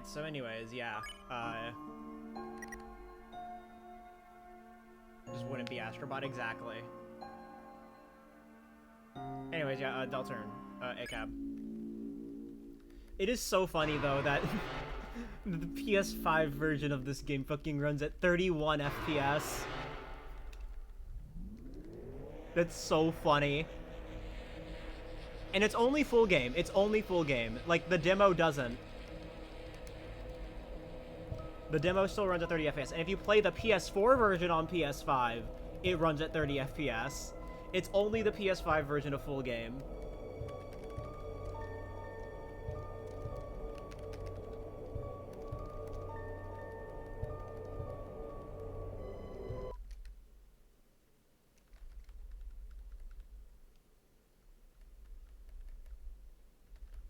Alright, so anyways, yeah. Just wouldn't be Astrobot, exactly. Anyways, yeah, Deltarune, ACAB. It is so funny, though, that the PS5 version of this game fucking runs at 31 FPS. That's so funny. And it's only full game. It's only full game. Like, the demo doesn't. The demo still runs at 30 FPS. And if you play the PS4 version on PS5, it runs at 30 FPS. It's only the PS5 version of full game.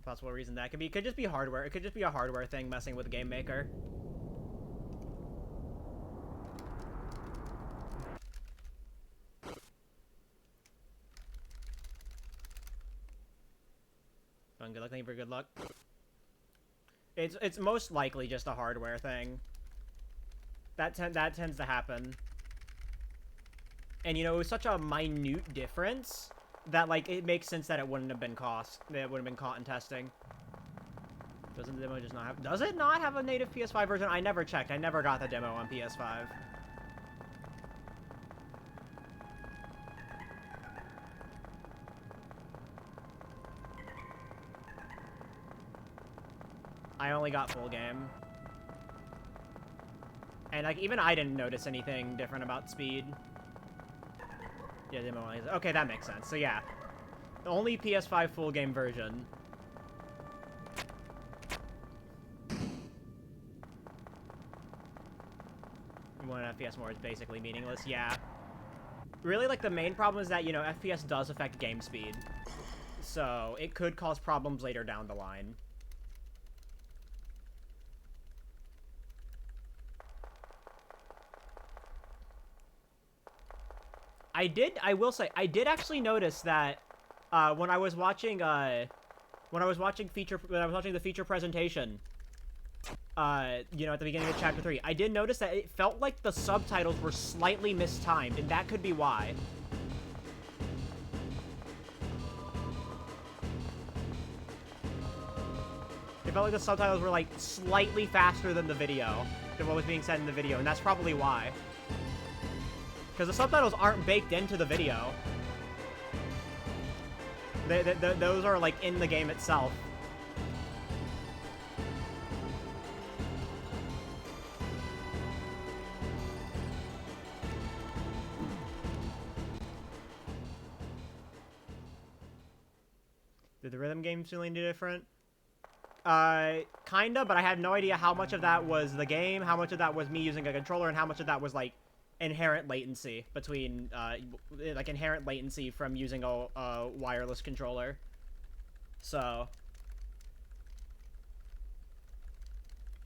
Possible reason that could be. It could just be hardware. It could just be a hardware thing messing with Game Maker. Good luck. Thank you for good luck. It's most likely just a hardware thing. That tends to happen. And you know, it was such a minute difference that, like, it makes sense that it wouldn't have been caught in testing. Doesn't the demo just not have... Does it not have a native PS5 version? I never checked. I never got the demo on PS5. I only got full game. And, like, even I didn't notice anything different about speed. Yeah, demo. Okay, that makes sense. So, yeah. The only PS5 full game version. 1 FPS more is basically meaningless. Yeah. Really, like, the main problem is that, you know, FPS does affect game speed. So, it could cause problems later down the line. I will say, I did actually notice that when I was watching the feature presentation, you know, at the beginning of Chapter 3, I did notice that it felt like the subtitles were slightly mistimed, and that could be why. It felt like the subtitles were, like, slightly faster than the video, than what was being said in the video, and that's probably why. Because the subtitles aren't baked into the video. Those are, like, in the game itself. Did the rhythm game feel any different? Kinda, but I had no idea how much of that was the game, how much of that was me using a controller, and how much of that was, like, inherent latency between, like, inherent latency from using a wireless controller. So,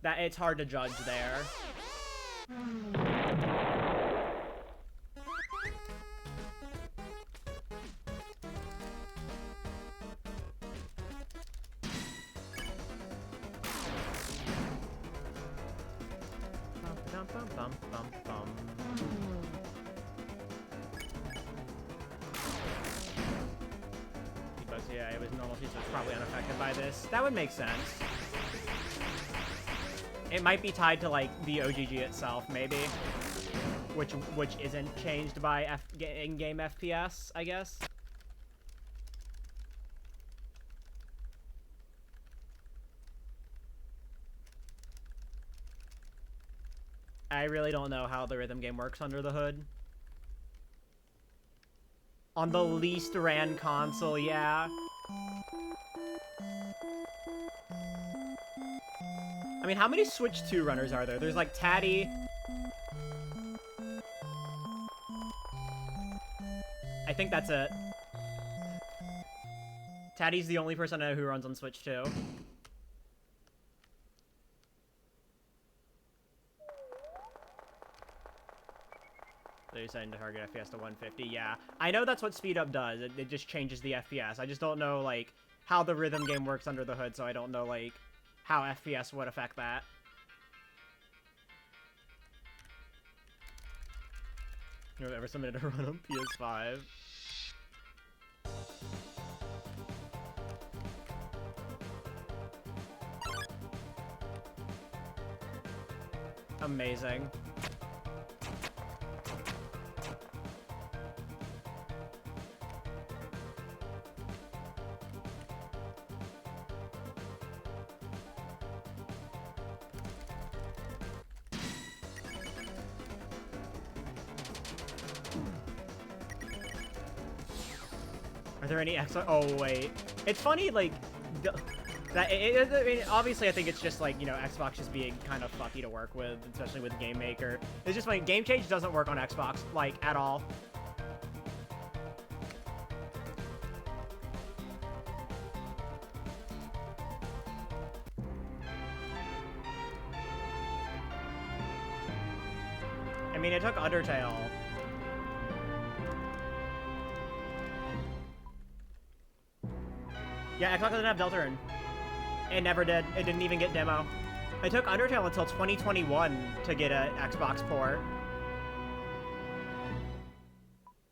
that it's hard to judge there. Yeah, it was normal speed, so it's probably unaffected by this. That would make sense. It might be tied to, like, the OGG itself, maybe. Which isn't changed by in-game FPS, I guess. I really don't know how the rhythm game works under the hood. On the least ran console, yeah. I mean, how many Switch 2 runners are there? There's, like, Taddy. I think that's it. Taddy's the only person I know who runs on Switch 2. They're setting the target FPS to 150. Yeah, I know that's what speed up does. It just changes the FPS. I just don't know, like, how the rhythm game works under the hood, so I don't know, like, how FPS would affect that. You've ever submitted a run on PS5? Amazing. Are there any Xbox? Oh wait, it's funny like that. I mean, obviously, I think it's just like, you know, Xbox just being kind of fucky to work with, especially with Game Maker. It's just like Game Change doesn't work on Xbox like at all. I mean, it took Undertale. Yeah, Xbox doesn't have Deltarune. It never did. It didn't even get demo. It took Undertale until 2021 to get a Xbox port.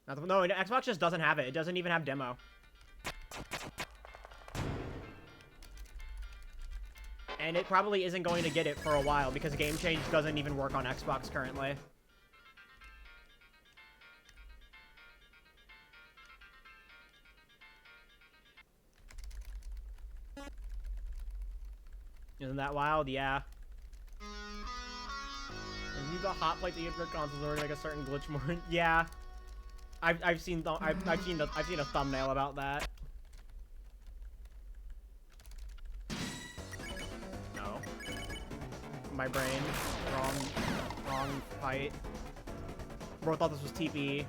No, Xbox just doesn't have it. It doesn't even have demo. And it probably isn't going to get it for a while because Game Change doesn't even work on Xbox currently. Isn't that wild? Yeah. If you got hot plate the infinite consoles in order to make a certain glitch more. Yeah. I've seen a thumbnail about that. No. My brain. Wrong fight. Bro thought this was TP.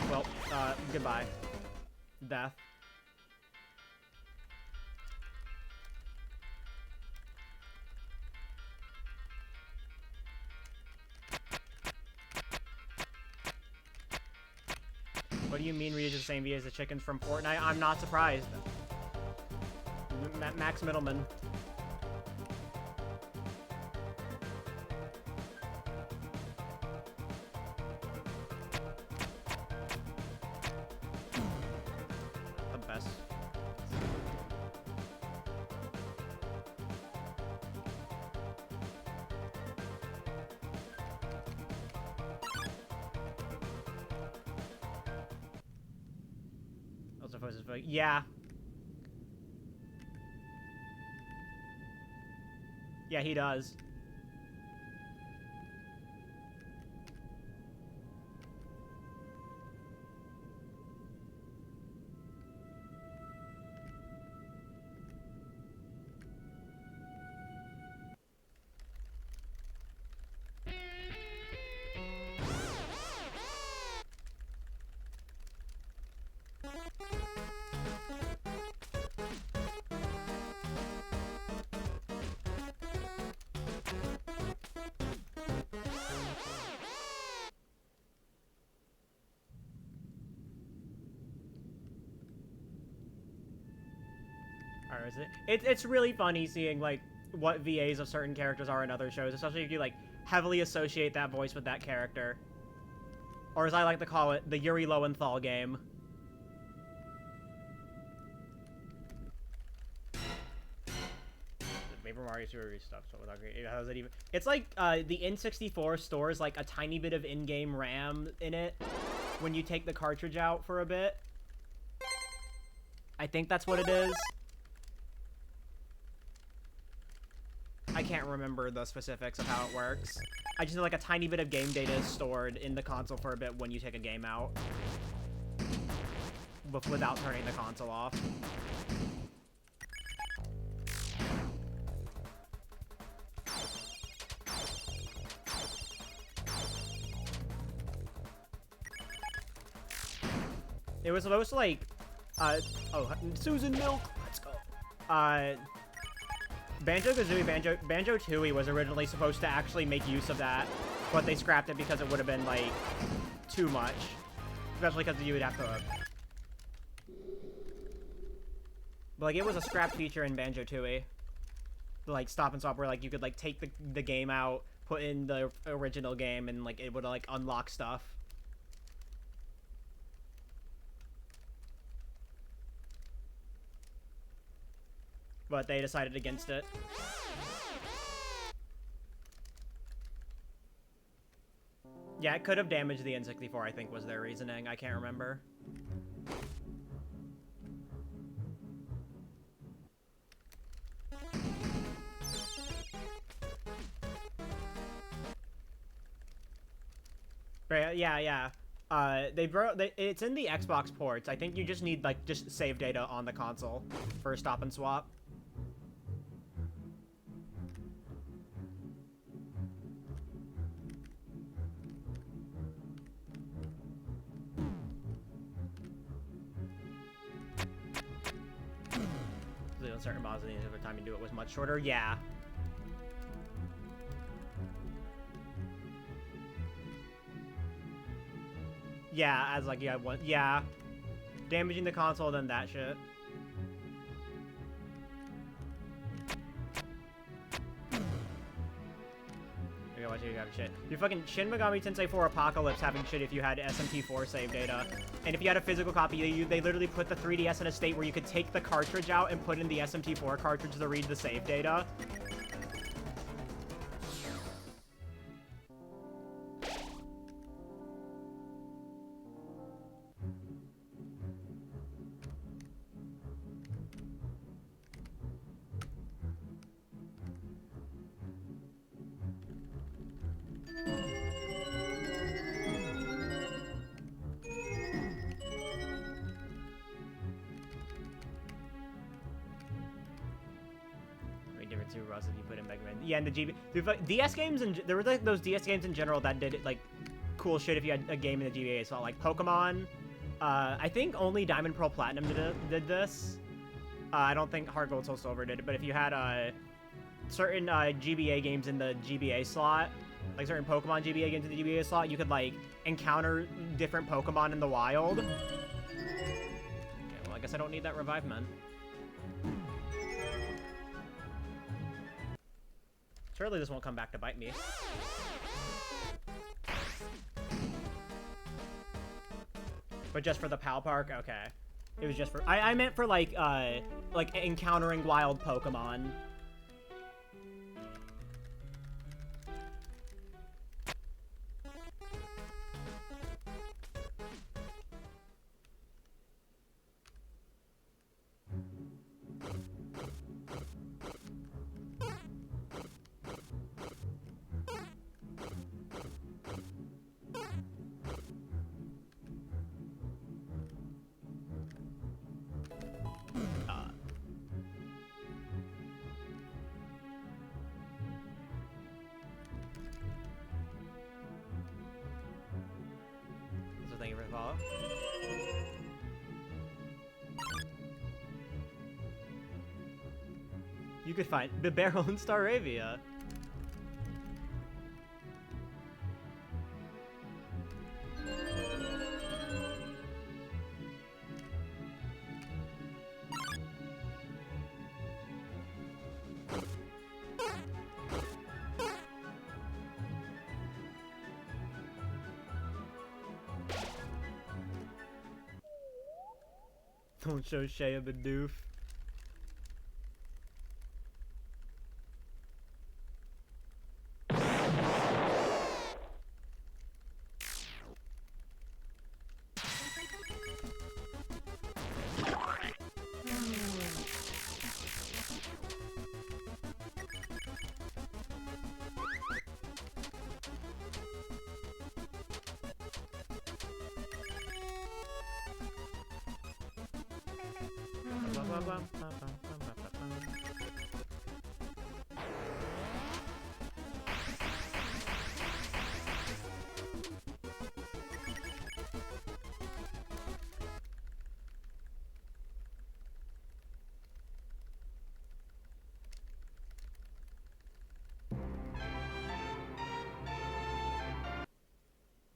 Well, goodbye. Death. What do you mean reuse the same VA as the chickens from Fortnite? I'm not surprised. Max Middleman. Yeah. Yeah, he does. Or is it? It's really funny seeing like what VAs of certain characters are in other shows, especially if you like heavily associate that voice with that character. Or as I like to call it, the Yuri Lowenthal game. Paper Mario Super stuff, so without great. How does it even? It's like the N64 stores like a tiny bit of in-game RAM in it when you take the cartridge out for a bit. I think that's what it is. I can't remember the specifics of how it works. I just know like a tiny bit of game data is stored in the console for a bit when you take a game out. Without turning the console off. It was supposed to like, oh, Susan Milk, let's go. Banjo-Kazooie, Banjo-Tooie was originally supposed to actually make use of that, but they scrapped it because it would have been, like, too much. Especially because you would have to... But like it was a scrap feature in Banjo-Tooie. Like stop and swap where like you could like take the game out, put in the original game, and like it would like unlock stuff. But they decided against it. Yeah, it could have damaged the N64, I think was their reasoning. I can't remember. Right, yeah. It's in the Xbox ports. I think you just need like just save data on the console for stop and swap. On certain mods, the other time you do it was much shorter. Yeah. Yeah, as like, yeah, one, yeah. Damaging the console, then that shit. Okay, watch you have shit. You fucking Shin Megami Tensei 4 Apocalypse having shit if you had SMT4 save data. And if you had a physical copy, they literally put the 3DS in a state where you could take the cartridge out and put in the SMT4 cartridge to read the save data. If you put in Mega Man. Yeah, and the DS games, and there were like those DS games in general that did like cool shit if you had a game in the GBA. So like Pokemon. I think only Diamond, Pearl, Platinum did this. I don't think Heart Gold, Soul Silver did it. But if you had certain GBA games in the GBA slot, like certain Pokemon GBA games in the GBA slot, you could like encounter different Pokemon in the wild. Okay, well I guess I don't need that revive, man. Surely this won't come back to bite me. But just for the PAL Park? Okay. It was just for... I meant for, like encountering wild Pokemon. You could find the barrel in Staravia. Don't show Shea the doof.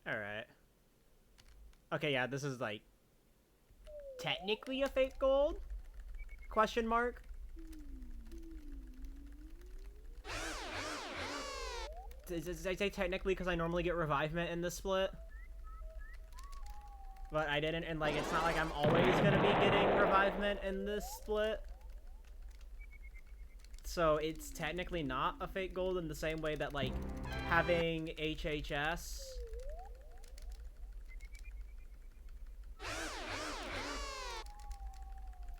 Alright. Okay, yeah, this is like technically a fake gold? question mark. Did I say technically because I normally get revivement in this split? But I didn't, and like, it's not like I'm always gonna be getting revivement in this split. So it's technically not a fake gold in the same way that, like, having HHS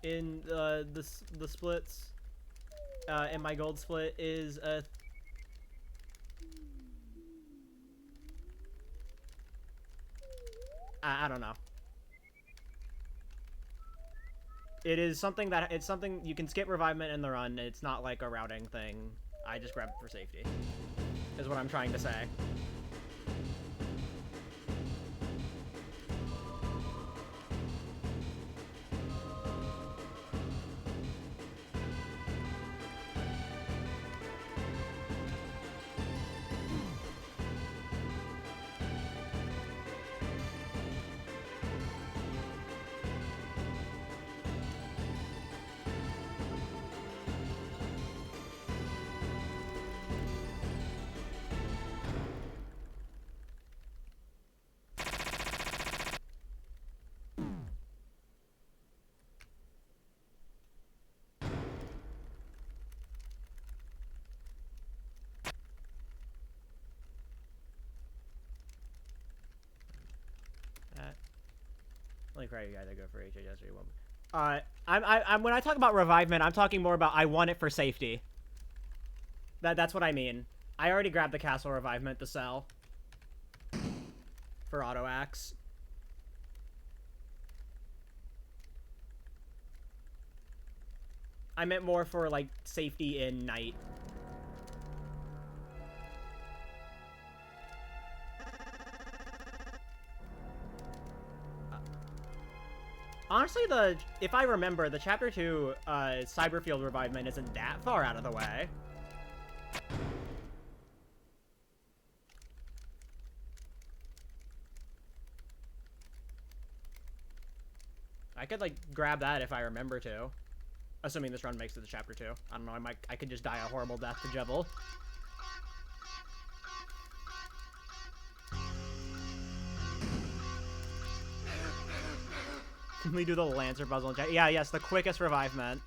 in the splits, in my gold split is a... I don't know. It is something that, it's something you can skip revivement in the run. It's not like a routing thing. I just grabbed it for safety, is what I'm trying to say. Like, right, you gotta go for HHS or you won't. I'm when I talk about revivement, I'm talking more about I want it for safety. That's what I mean. I already grabbed the castle revivement to sell for auto axe. I meant more for like safety in night. Honestly, if I remember, the Chapter 2 Cyberfield revivement isn't that far out of the way. I could, like, grab that if I remember to. Assuming this run makes it to Chapter 2. I don't know, I could just die a horrible death to Jevil. Can we do the Lancer puzzle? Yeah, yes, the quickest revivement.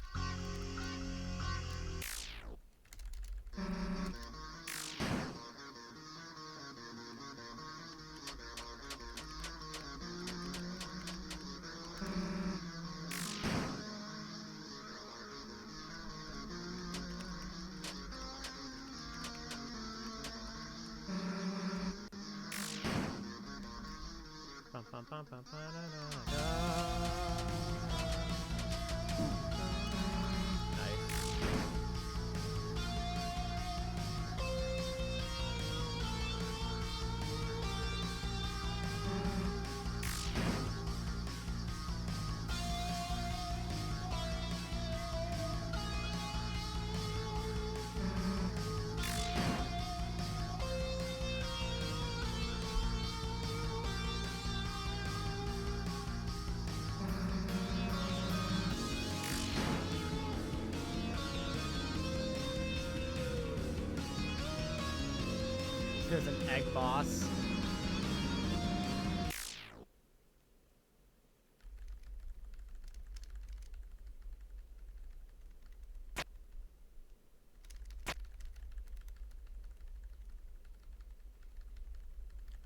There's an egg boss.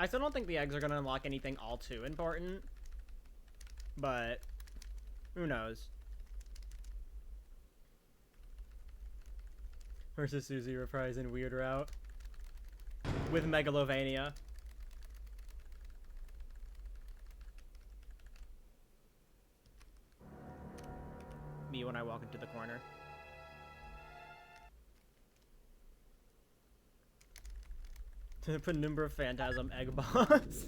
I still don't think the eggs are going to unlock anything all too important, but who knows. Versus Susie reprising Weird Route with Megalovania. Me when I walk into the corner. Penumbra Phantasm Egg Boss.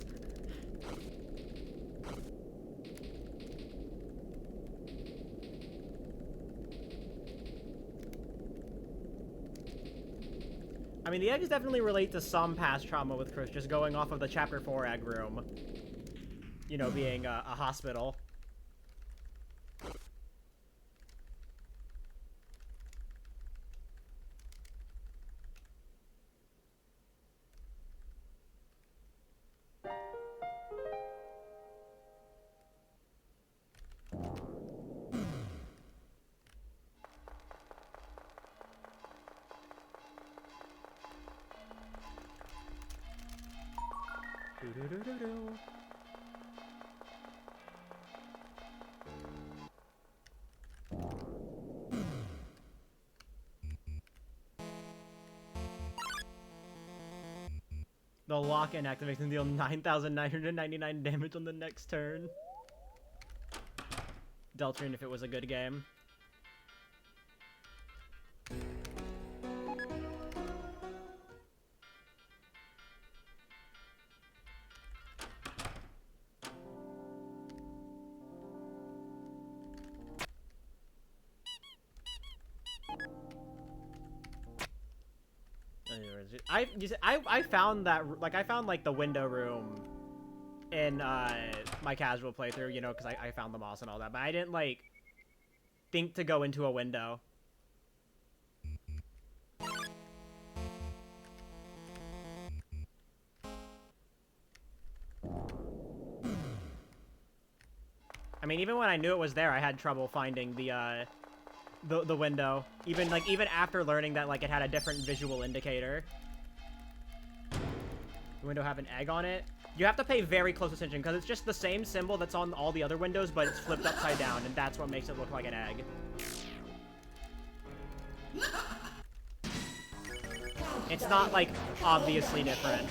I mean, the eggs definitely relate to some past trauma with Chris, just going off of the Chapter 4 egg room. You know, being a hospital. The lock-in activates and deal 9,999 damage on the next turn. Deltarune if it was a good game. I found that, like, I found, like, the window room in, my casual playthrough, you know, because I found the moss and all that, but I didn't, like, think to go into a window. I mean, even when I knew it was there, I had trouble finding the window. Even after learning that, like, it had a different visual indicator. The window have an egg on it? You have to pay very close attention, because it's just the same symbol that's on all the other windows, but it's flipped upside down, and that's what makes it look like an egg. It's not, like, obviously different.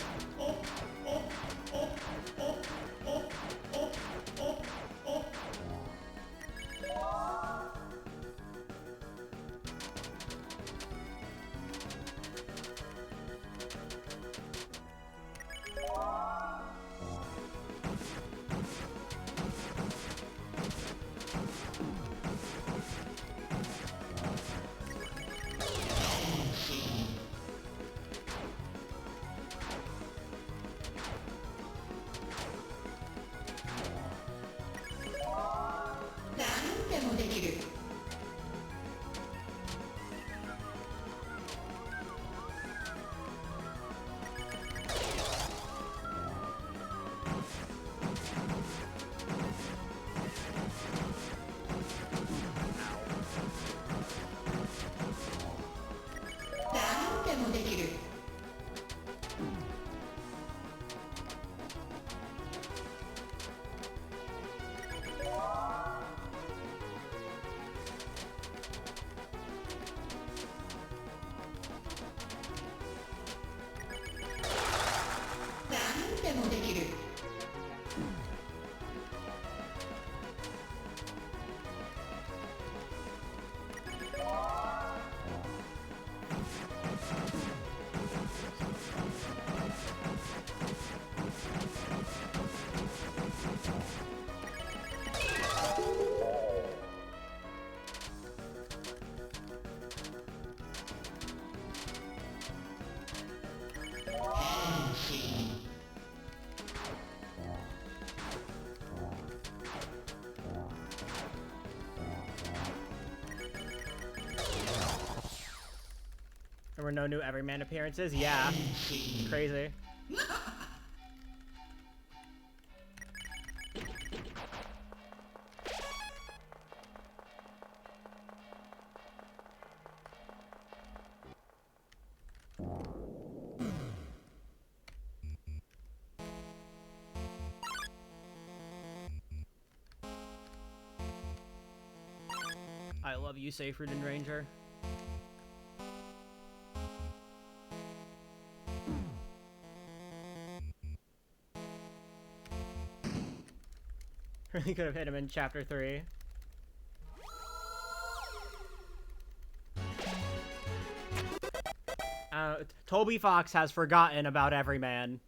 There were no new Everyman appearances? Yeah. Crazy. I love you, Seyfried Ranger. Really could have hit him in Chapter 3. Toby Fox has forgotten about Everyman.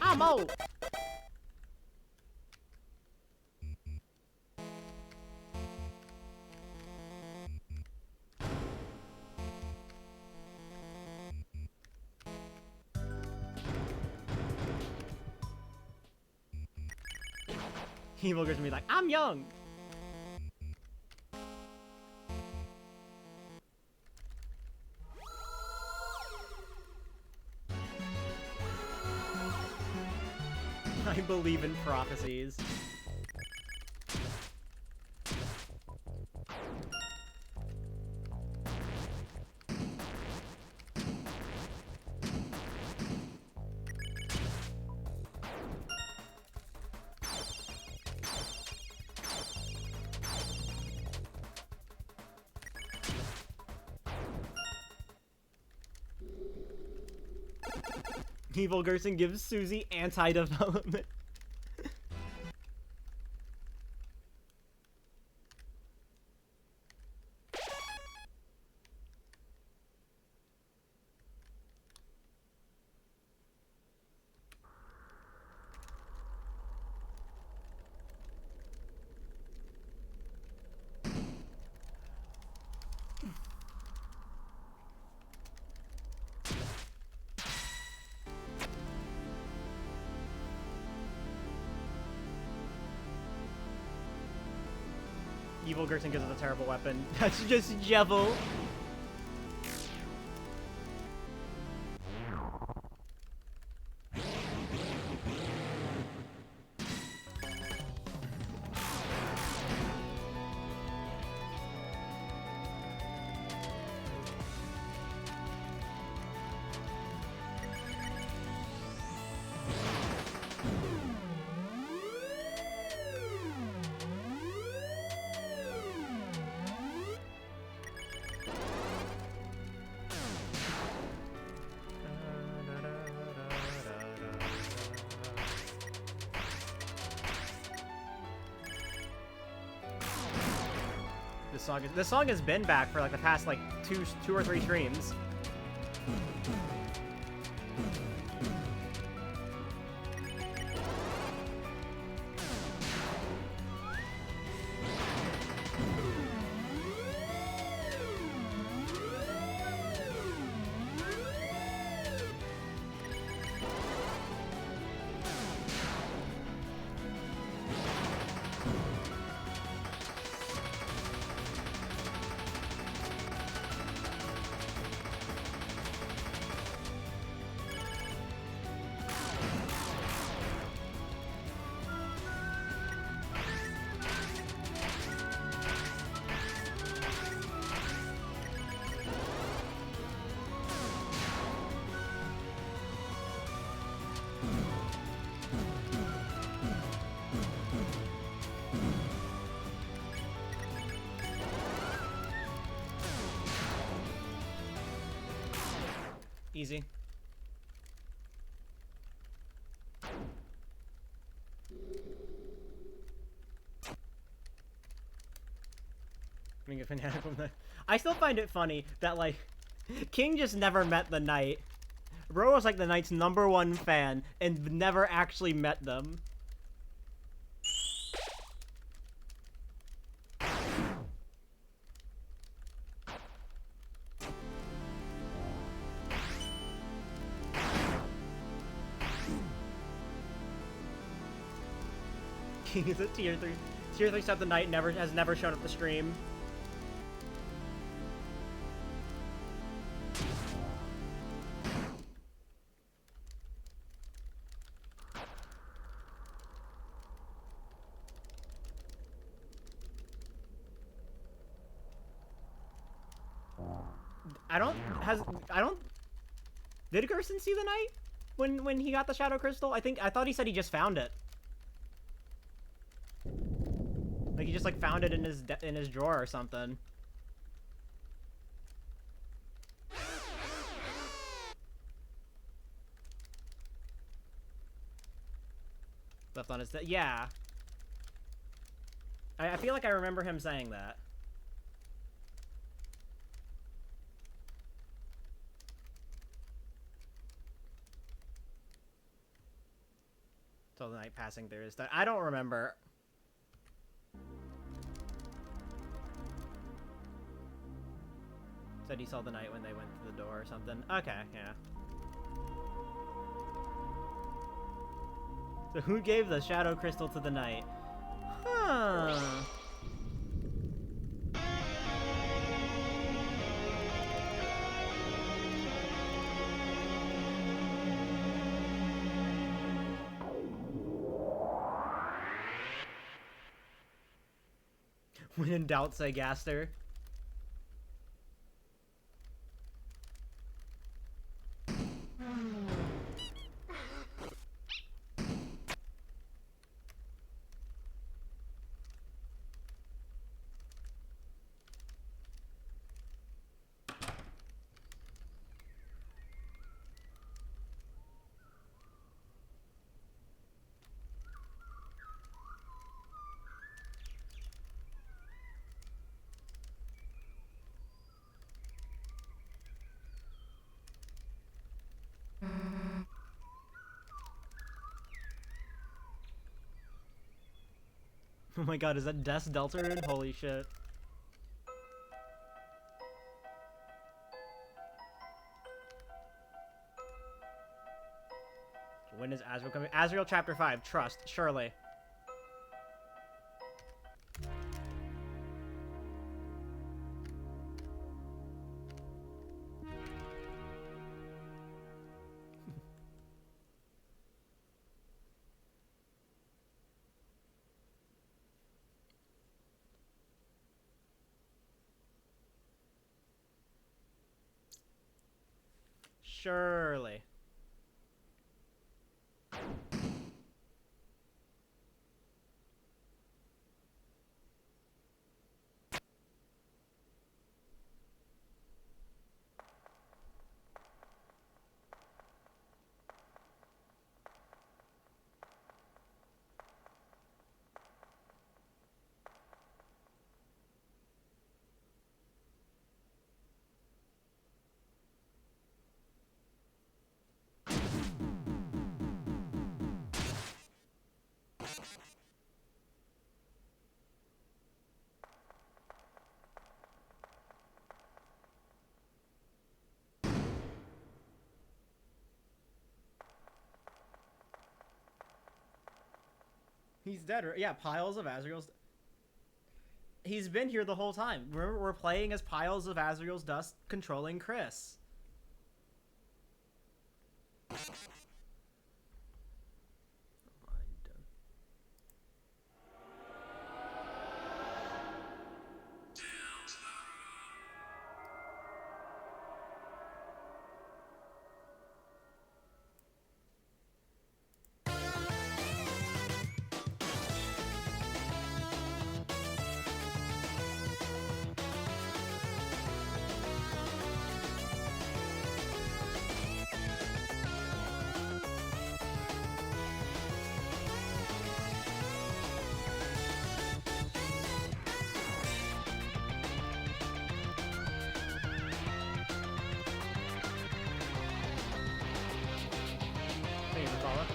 Ammo! Evil Gerson be like, I'm young. I believe in prophecies. Evil Gerson gives Susie anti-development. Evil Gerson gives us a terrible weapon. That's just Jevil. This song has been back for like the past like two or three streams. Easy. Being a fanatic from the... I still find it funny that, like, King just never met the Knight. Bro was, like, the Knight's #1 fan and never actually met them. King is a tier 3. Tier 3 sub the Knight has never shown up to stream. Did Gerson see the Knight when he got the Shadow Crystal? I thought he said he just found it. Like he just like found it in his drawer or something. Left on his yeah. I feel like I remember him saying that. Till the Knight passing through his... I don't remember. Said he saw the Knight when they went to the door or something. Okay, yeah. So who gave the Shadow Crystal to the Knight? Huh. When in doubt, say Gaster. Oh my god, is that Death's Deltarune? Holy shit. When is Azrael coming? Azrael Chapter 5, Trust, surely. Surely. He's dead, right? Yeah, Piles of Azrael's... He's been here the whole time. We're playing as Piles of Azrael's Dust controlling Chris. Thank you, Paula.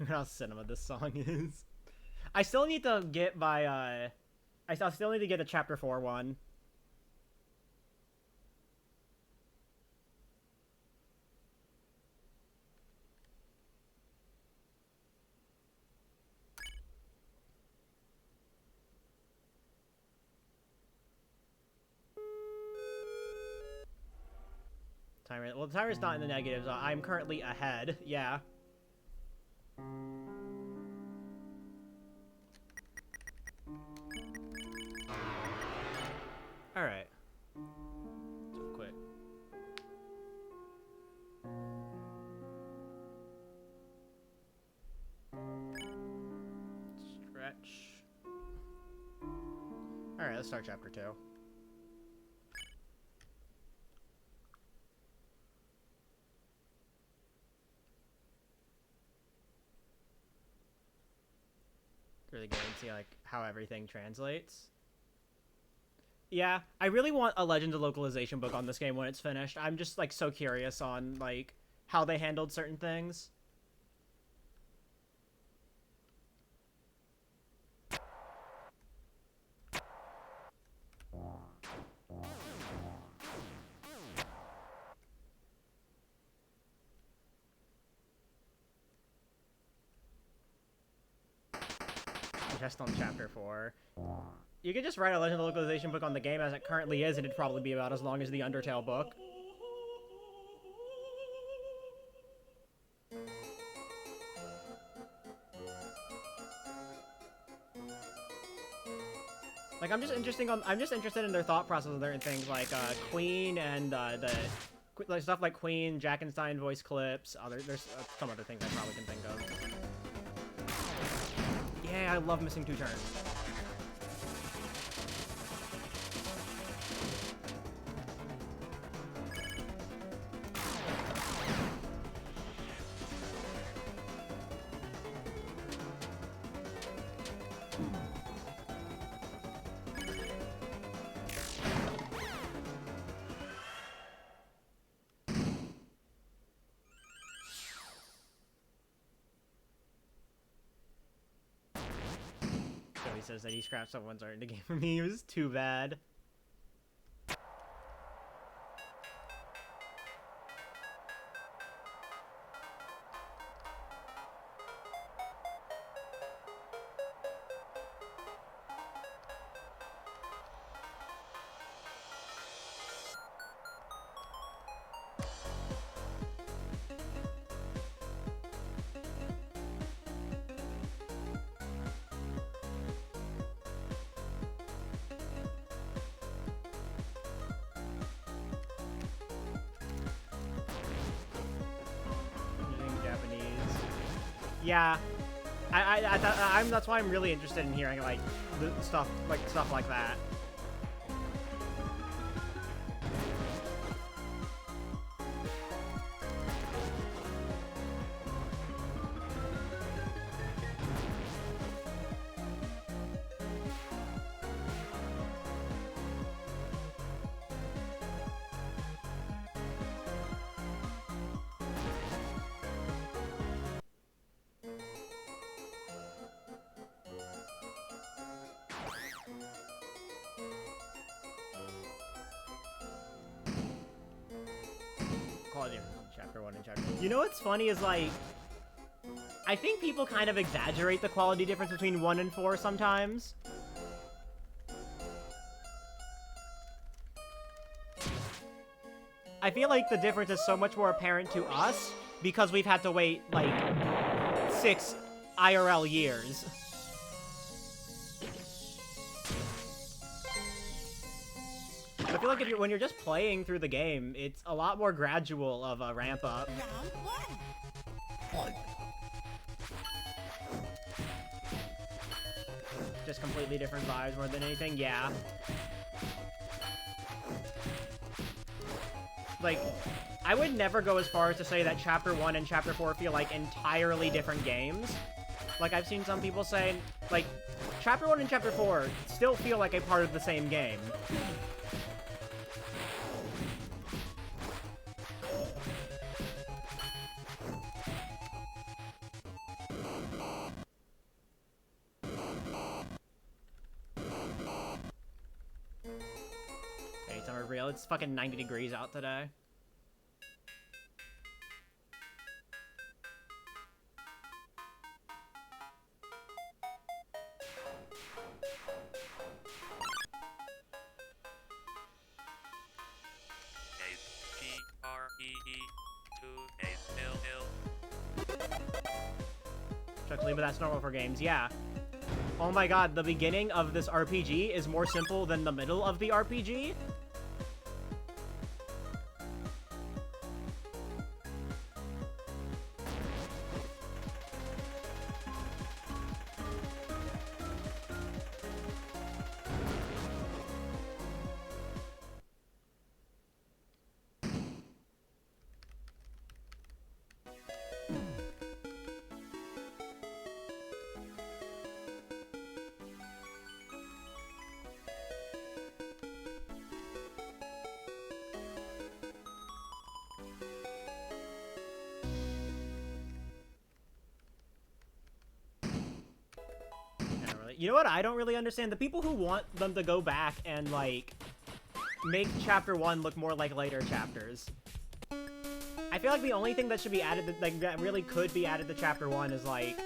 Look how cinema this song is. I still need to get my, I still need to get a Chapter 4 one. Timer. Well, the timer's not in the negatives. I'm currently ahead. Yeah. All right. So quick. Stretch. All right. Let's start chapter 2. Really good and see like how everything translates. Yeah, I really want a Legend of Localization book on this game when it's finished. I'm just like so curious on like how they handled certain things. just on Chapter 4. You could just write a Legend of Localization book on the game as it currently is, and it'd probably be about as long as the Undertale book. Like, I'm just interested in their thought process of certain things, like Queen and like stuff like Queen, Jackenstein voice clips. There's some other things I probably can think of. Yeah, I love missing 2 turns. Says that he scrapped someone's art in the game for me. It was too bad. Yeah, that's why I'm really interested in hearing like stuff like that. Chapter 1 and Chapter 2. You know what's funny is, like, I think people kind of exaggerate the quality difference between 1 and 4 sometimes. I feel like the difference is so much more apparent to us because we've had to wait, like, 6 IRL years. I feel like when you're just playing through the game, it's a lot more gradual of a ramp up. Just completely different vibes more than anything, yeah. Like, I would never go as far as to say that Chapter 1 and Chapter 4 feel like entirely different games. Like, I've seen some people say, like, Chapter 1 and Chapter 4 still feel like a part of the same game. Real. It's fucking 90 degrees out today. Chuckly, but that's normal for games. Yeah. Oh my god, the beginning of this RPG is more simple than the middle of the RPG. You know what I don't really understand? The people who want them to go back and, like, make Chapter 1 look more like later chapters. I feel like the only thing that should be added, that really could be added to Chapter 1 is, like,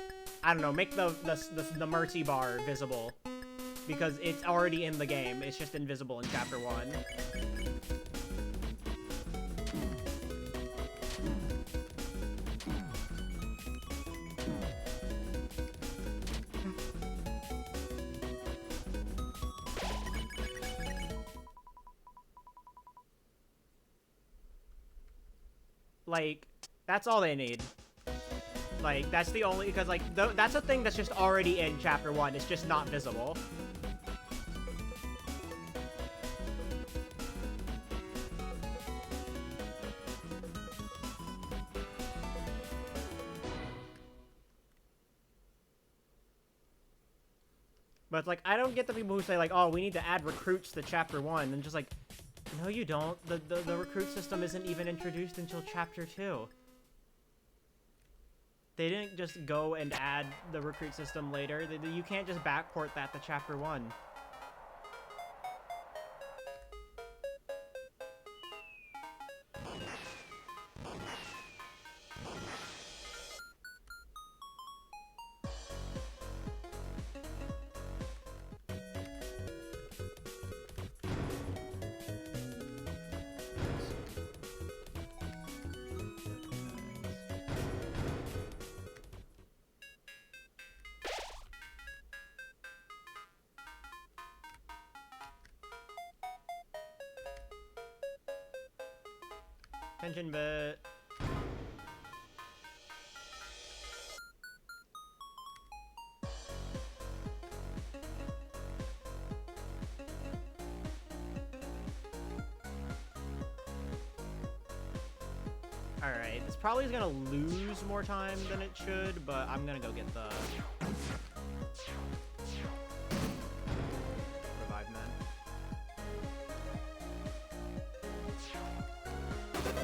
I don't know, make the Mercy bar visible. Because it's already in the game. It's just invisible in Chapter 1. Like, that's all they need. Like, that's the only, because, like, that's a thing that's just already in Chapter 1. It's just not visible. But it's like, I don't get the people who say, like, oh, we need to add recruits to Chapter 1. And just like, no, you don't. The recruit system isn't even introduced until Chapter 2. They didn't just go and add the recruit system later. You can't just backport that to Chapter 1. Tension bit. Alright, this probably is gonna lose more time than it should, but I'm gonna go get the Revive Men.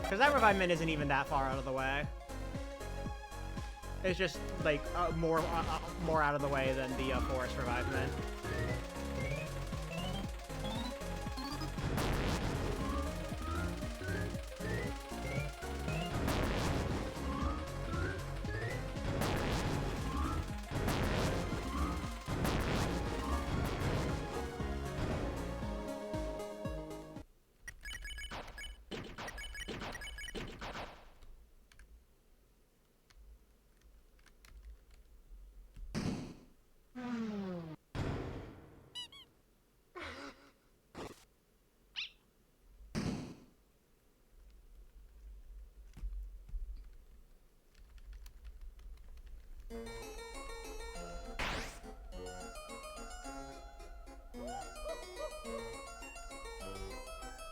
Because that Revive Men isn't even that far out of the way. It's just, like, more out of the way than the Forest Revive Men.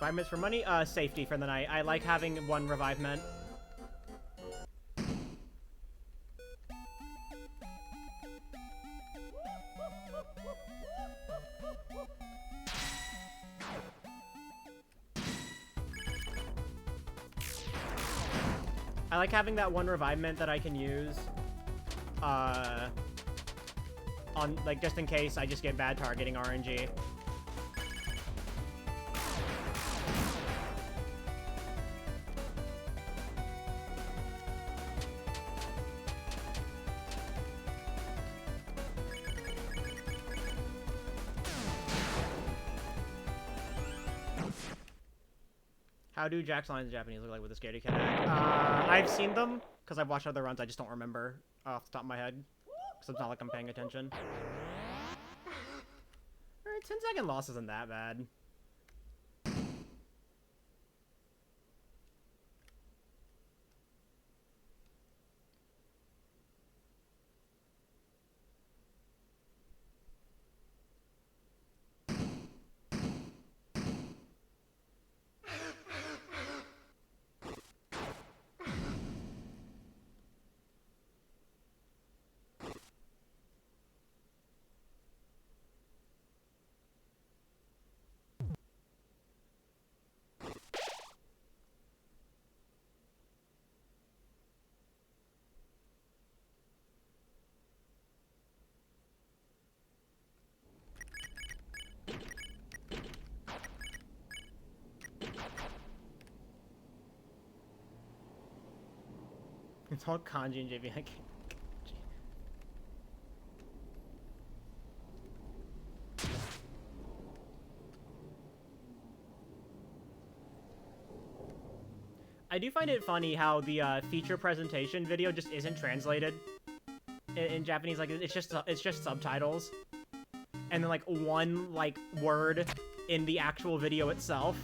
Revive Mints for money? Safety for the night. I like having one Revive Mint. I like having that one Revive Mint that I can use, on, like, just in case I just get bad targeting RNG. How do Jack's lines in Japanese look like with a scaredy cat act? I've seen them, because I've watched other runs, I just don't remember off the top of my head. Because it's not like I'm paying attention. Alright, 10-second loss isn't that bad. It's all kanji and JP. I do find it funny how the feature presentation video just isn't translated in Japanese. Like it's just subtitles, and then like one like word in the actual video itself.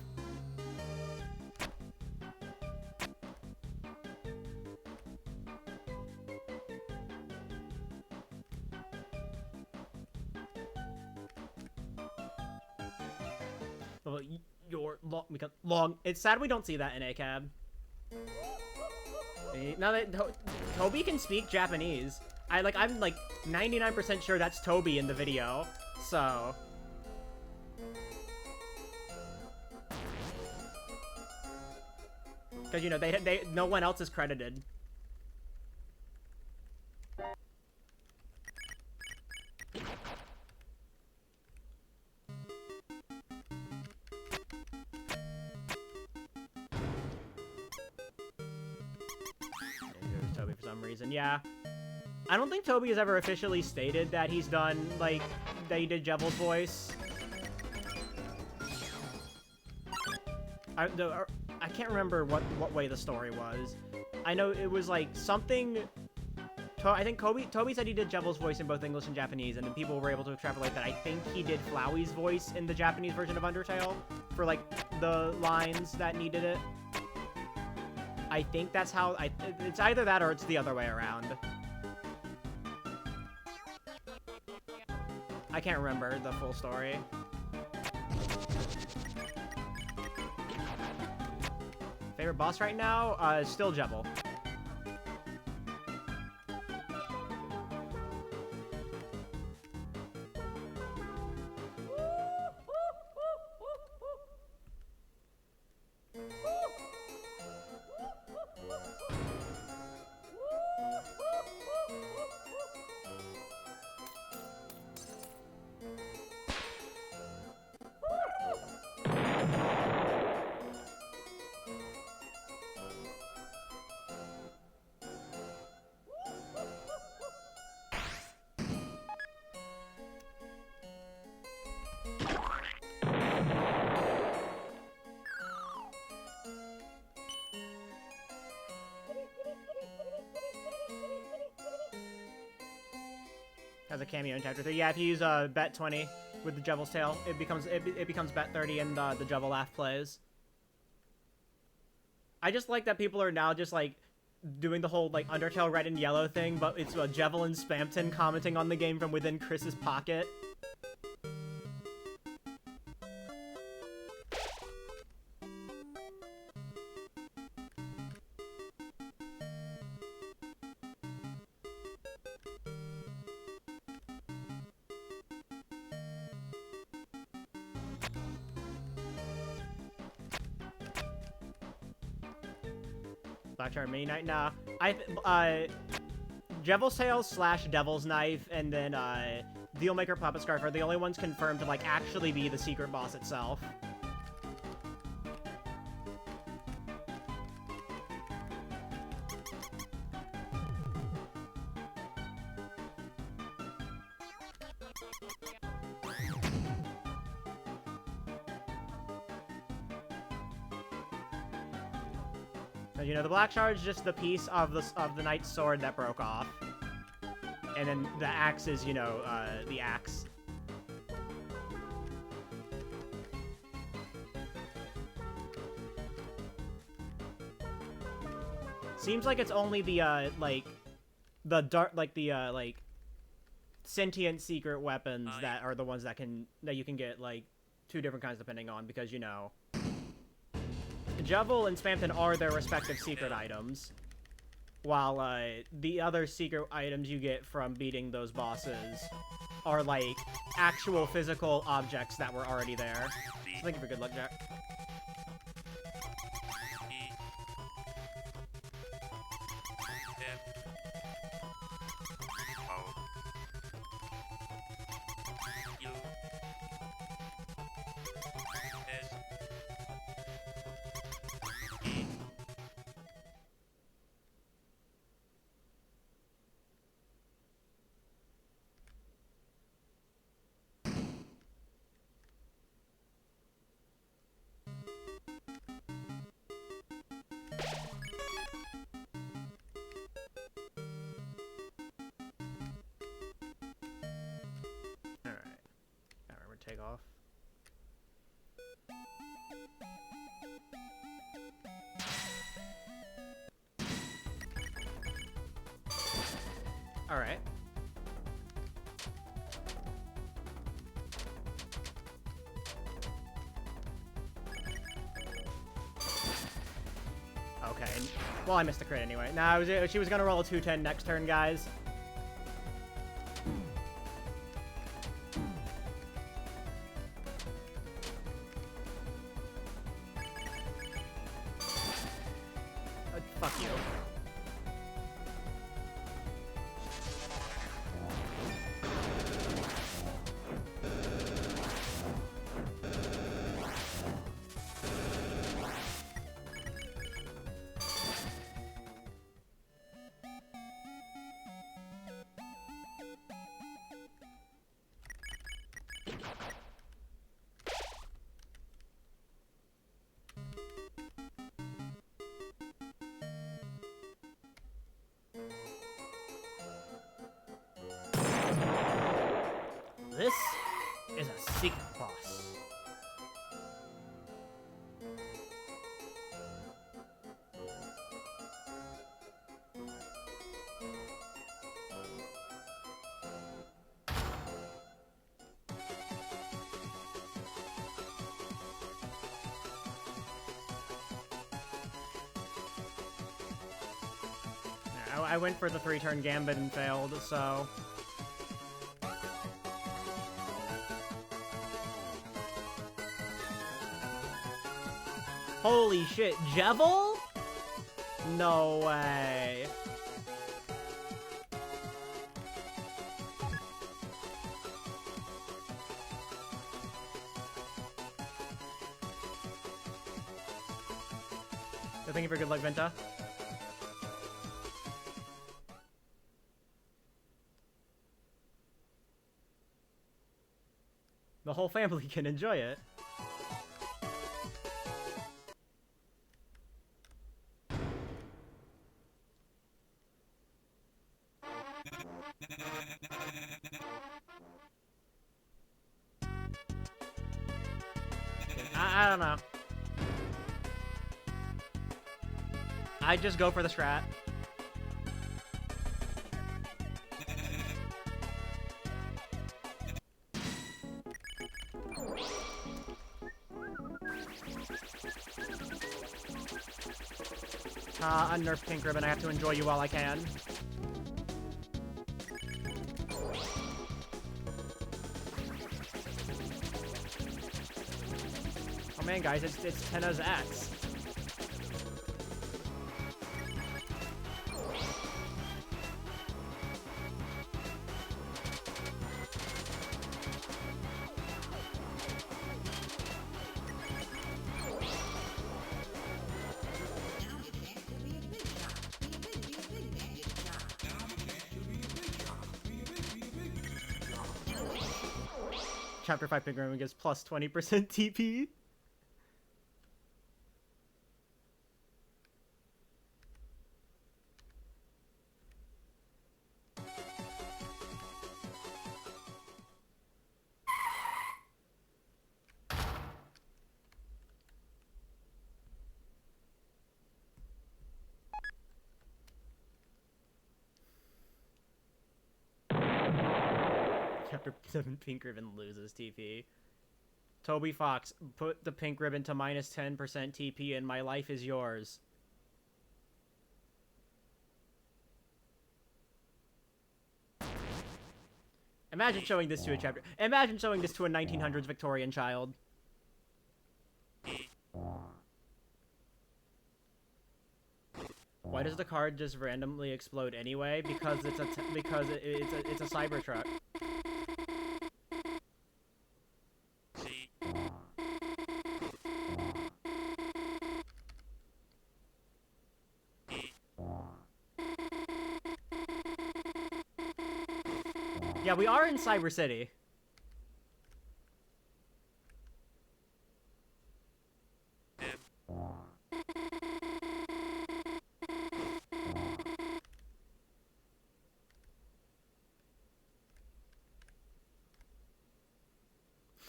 Your long. It's sad we don't see that in ACAB. Now that Toby can speak Japanese, I'm like 99% sure that's Toby in the video. So. Because you know they no one else is credited. Toby for some reason, yeah. I don't think Toby has ever officially stated that he's done, like, that he did Jevils' voice. I can't remember what way the story was. I know it was, like, something... I think Toby said he did Jevils' voice in both English and Japanese, and then people were able to extrapolate that I think he did Flowey's voice in the Japanese version of Undertale for, like, the lines that needed it. I think that's how... it's either that or it's the other way around. I can't remember the full story. Favorite boss right now? Still Jevil. Has a cameo in Chapter 3. Yeah, if you use Bet 20 with the Jevil's Tail, it becomes Bet 30 and the Jevil Laugh plays. I just like that people are now just like doing the whole like Undertale red and yellow thing, but it's Jevil and Spamton commenting on the game from within Chris's pocket. Black Char Mini Knight? Nah. Jevil's Tail / Devil's Knife and then Dealmaker Puppet Scarf are the only ones confirmed to like actually be the secret boss itself. You know, the Black Shard is just the piece of the Knight's sword that broke off. And then the axe is, you know, the axe. Seems like it's only the, like, the dark, like, the, like, sentient secret weapons that are the ones that you can get, like, 2 different kinds depending on, because, you know... Jevil and Spamton are their respective secret items, while the other secret items you get from beating those bosses are like actual physical objects that were already there. So thank you for good luck, Jack. All right. Okay. Well, I missed the crit anyway. Nah, she was gonna roll a 210 next turn, guys. Fuck you. This is a secret boss. I went for the 3-turn gambit and failed, so... Holy shit, Jevil? No way. Thank you for good luck, Venta. The whole family can enjoy it. I don't know. I just go for the strat. Unnerf Pink Ribbon, I have to enjoy you while I can. Oh man, guys, it's Tenna's X. Chapter 5 Pink Ribbon gives plus 20% TP. Chapter 7 Pink Ribbon loses TP. Toby Fox, put the pink ribbon to minus 10% TP and my life is yours. Imagine showing this to a chapter. Imagine showing this to a 1900s Victorian child. Why does the card just randomly explode anyway? Because it's a Cybertruck. Yeah, we are in Cyber City.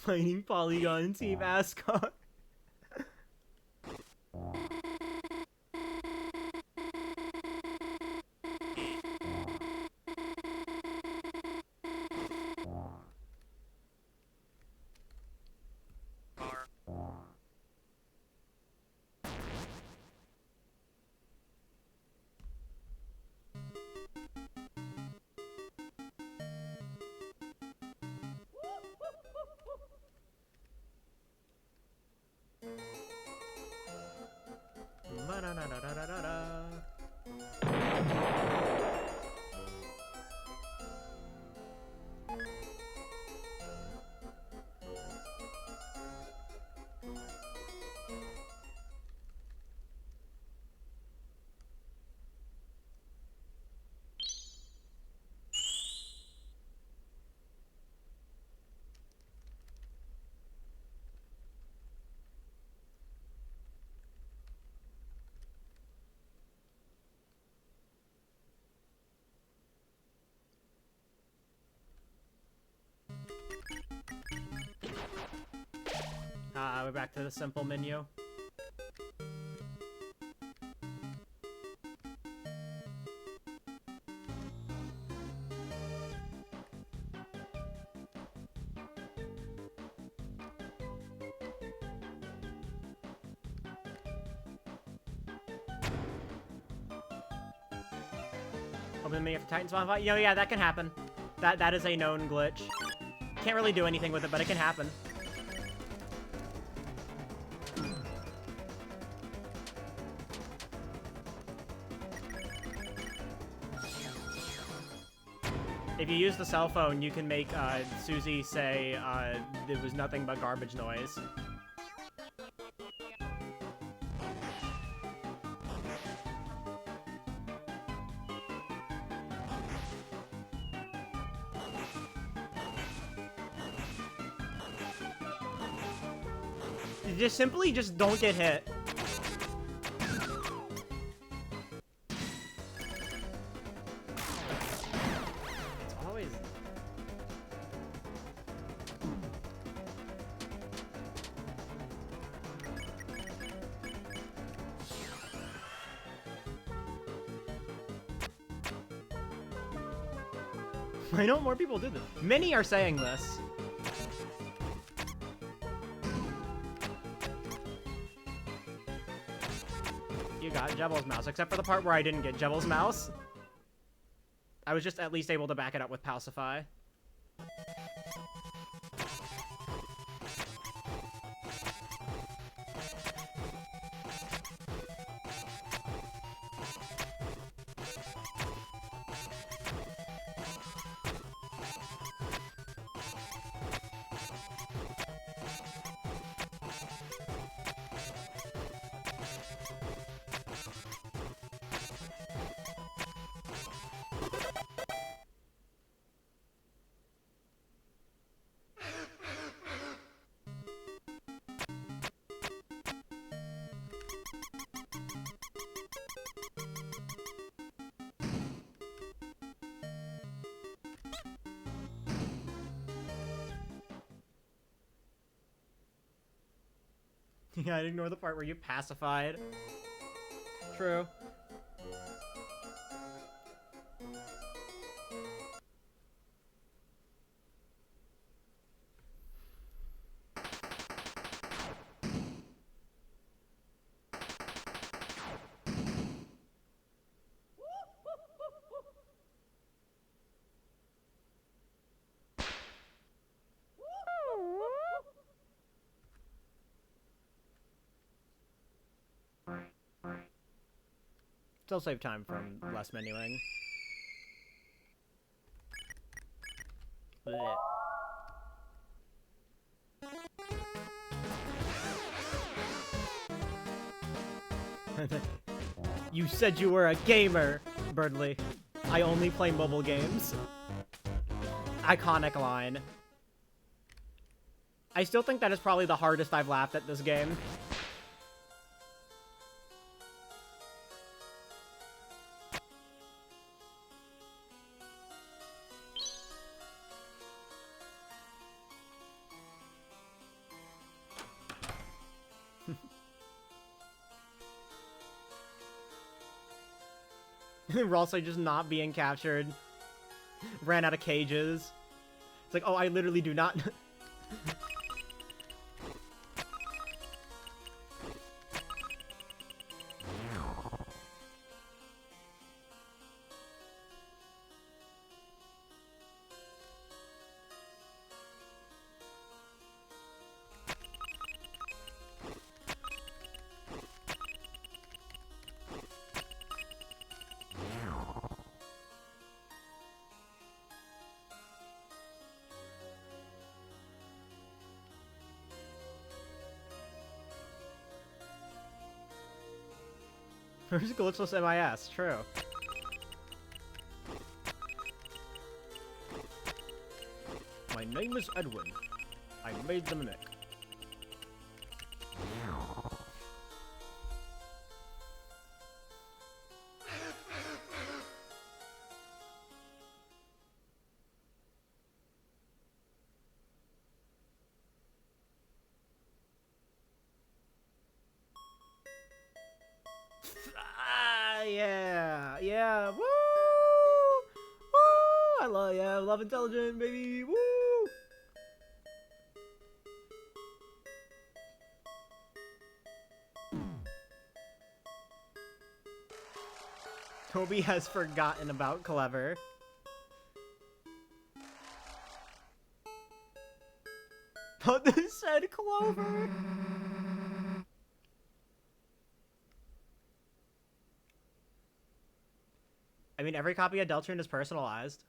Mining Polygon Team Ascot. We're back to the simple menu. Open the menu for Titan spawn fight. Yeah, that can happen. That is a known glitch. Can't really do anything with it, but it can happen. If you use the cell phone, you can make Susie say there was nothing but garbage noise. You simply just don't get hit. I know more people do this. Many are saying this. You got Jebel's mouse, except for the part where I didn't get Jebel's mouse. I was just at least able to back it up with Pacify. Yeah, I'd ignore the part where you pacified. True. Still save time from less menuing. Blech. You said you were a gamer, Birdly. I only play mobile games. Iconic line. I still think that is probably the hardest I've laughed at this game. We're also just not being captured. Ran out of cages. It's like, oh, I literally do not... Where's Glitchless MIS? True. My name is Edwin. I made the mimic. Yeah, woo! Woo! I love intelligent, baby, woo! Toby has forgotten about Clever. But this said Clover! I mean, every copy of Deltarune is personalized.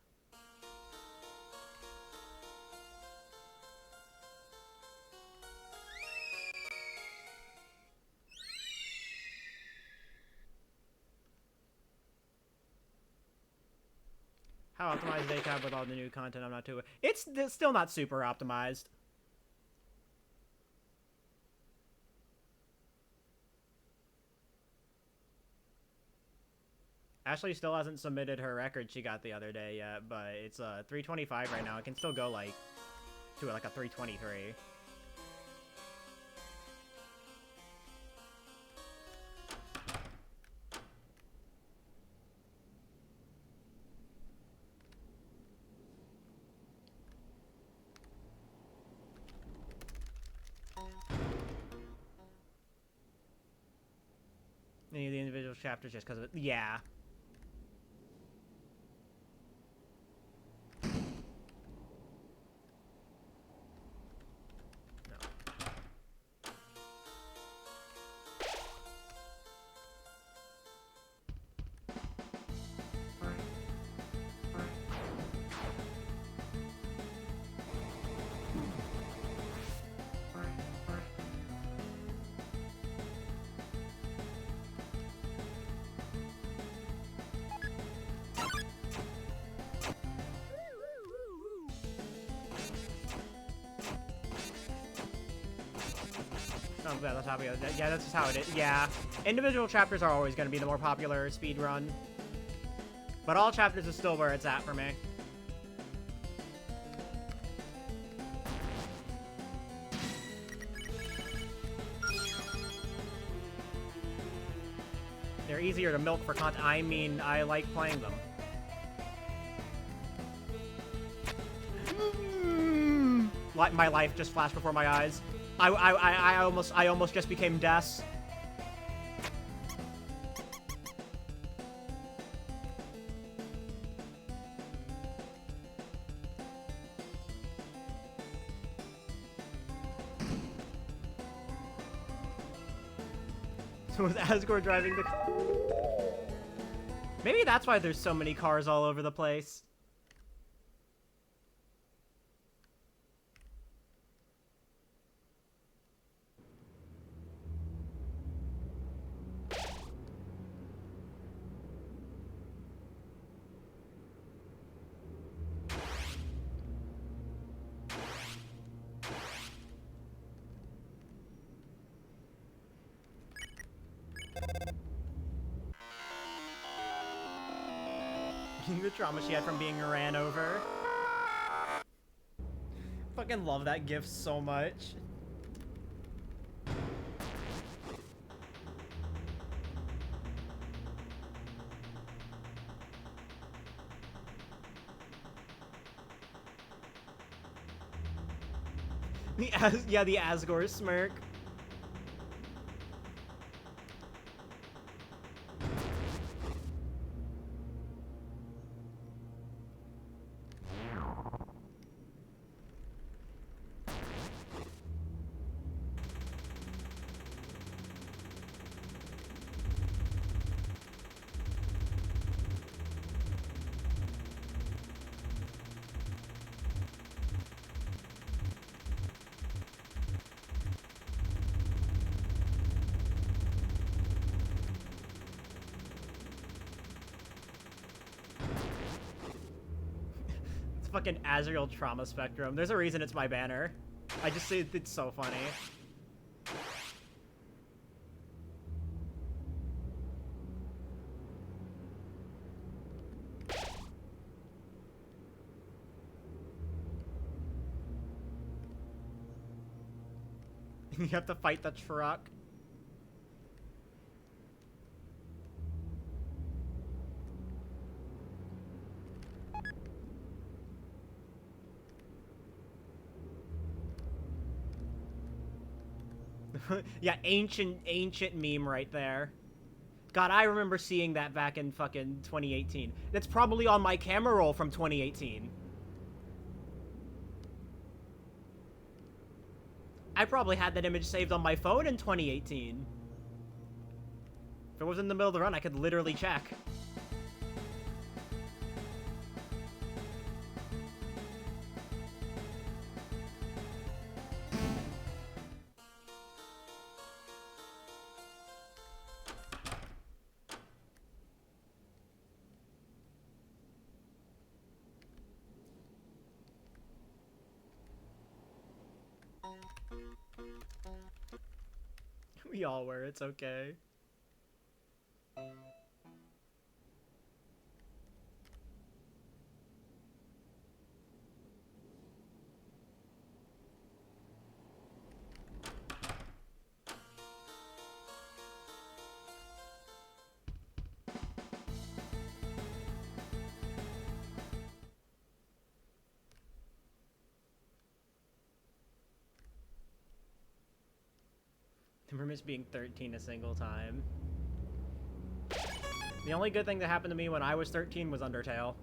How optimized they have with all the new content, I'm not too... It's still not super optimized. Ashley still hasn't submitted her record she got the other day yet, but it's 325 right now. It can still go like to like a 323. Any of the individual chapters just because of it? Yeah. Oh, that's how we, yeah, that's just how it is. Yeah. Individual chapters are always going to be the more popular speedrun. But all chapters is still where it's at for me. They're easier to milk for content. I mean, I like playing them. My life just flashed before my eyes. I almost just became Des. So was Asgore driving the car? Maybe that's why there's so many cars all over the place. The trauma she had from being ran over. Fucking love that gif so much. The Asgore smirk. fucking Azrael Trauma Spectrum. There's a reason it's my banner. I just say it's so funny. You have to fight the truck. Yeah, ancient meme right there. God, I remember seeing that back in fucking 2018. That's probably on my camera roll from 2018. I probably had that image saved on my phone in 2018. If it was in the middle of the run, I could literally check. We all were, it's okay. Never miss being 13 a single time. The only good thing that happened to me when I was 13 was Undertale.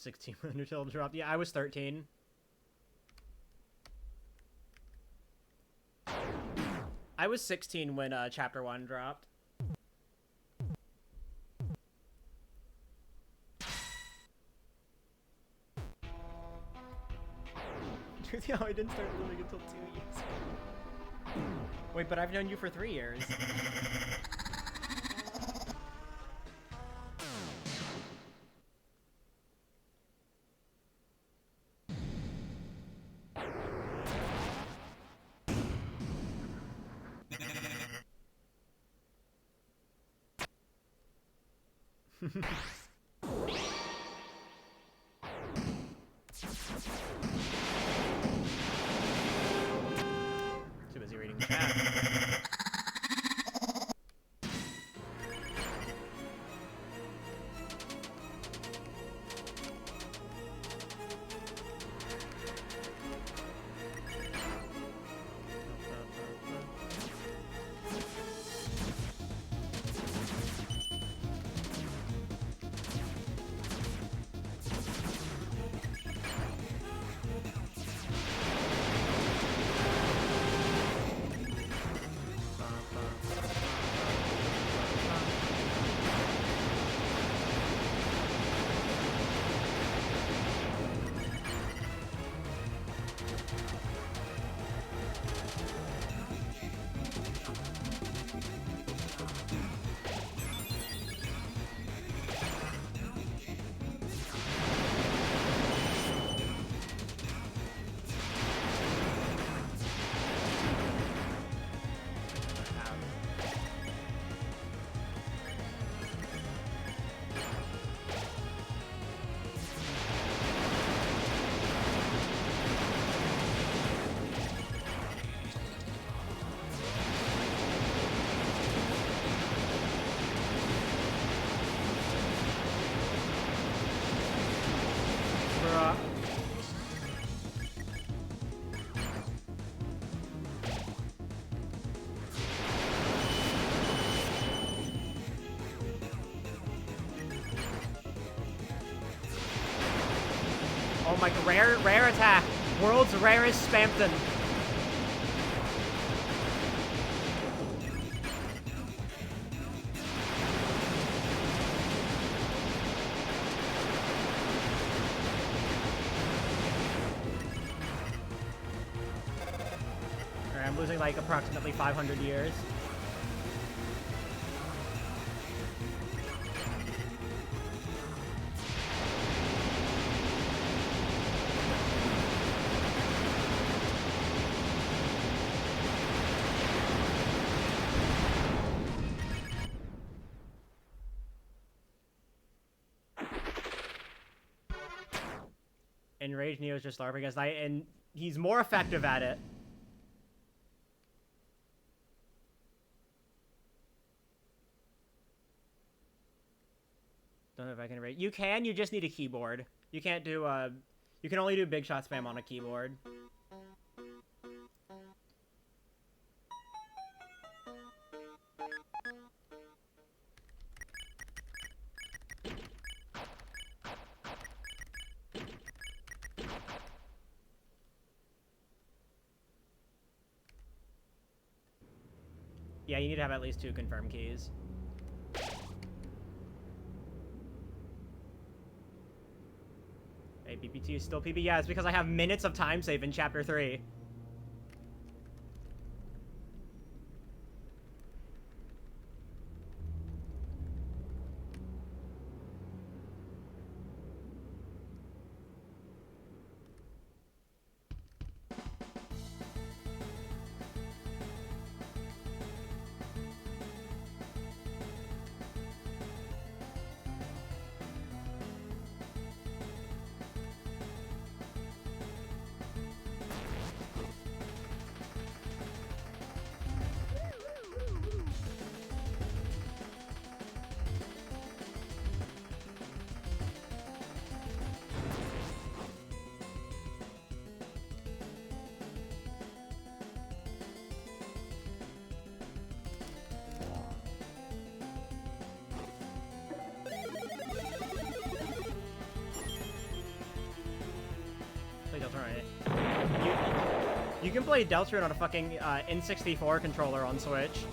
$16 when Undertale dropped. Yeah, I was 13. I was 16 when Chapter 1 dropped. Truth, yeah, I didn't start living until 2 years ago. Wait, but I've known you for 3 years. Too busy reading the chat. Oh my god, rare attack. World's rarest Spampton. losing like approximately 500 years. Enraged Neo's just LARPing against Knight, and he's more effective at it. Don't know if I can rate. You can. You just need a keyboard. You can't do. You can only do big shot spam on a keyboard. Yeah, you need to have at least 2 confirm keys. Hey, PPT is still PB. Yeah, it's because I have minutes of time save in Chapter 3. You can play Deltarune on a fucking N64 controller on Switch.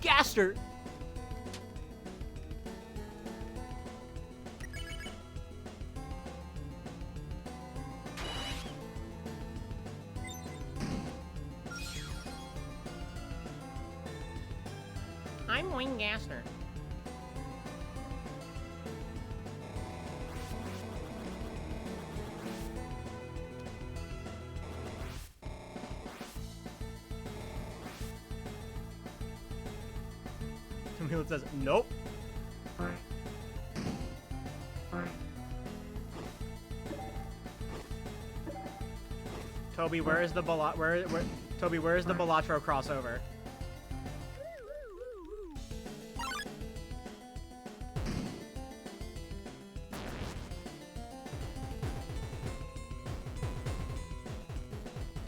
Gaster! I'm Wayne Gaster. Camille says, nope. Toby, where is the Toby, where is the Balatro crossover?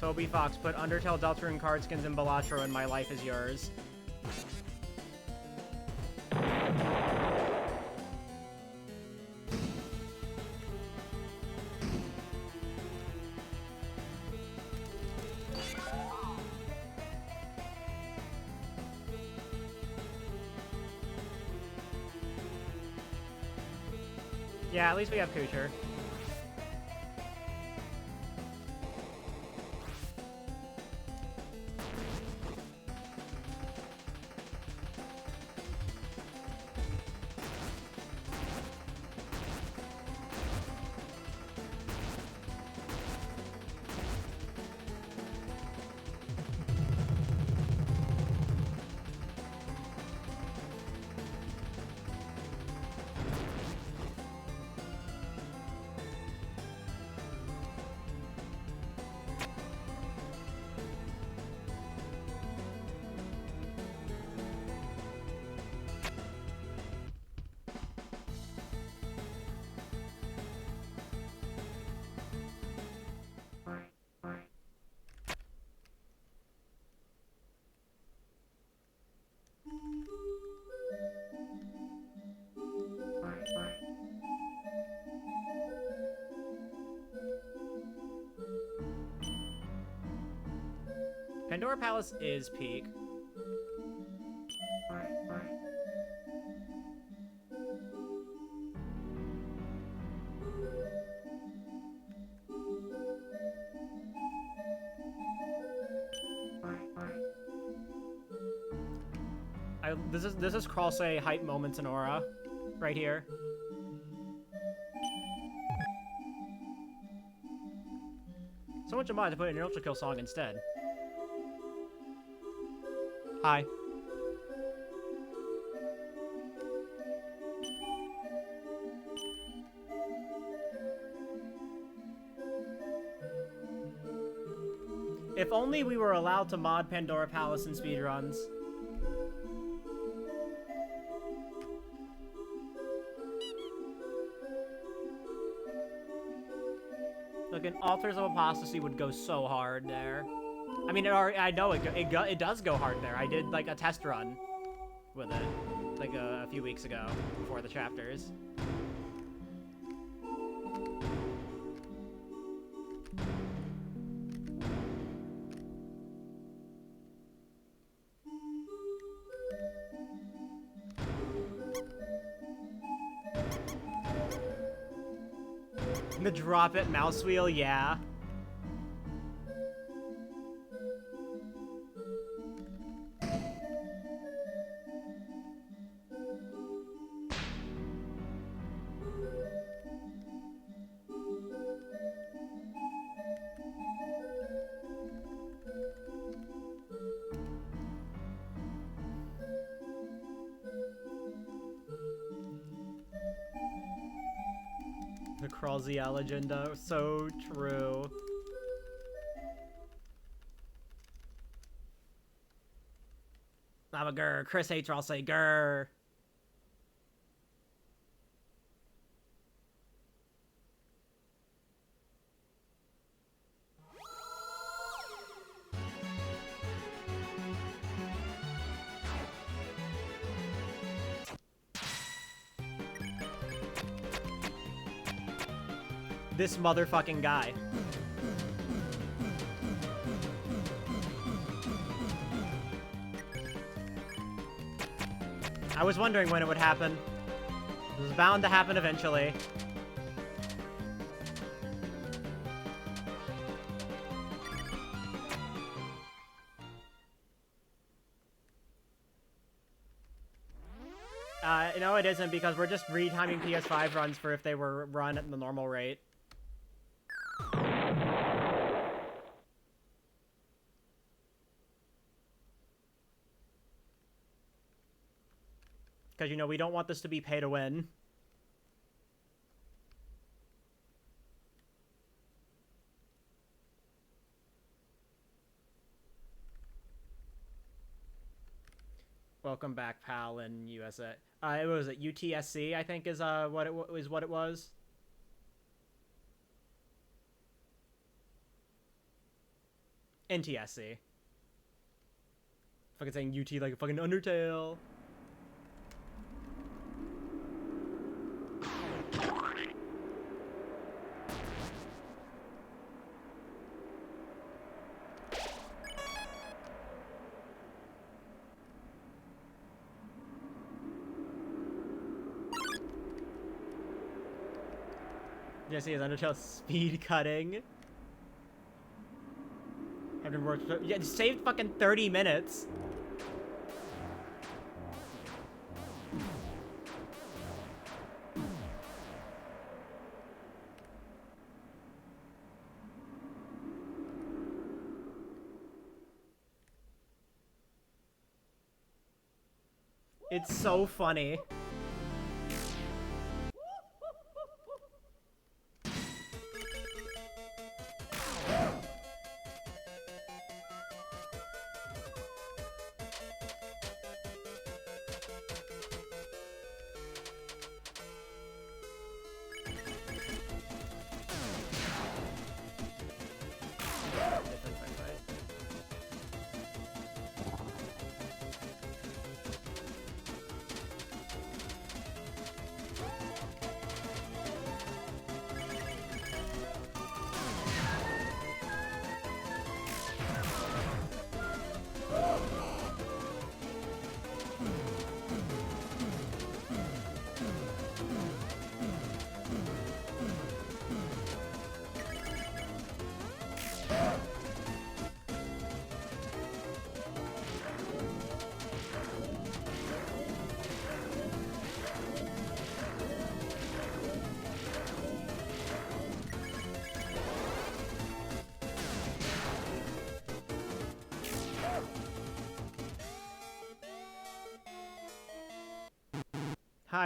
Toby Fox, put Undertale, Deltarune card skins, and Balatro in My Life Is Yours. Yeah, at least we have Kucher. Pandora Palace is peak. This is cross a hype moments in aura, right here. So much am I to put in an Ultra Kill song instead. Hi. If only we were allowed to mod Pandora Palace in speedruns. Like, an Altars of Apostasy would go so hard there. I mean, I know it does go hard there. I did, like, a test run with it, like, a few weeks ago, before the chapters. The drop it mouse wheel, yeah. The Kralzia legenda, so true. I'm a grr. Chris hates her, I'll say grr. This motherfucking guy. I was wondering when it would happen. It was bound to happen eventually. No, it isn't, because we're just retiming PS5 runs for if they were run at the normal rate. Because, you know, we don't want this to be pay to win. Welcome back, pal, in USA. It was UTSC, I think, is what it was. NTSC. Fucking saying UT like a fucking Undertale. Jesse is Undertale speed cutting. Having worked, yeah, it saved fucking 30 minutes. It's so funny.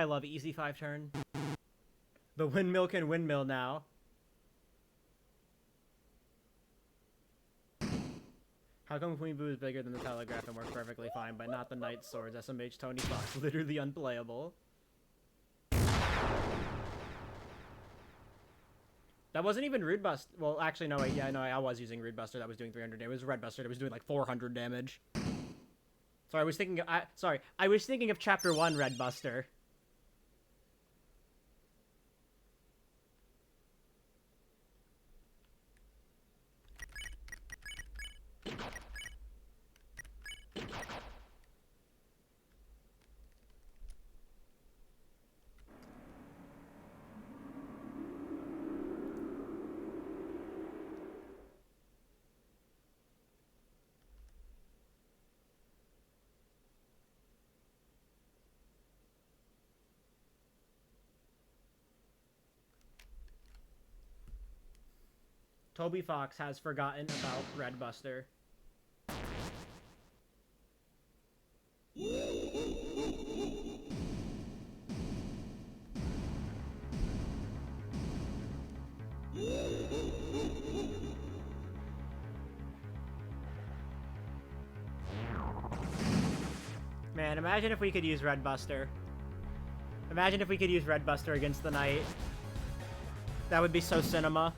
I love easy 5-turn. The windmill can windmill now. How come Queen Boo is bigger than the Telegraph and works perfectly fine, but not the Knight Swords? SMH Tony Fox, literally unplayable. That wasn't even Rude Buster. Well, actually, no, wait, yeah, no, I was using Rude Buster. That was doing 300 damage. It was Red Buster that was doing like 400 damage. Sorry, I was thinking of Chapter 1 Red Buster. Toby Fox has forgotten about Red Buster. Man, imagine if we could use Red Buster. Imagine if we could use Red Buster against the Knight. That would be so cinema.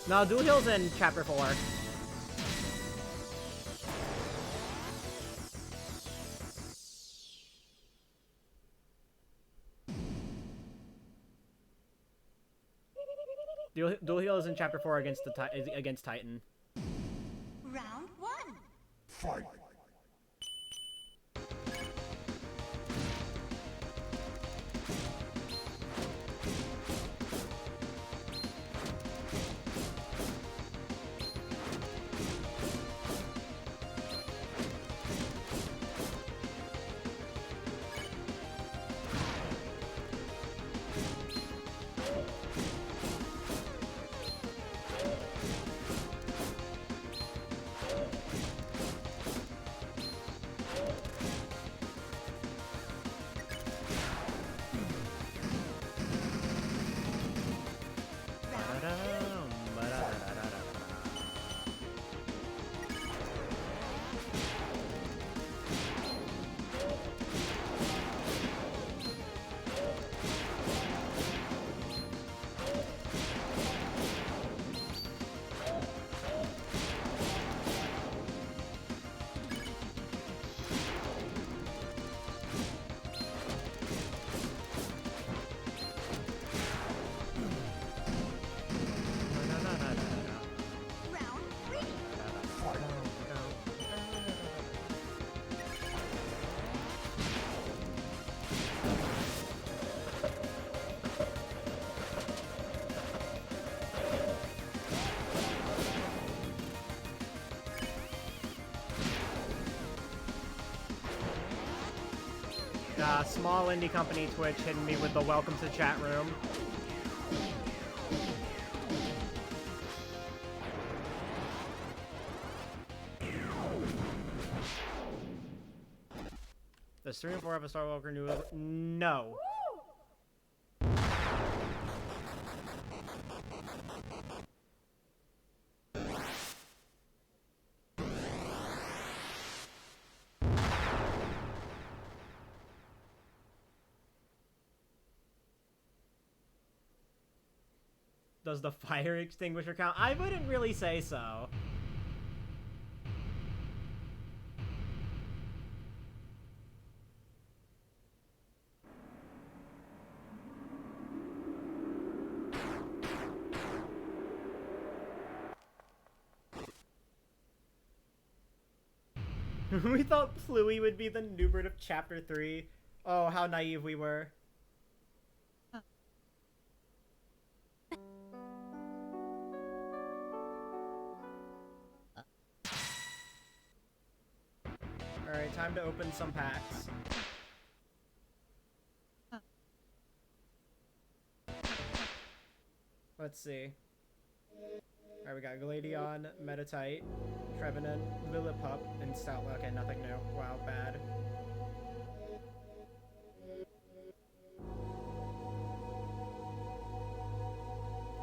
No, Dual Heal's in Chapter 4. Dual Heal is in Chapter 4 against Titan. Round 1. Fight! Small indie company Twitch hitting me with the welcome to chat room. Does 3 and 4 have a Star Walker new? No. Does the fire extinguisher count? I wouldn't really say so. We thought Fluey would be the Newbert of Chapter 3. Oh, how naive we were. Alright, time to open some packs. Let's see. Alright, we got Gladion, Metatite, Trevenant, Lillipup, and Stoutland. Okay, nothing new. Wow, bad.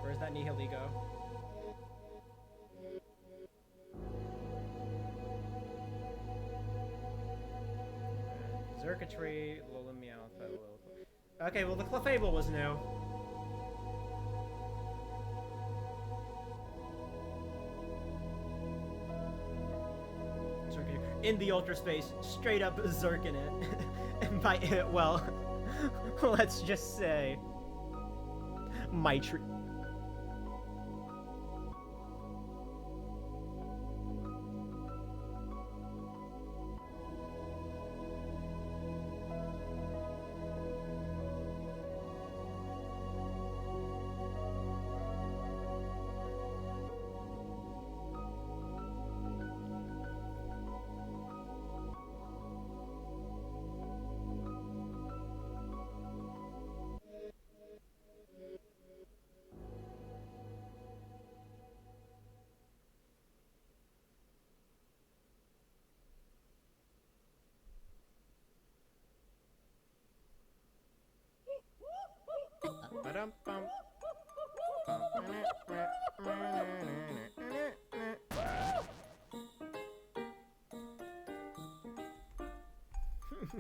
Where's that Nihilego? Zerkatree, Lolameowth, Okay, well the Clefable was new. In the Ultra Space, straight up Zerking it. And by it, well, let's just say, my tree.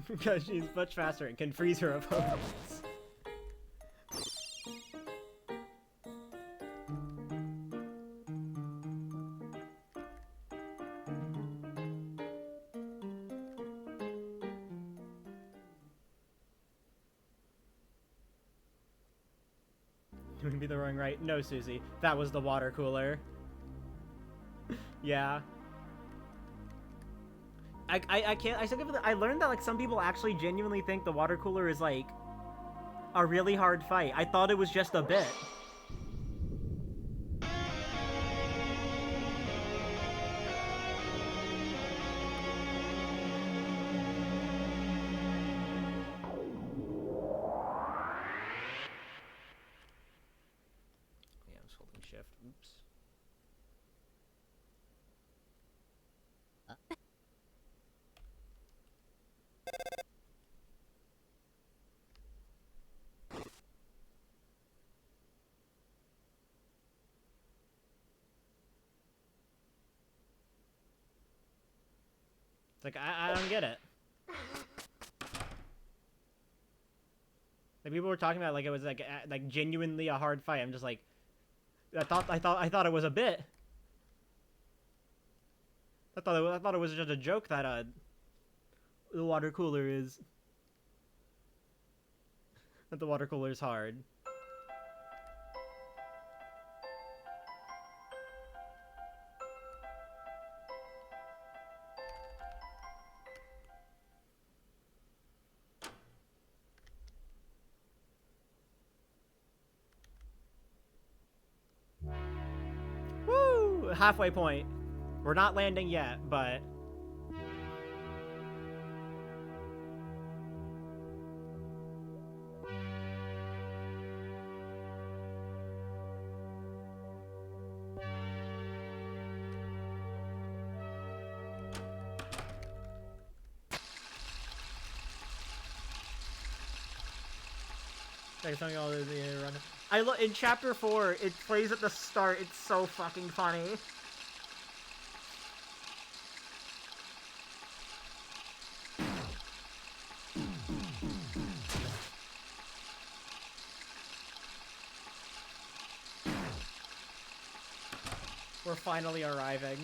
Because she's much faster and can freeze her opponents. Would be the wrong right. No, Susie. That was the water cooler. Yeah. I can't. I still give it. I learned that like some people actually genuinely think the water cooler is like a really hard fight. I thought it was just a bit. Yeah, I was holding shift. Oops. It's like, I don't get it. Like, people were talking about like it was like genuinely a hard fight. I'm just like, I thought it was a bit. I thought it was just a joke that the water cooler is that the water cooler is hard. Woo! Halfway point. We're not landing yet, but like something all the run. I look in chapter 4. It plays at the start. It's so fucking funny. We're finally arriving.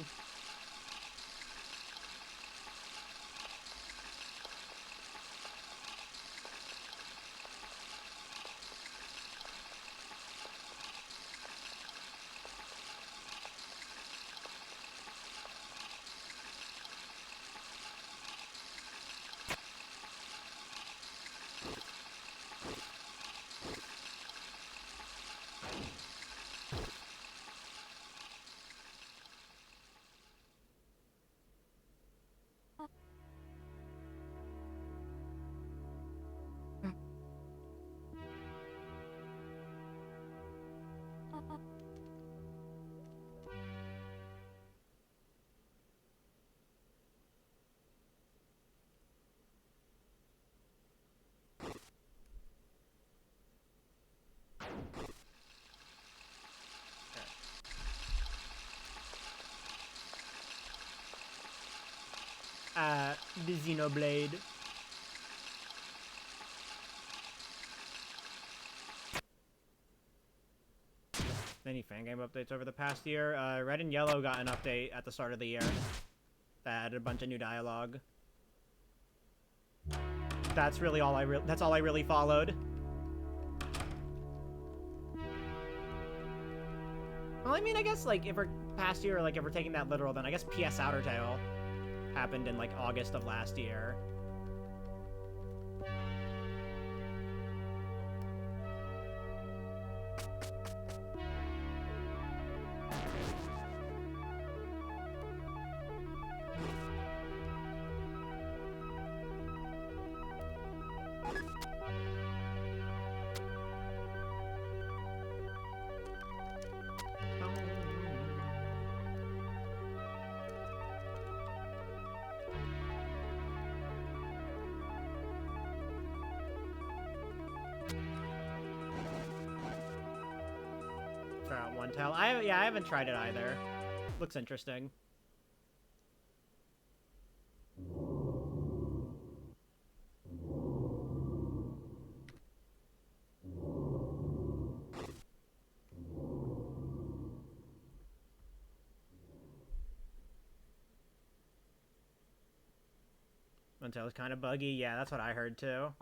the Xenoblade. Any fan game updates over the past year? Red and Yellow got an update at the start of the year that added a bunch of new dialogue. That's really all that's all I really followed. Well, I mean, I guess like if we're past year, like if we're taking that literal, then I guess PS Outer Tail happened in like August of last year. One Tail. I haven't tried it either. Looks interesting. One Tail's kind of buggy. Yeah, that's what I heard too.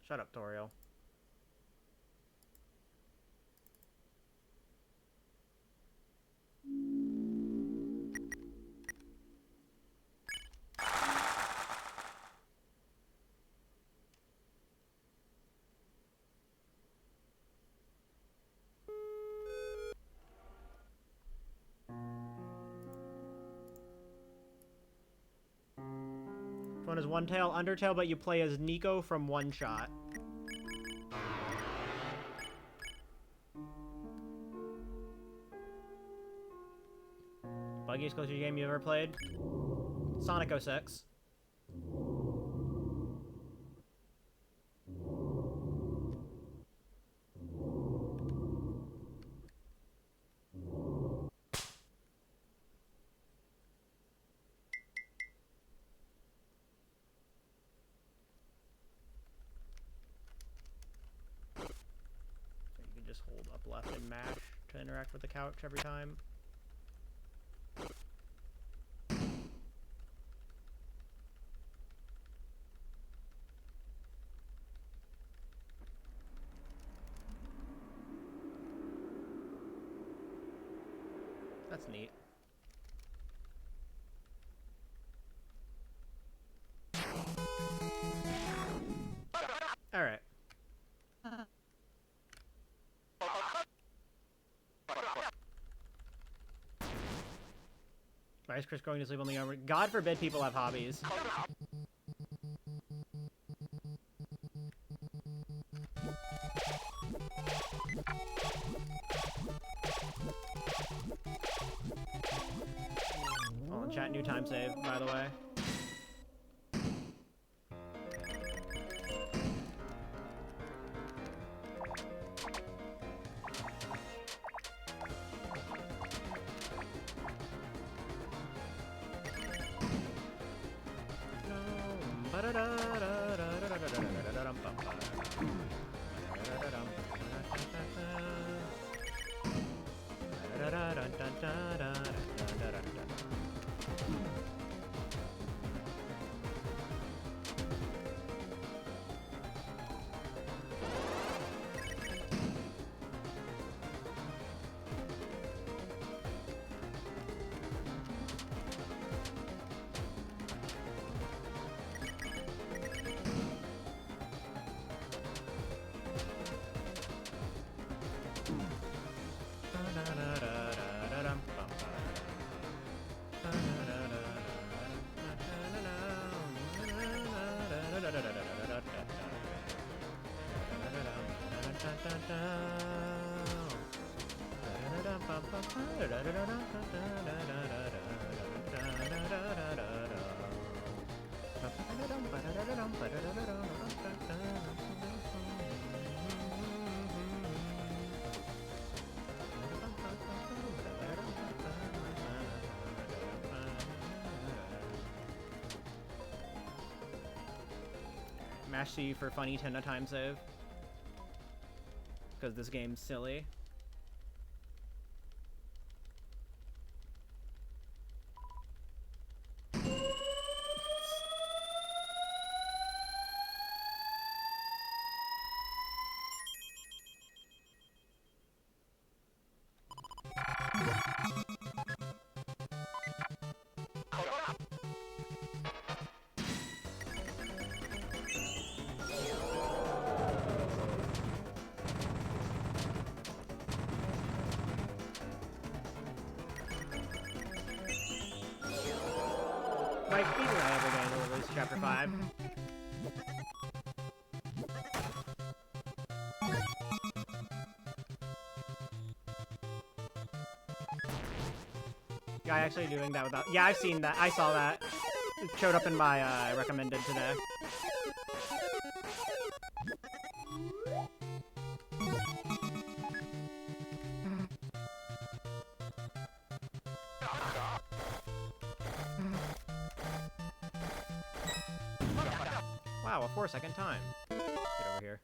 Shut up, Toriel. One is One Tail, Undertale, but you play as Nico from One Shot. Buggiest closer game you ever played? Sonic 06. Hold up left and mash to interact with the couch every time. That's neat. All right. Why is Chris going to sleep on the armor? God forbid people have hobbies. Oh, and chat, new time save, by the way. Mash C for funny 10 time save. Because this game's silly. My speedrun every day to release chapter 5. Guy actually doing that without... Yeah, I've seen that. I saw that. It showed up in my recommended today. Wow, a 4-second time. Get over here.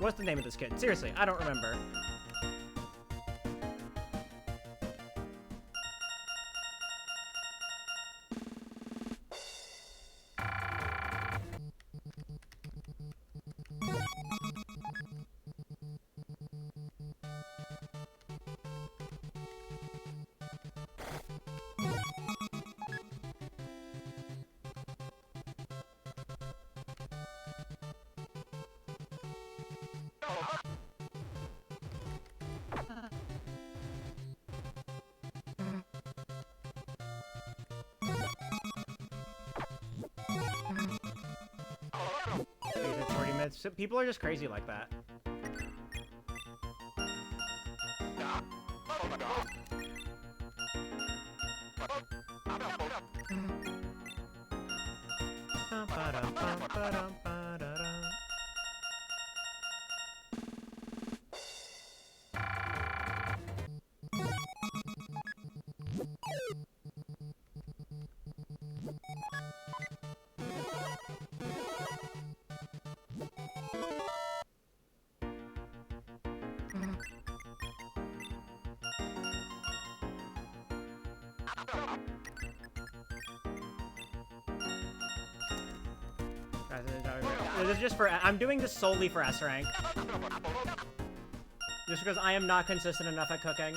What's the name of this kid? Seriously, I don't remember. People are just crazy like that. This is just for... I'm doing this solely for S rank. Just because I am not consistent enough at cooking.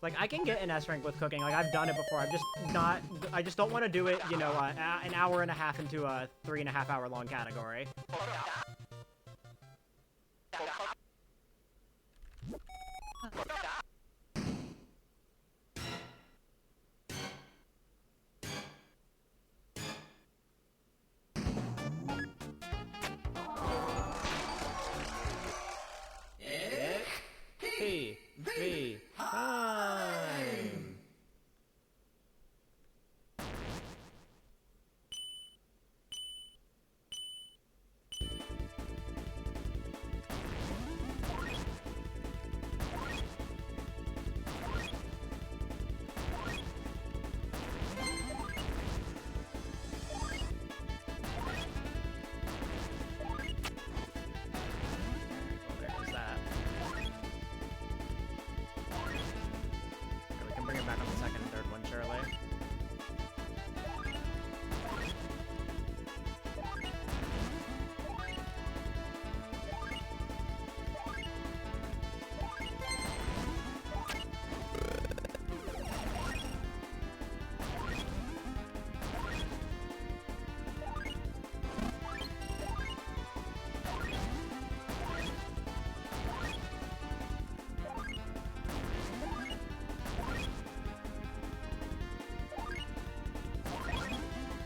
Like, I can get an S rank with cooking. Like, I've done it before. I'm just not... I just don't want to do it, you know, an hour and a half into a 3.5 hour long category.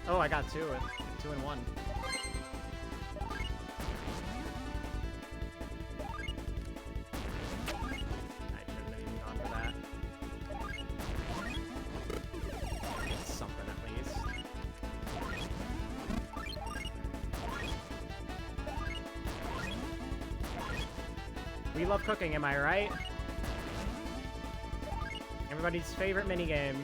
Oh, I got two in one. We love cooking, am I right? Everybody's favorite minigame.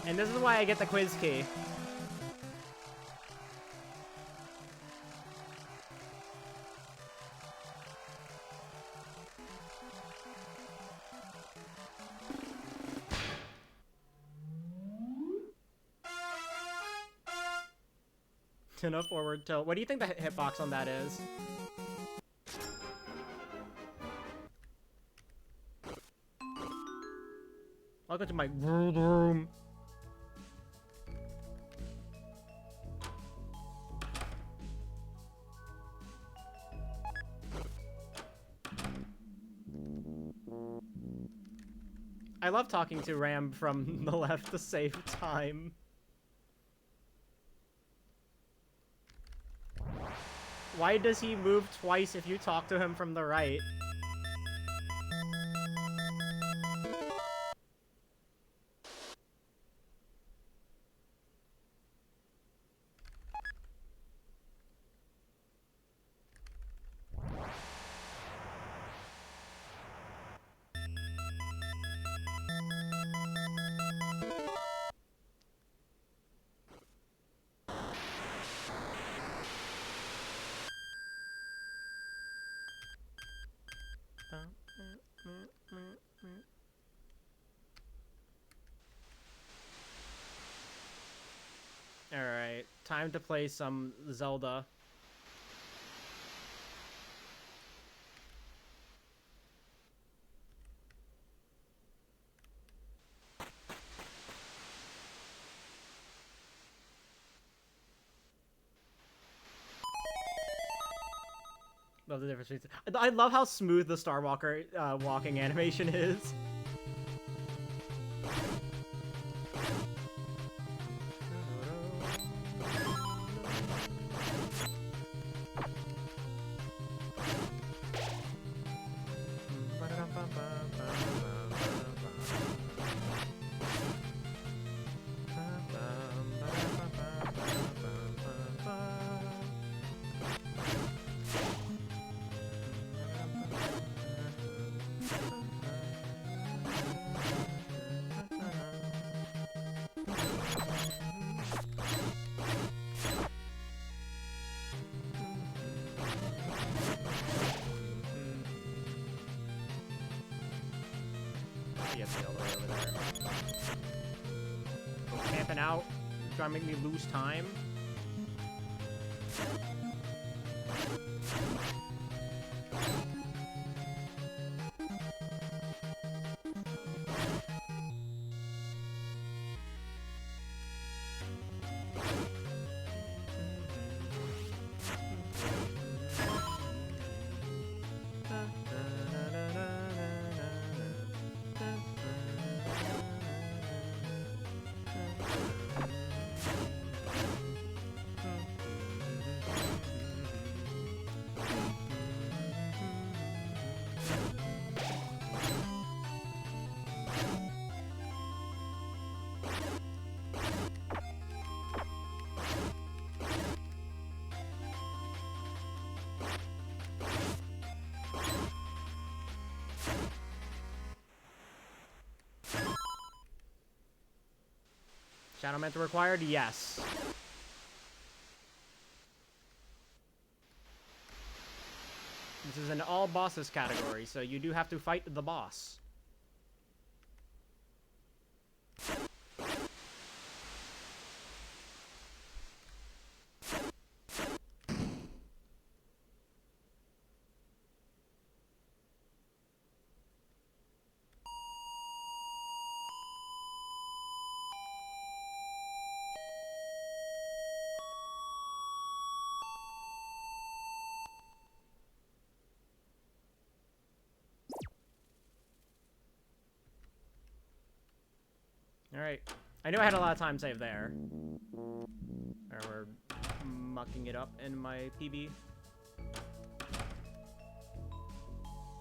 And this is why I get the quiz key. Enough forward tilt. What do you think the hitbox on that is? I'll go to my room. I love talking to Ram from the left to save time. Why does he move twice if you talk to him from the right? Alright, time to play some Zelda. Love the difference between... I love how smooth the Star Walker walking animation is. Camping out, trying to make me lose time. Shadow Mantle required? Yes. This is an all bosses category, so you do have to fight the boss. Alright. I knew I had a lot of time saved there. Alright, we're mucking it up in my PB.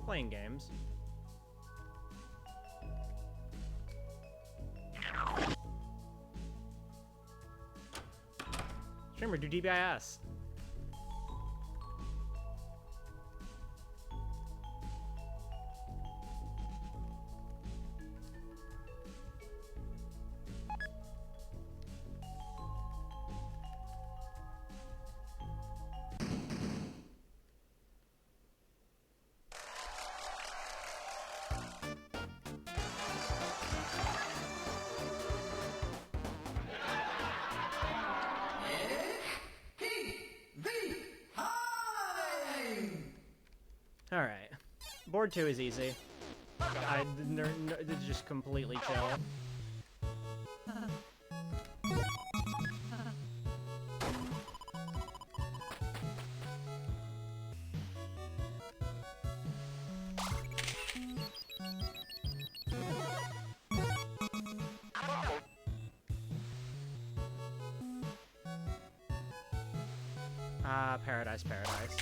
Playing games. Streamer, do DBIS. Alright. Board 2 is easy. It's just completely chill. Paradise, paradise.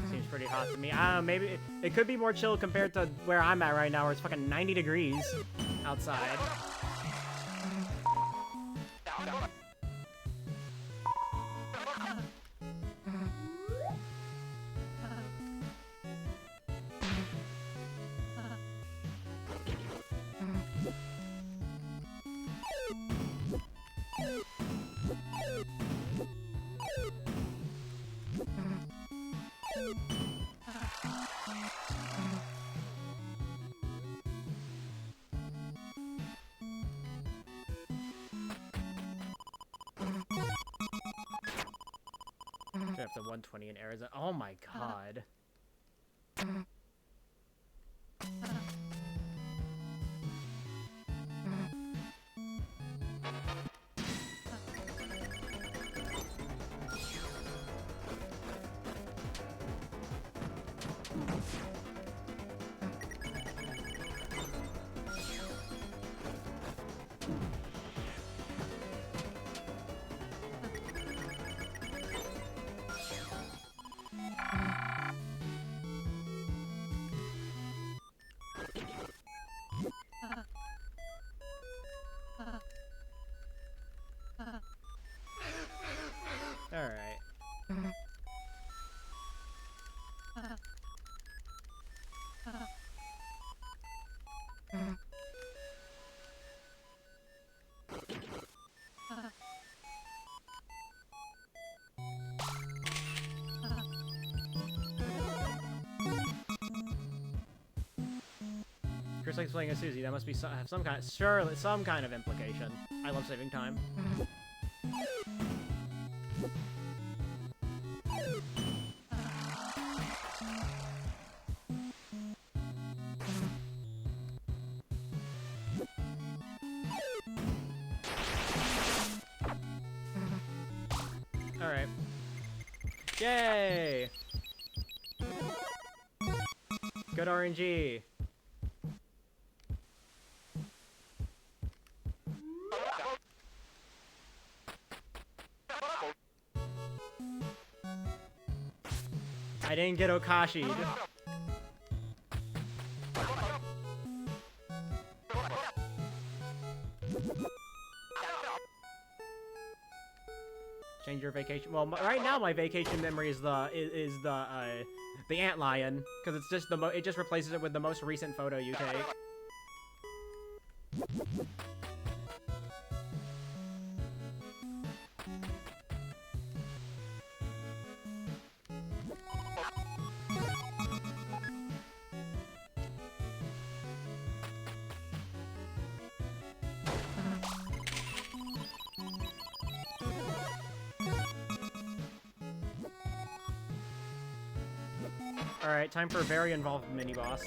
Seems pretty hot to me. I don't know, maybe it could be more chill compared to where I'm at right now, where it's fucking 90 degrees outside. Up to 120 in Arizona. Oh my god. Alright. Chris likes playing as Susie. That must be have some kind, surely some kind of implication. I love saving time. Alright. Yay! Good RNG. I didn't get Okashi'd. Change your vacation. Well, right now my vacation memory is the antlion, because it's just it just replaces it with the most recent photo you take. Alright, time for a very involved mini-boss.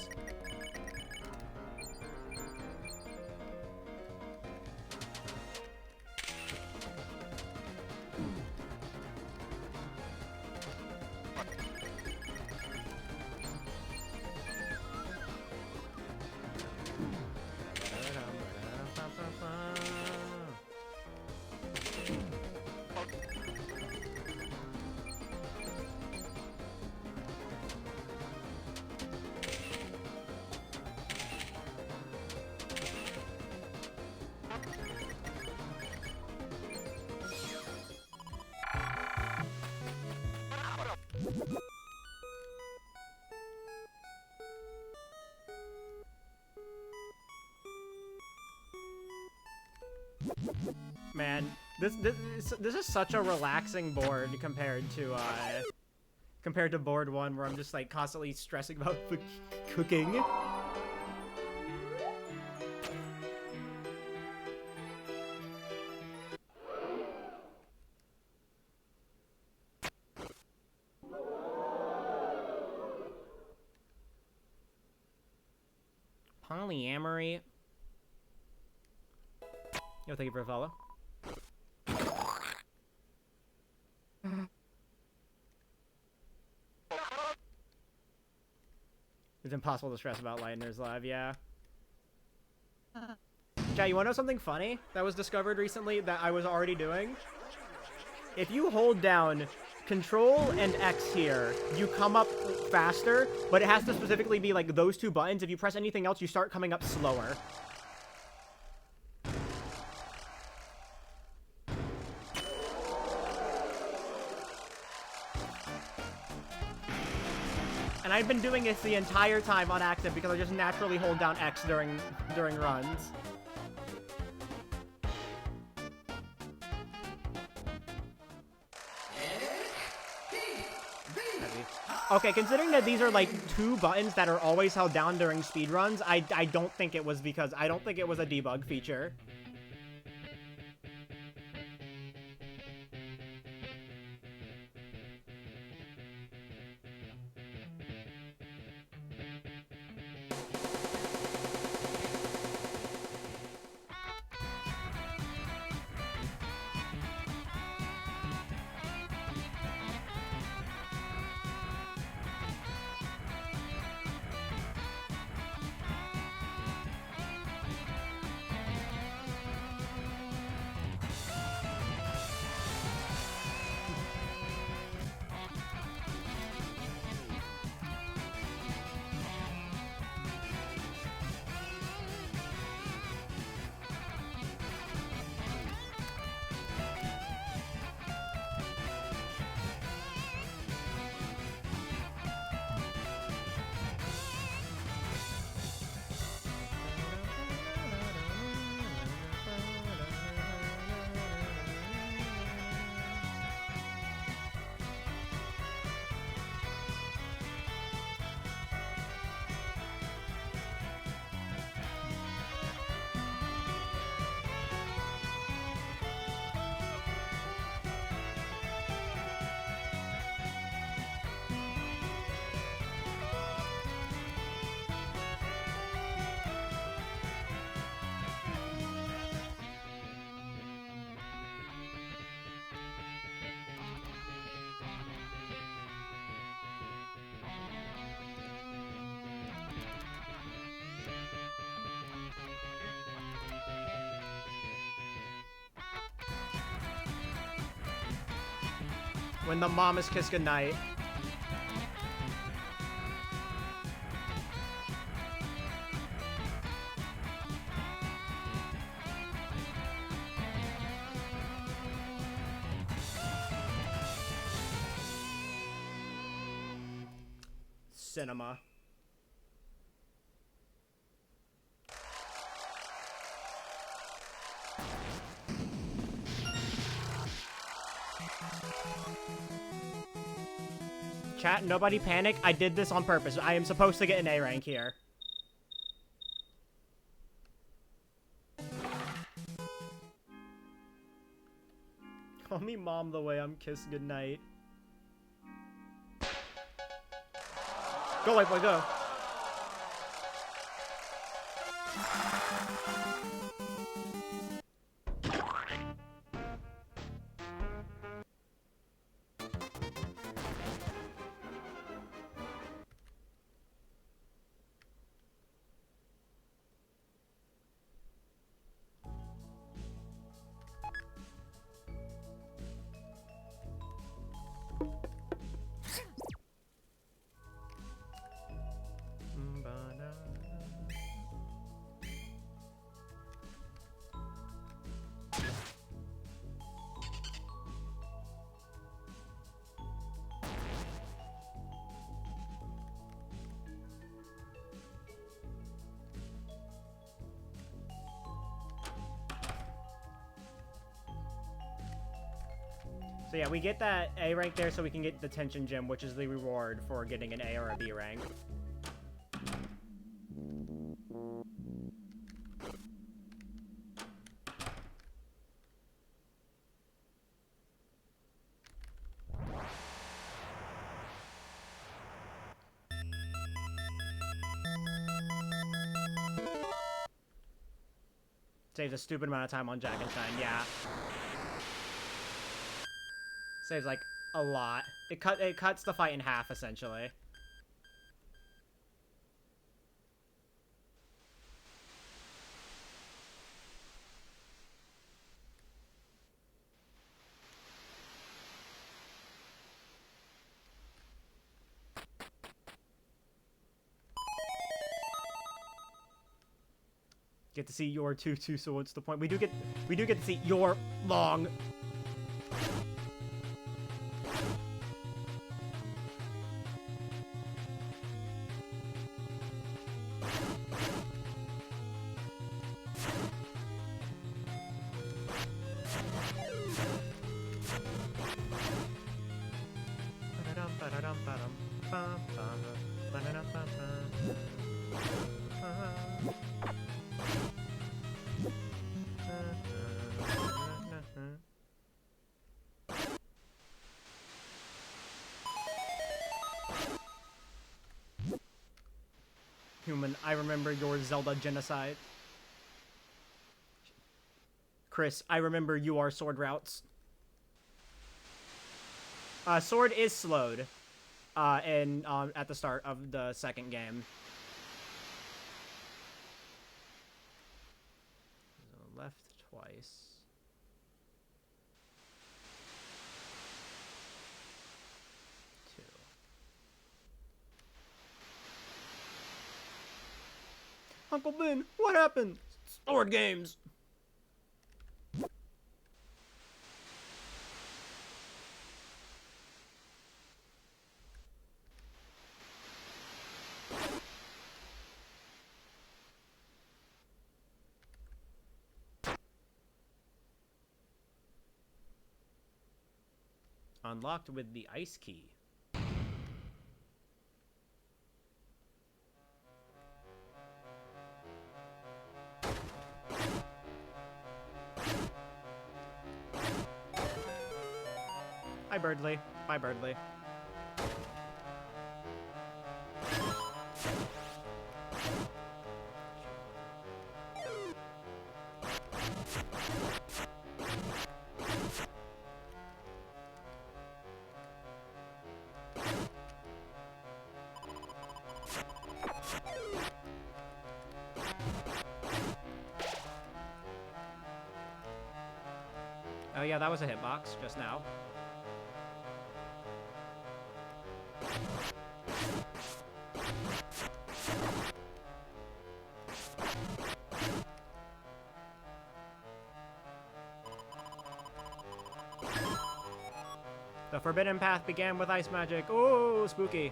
Man, this is such a relaxing board compared to board 1 where I'm just like constantly stressing about cooking. Polyamory. Yo, thank you for a follow. It's impossible to stress about Lightner's Live, yeah. Chat, you wanna know something funny that was discovered recently that I was already doing? If you hold down Control and X here, you come up faster, but it has to specifically be like those 2 buttons. If you press anything else, you start coming up slower. And I've been doing this the entire time on accident because I just naturally hold down X during runs. Okay, considering that these are like 2 buttons that are always held down during speedruns, I don't think it was a debug feature. When the mamas kiss goodnight. Cinema. Chat, nobody panic. I did this on purpose. I am supposed to get an A rank here. Call me mom the way I'm kissed goodnight. Go, white boy, go. So yeah, we get that A rank there so we can get the Tension Gem, which is the reward for getting an A or a B rank. Saves a stupid amount of time on Jackenstein, yeah. Saves, like, a lot. It cuts the fight in half, essentially. Get to see your too, so what's the point? We do get to see your long. Human, I remember your Zelda genocide. Chris, I remember you are sword routes. Sword is slowed, at the start of the second game. So left twice. Uncle Ben, what happened? Sword games. Unlocked with the ice key. Hi, Birdly. Bye, Birdly. Oh yeah, that was a hitbox just now. The forbidden path began with ice magic. Ooh, spooky.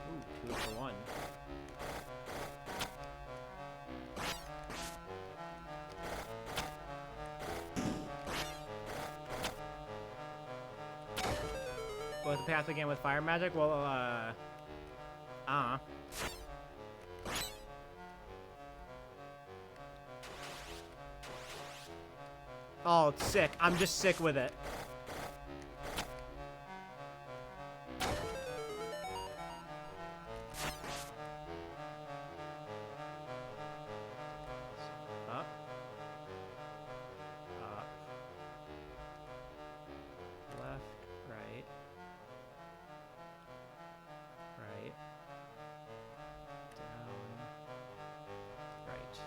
Ooh, 2 for 1. Well, the path began with fire magic? Well, Oh, it's sick. I'm just sick with it. Up. Up. Left. Right. Right. Down. Right.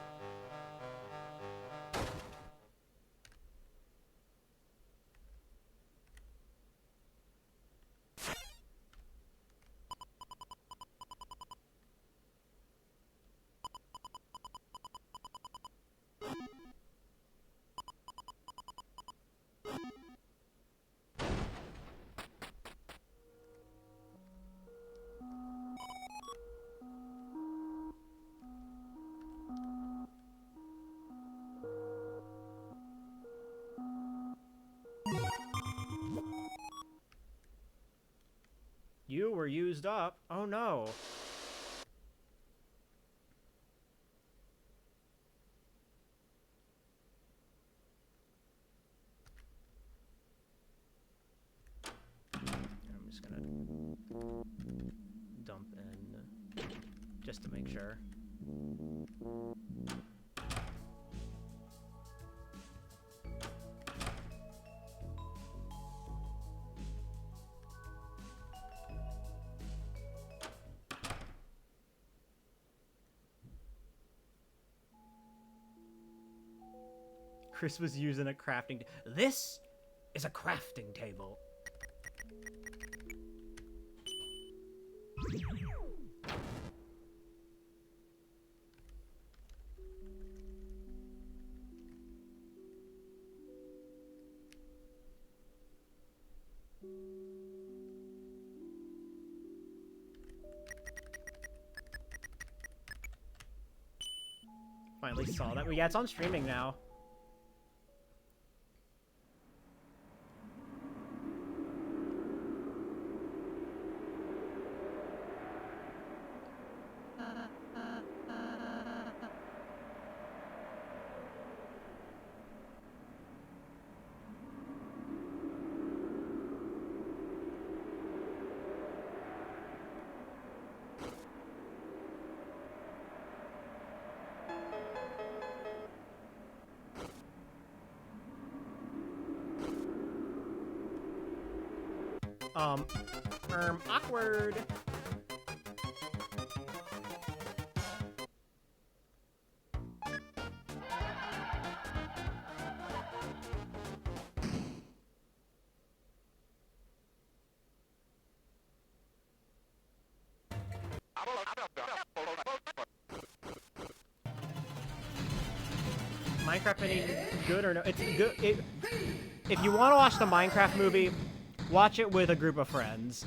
we're used up. Oh no. I'm just gonna dump in just to make sure. Chris was using a crafting. This is a crafting table. Finally saw that. Yeah, it's on streaming now. Awkward. Minecraft any good or no? It's good. If you want to watch the Minecraft movie, watch it with a group of friends.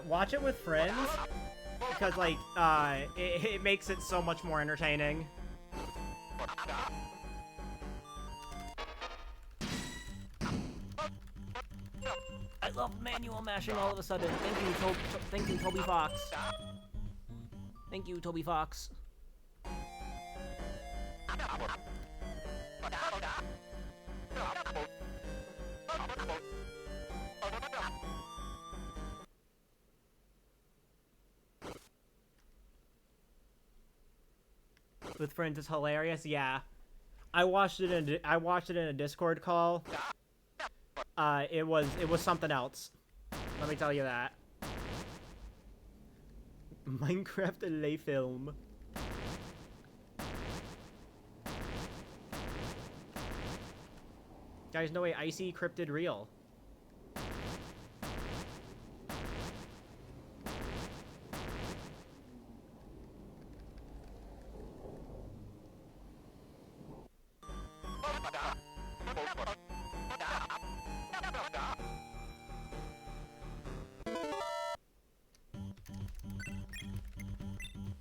Watch it with friends, because like it makes it so much more entertaining. I love manual mashing all of a sudden. Thank you, Toby Fox. Thank you, Toby Fox. With friends is hilarious. Yeah, I watched it in a Discord call. It was something else. Let me tell you that. Minecraft LA film. Guys, no way. Icy cryptid real.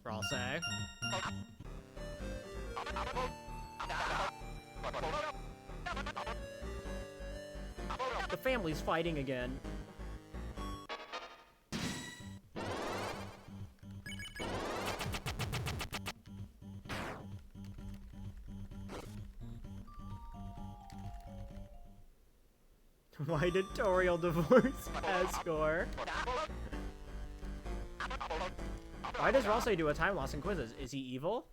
I'll say. The family's fighting again. Why did Toriel divorce Ascor? Why does Rosse do a time loss in quizzes? Is he evil?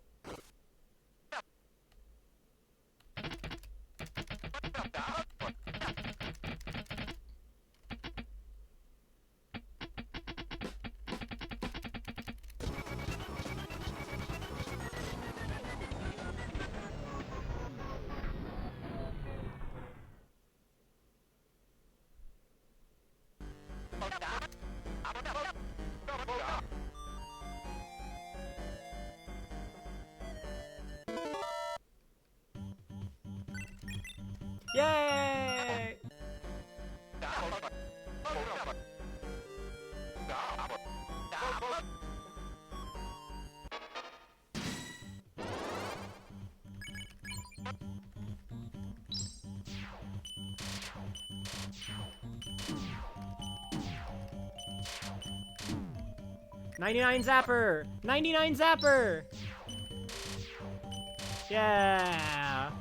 Yay! "99 Zapper! 99 Zapper!" Yeah!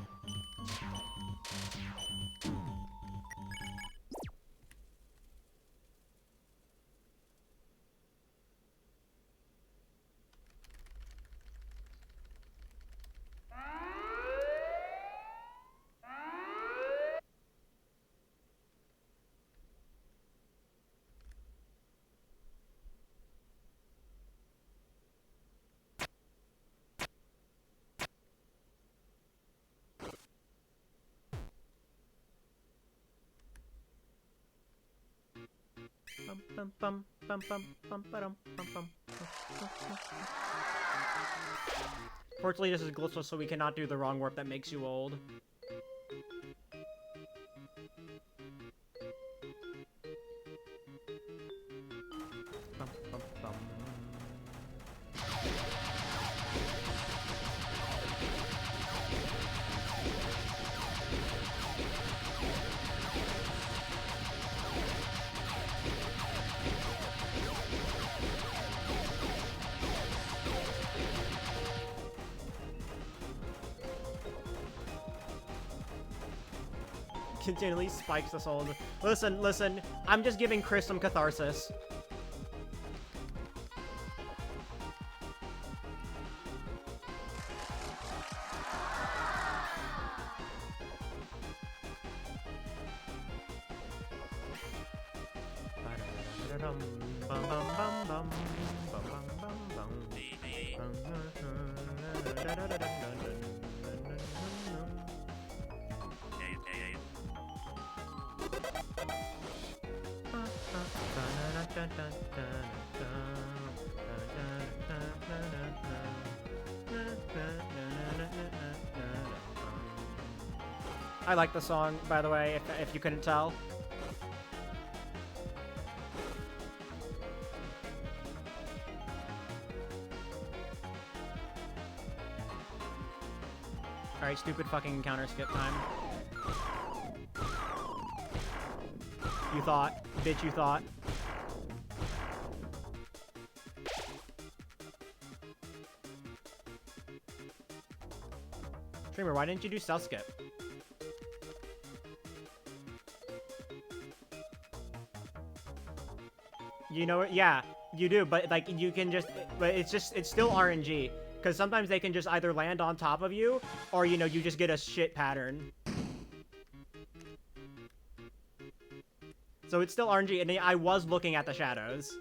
Bum, bum, bum, bum, bum, bum, ba-dum, bum, bum, bum, bum, bum. Fortunately, this is glitchless, so we cannot do the wrong warp that makes you old. Bum, bum, bum. Continually spikes us old. Listen, listen. I'm just giving Chris some catharsis. I like the song, by the way, if you couldn't tell. Alright, stupid fucking counter skip time. You thought. Bitch, you thought. Streamer, why didn't you do stealth skip? You know what? Yeah, you do, but like you can just, but it's still RNG, because sometimes they can just either land on top of you, or you know, you just get a shit pattern. So it's still RNG, and I was looking at the shadows.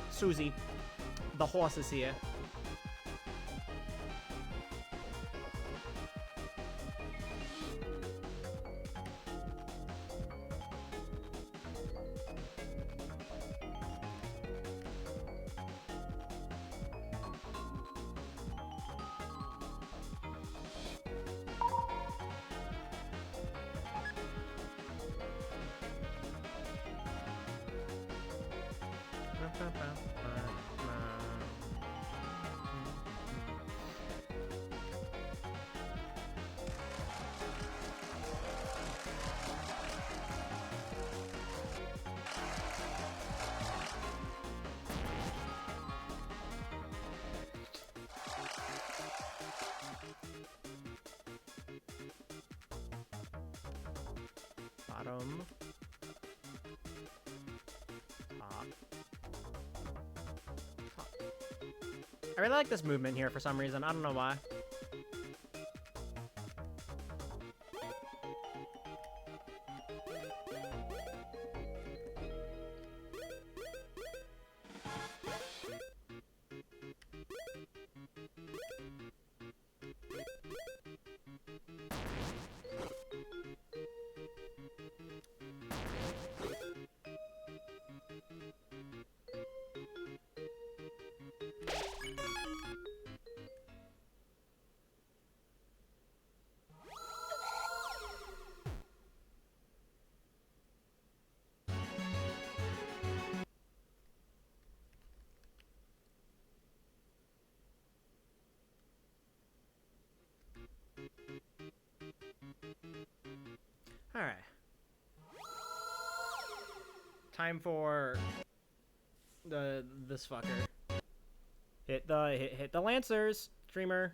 Susie, the horse is here. Bottom. Top. Top. I really like this movement here for some reason. I don't know why. All right. Time for this fucker. Hit the Lancers, streamer.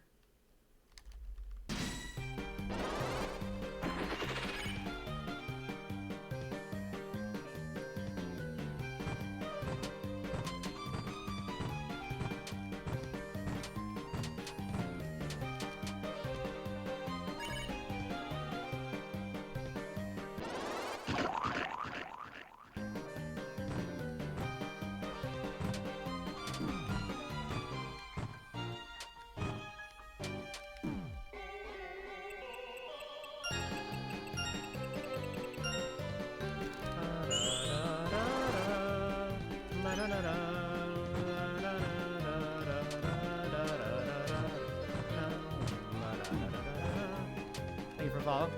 Thank you for follow.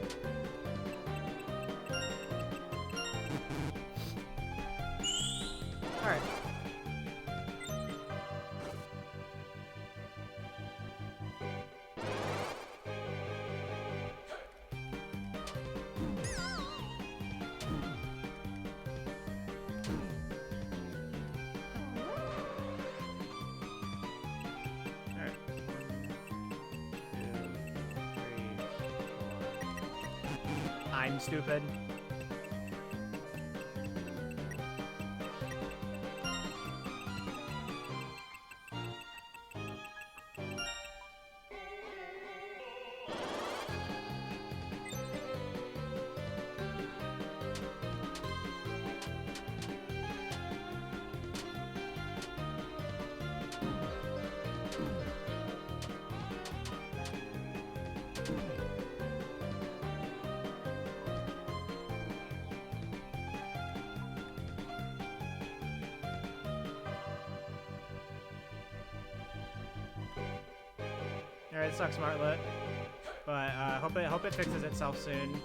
All right. I'm stupid. Alright, it sucks, Smartlet. But hope it fixes itself soon.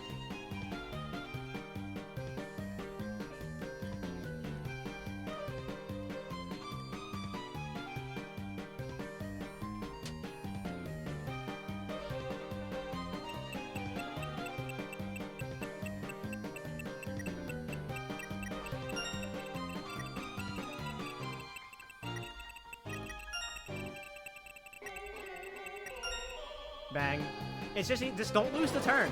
Bang. It's just don't lose the turn.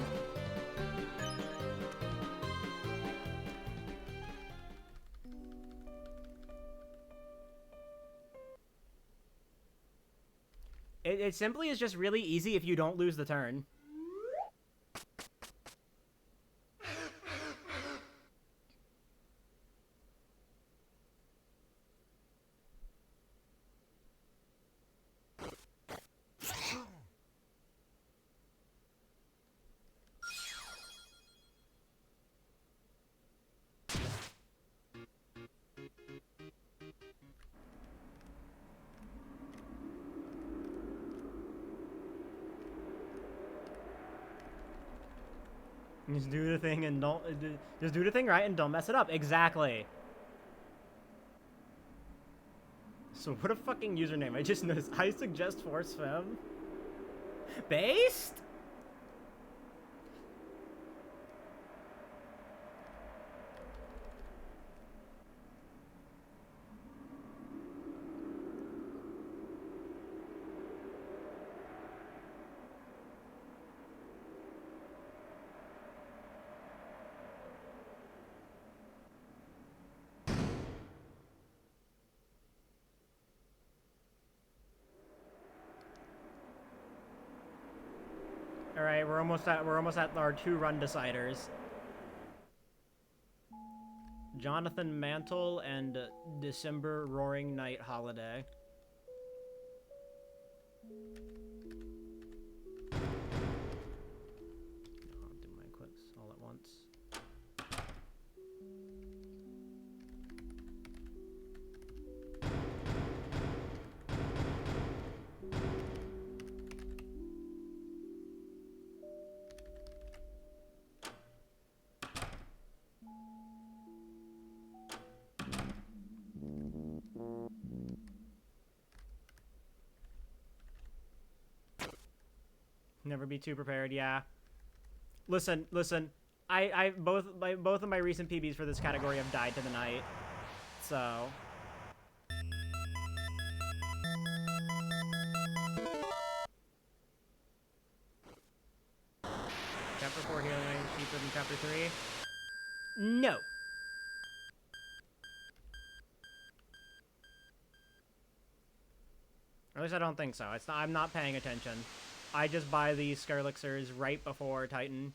It simply is just really easy if you don't lose the turn. Just do the thing and don't just do the thing right and don't mess it up. Exactly. So what a fucking username. I just noticed. I suggest Force Fem. Based? All right, we're almost at our 2-run deciders. Jonathan Mantle and December Roaring Night Holiday. I'll do my clicks all at once. Never be too prepared, yeah. Listen. Both of my recent PBs for this category have died to the night. So Chapter 4 healing is cheaper than Chapter 3? No. At least I don't think so. It's not, I'm not paying attention. I just buy these Scarelixirs right before Titan,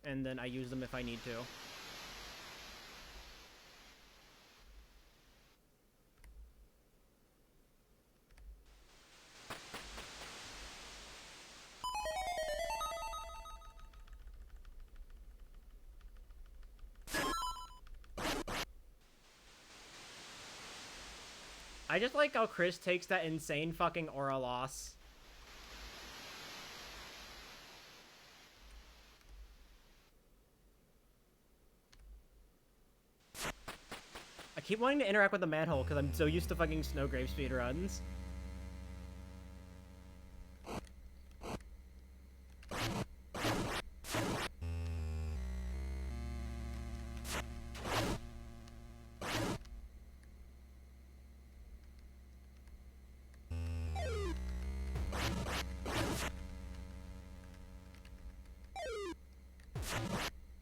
and then I use them if I need to. I just like how Chris takes that insane fucking aura loss. I keep wanting to interact with the manhole because I'm so used to fucking Snowgrave speedruns.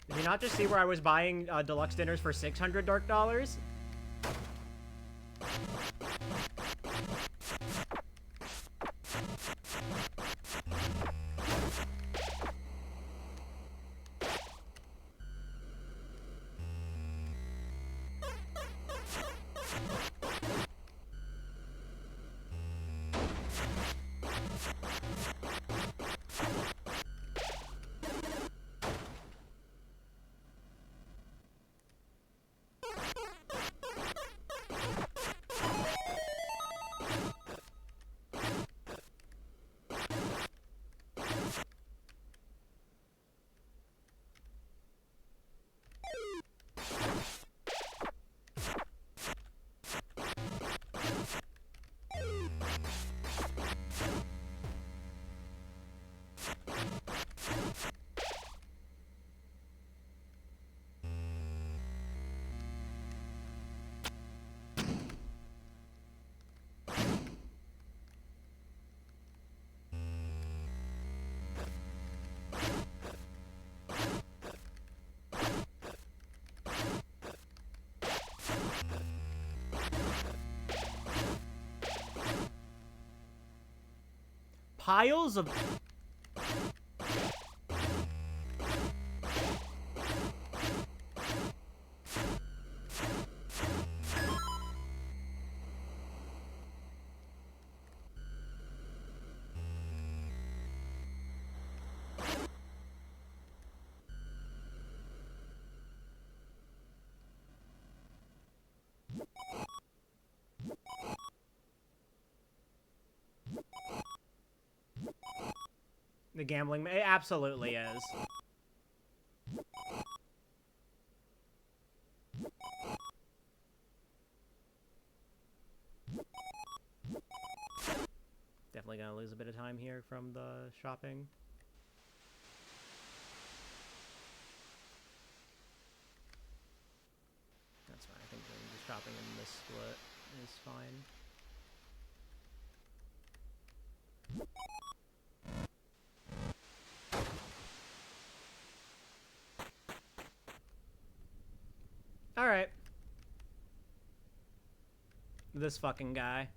Did you not just see where I was buying deluxe dinners for $600 dark dollars? Piles of... The gambling... It absolutely is. Definitely gonna lose a bit of time here from the shopping. That's fine. I think doing the shopping in this split is fine. Alright. This fucking guy.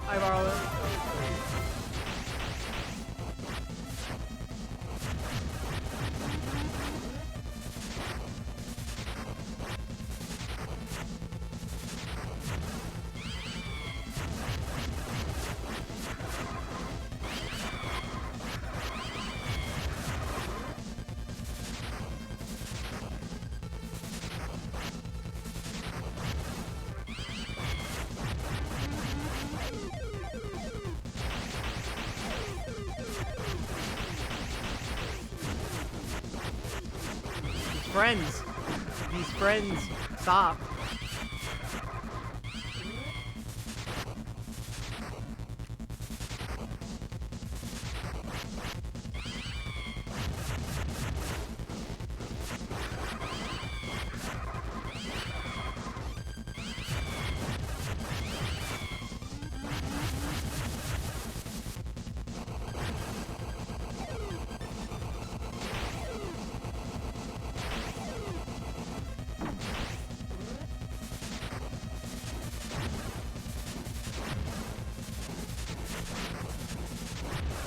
I borrow it. Friends. These friends. Stop.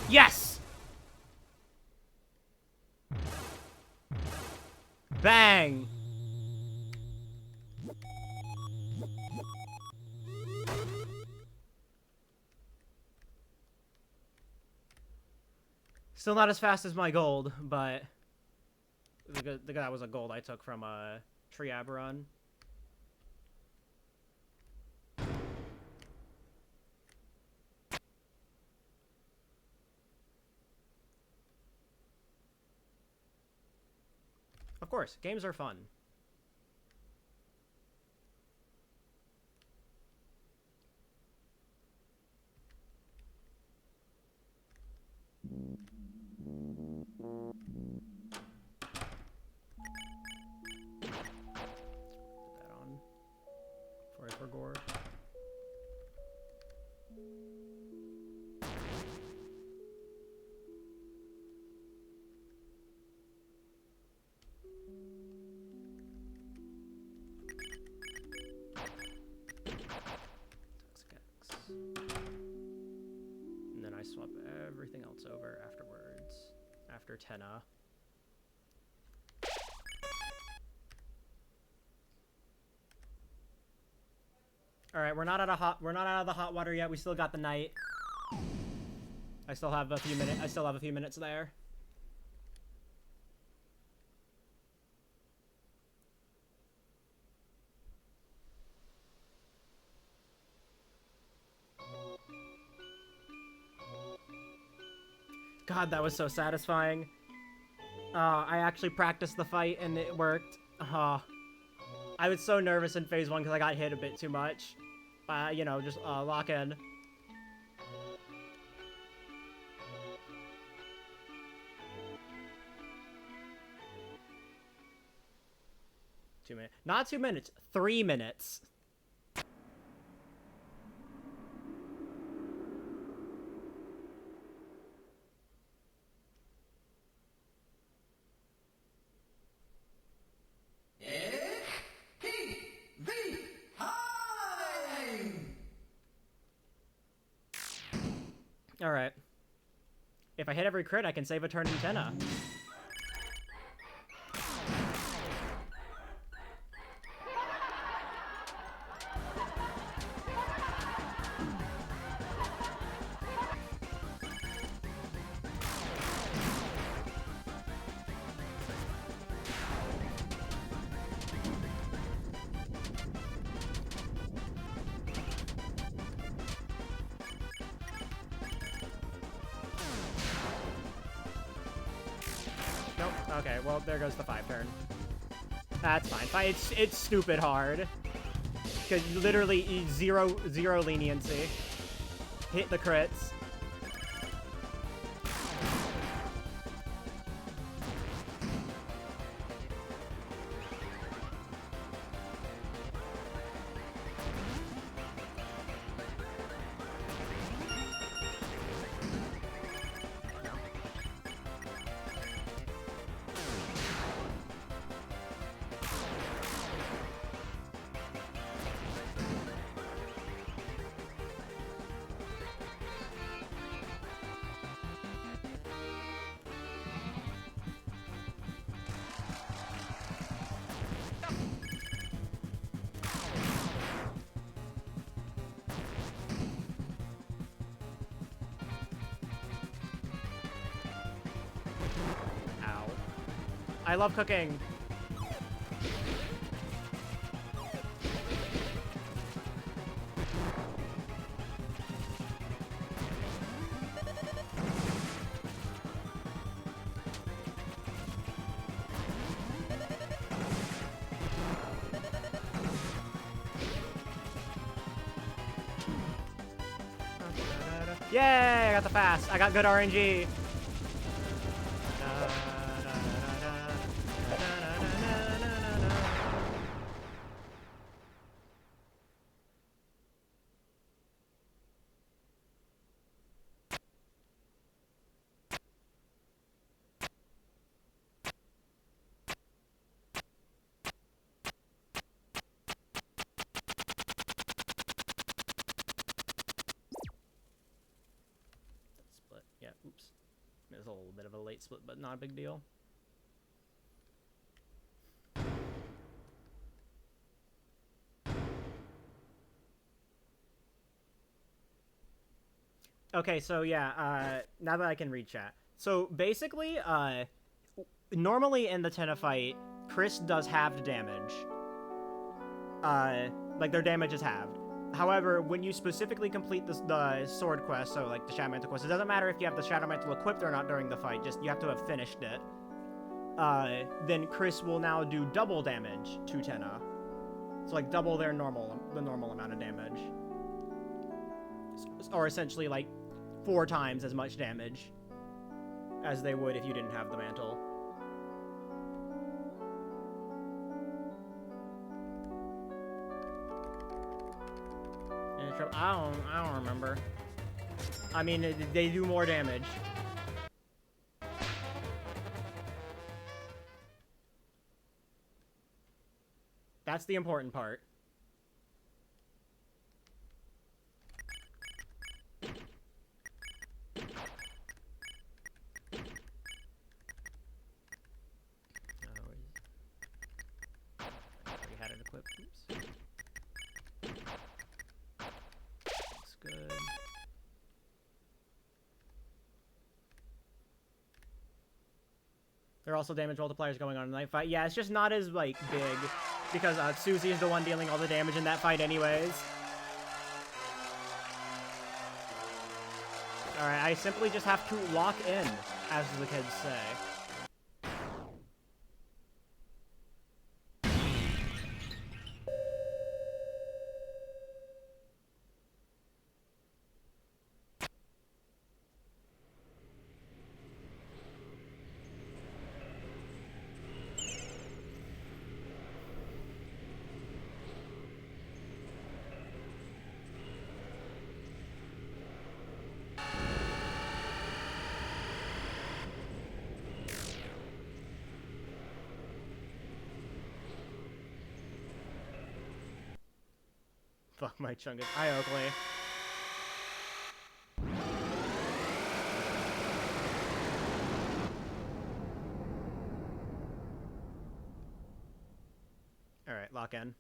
Yes! Bang! Still not as fast as my gold, but that was a gold I took from Triaberon. Of course, games are fun. Put that on before I forgot. And then I swap everything else over afterwards. After Tenna. Alright, we're not out of the hot water yet. We still got the night. I still have a few minutes there. God, that was so satisfying. I actually practiced the fight and it worked. I was so nervous in phase 1 because I got hit a bit too much. You know, just lock in. 2 minutes. Not 2 minutes. 3 minutes. Alright. If I hit every crit, I can save a turn in Tenna. Nope. Okay, well, there goes the 5 turn. That's fine. It's stupid hard. Because literally zero leniency. Hit the crits. I love cooking. Yay! I got the fast. I got good RNG. Split. Yeah, oops. It was a little bit of a late split, but not a big deal. Okay, so yeah, now that I can read chat. So basically, normally in the Tenna fight, Chris does halved damage. Like their damage is halved. However, when you specifically complete the sword quest, so like the Shadow Mantle quest, it doesn't matter if you have the Shadow Mantle equipped or not during the fight, just you have to have finished it. Then Chris will now do double damage to Tenna. So like double the normal amount of damage. Or essentially like 4 times as much damage as they would if you didn't have the mantle. I don't remember. I mean, they do more damage. That's the important part. Had it equipped. Oops. Looks good. There are also damage multipliers going on in the night fight. Yeah, it's just not as like big because Susie is the one dealing all the damage in that fight anyways. Alright, I simply just have to lock in, as the kids say. Fuck my chungus. Hi, Oakley. Alright, lock in.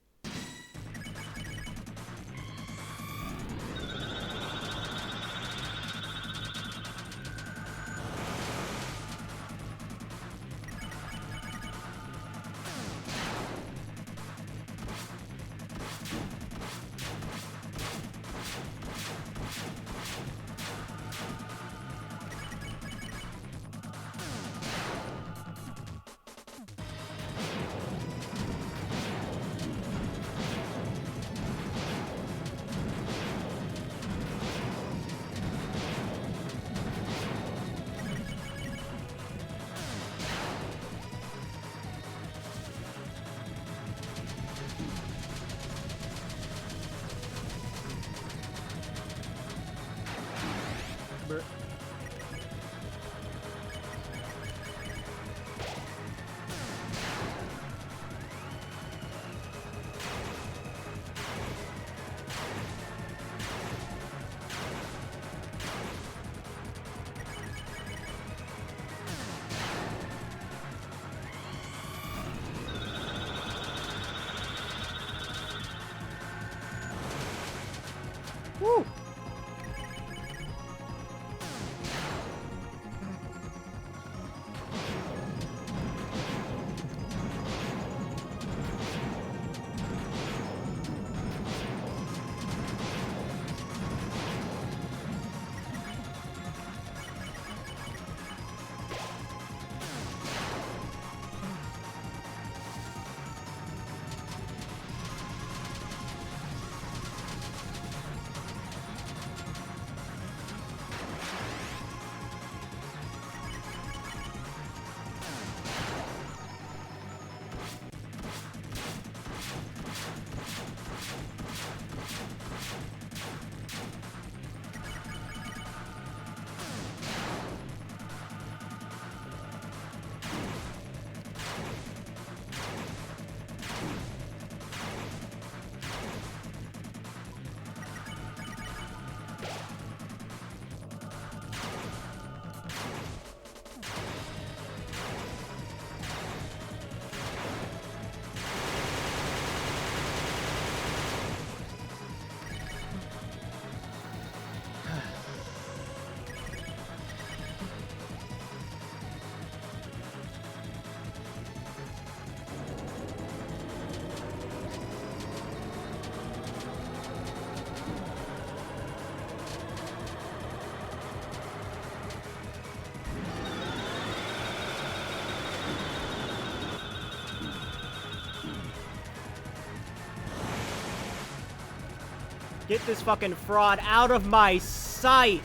Get this fucking fraud out of my sight!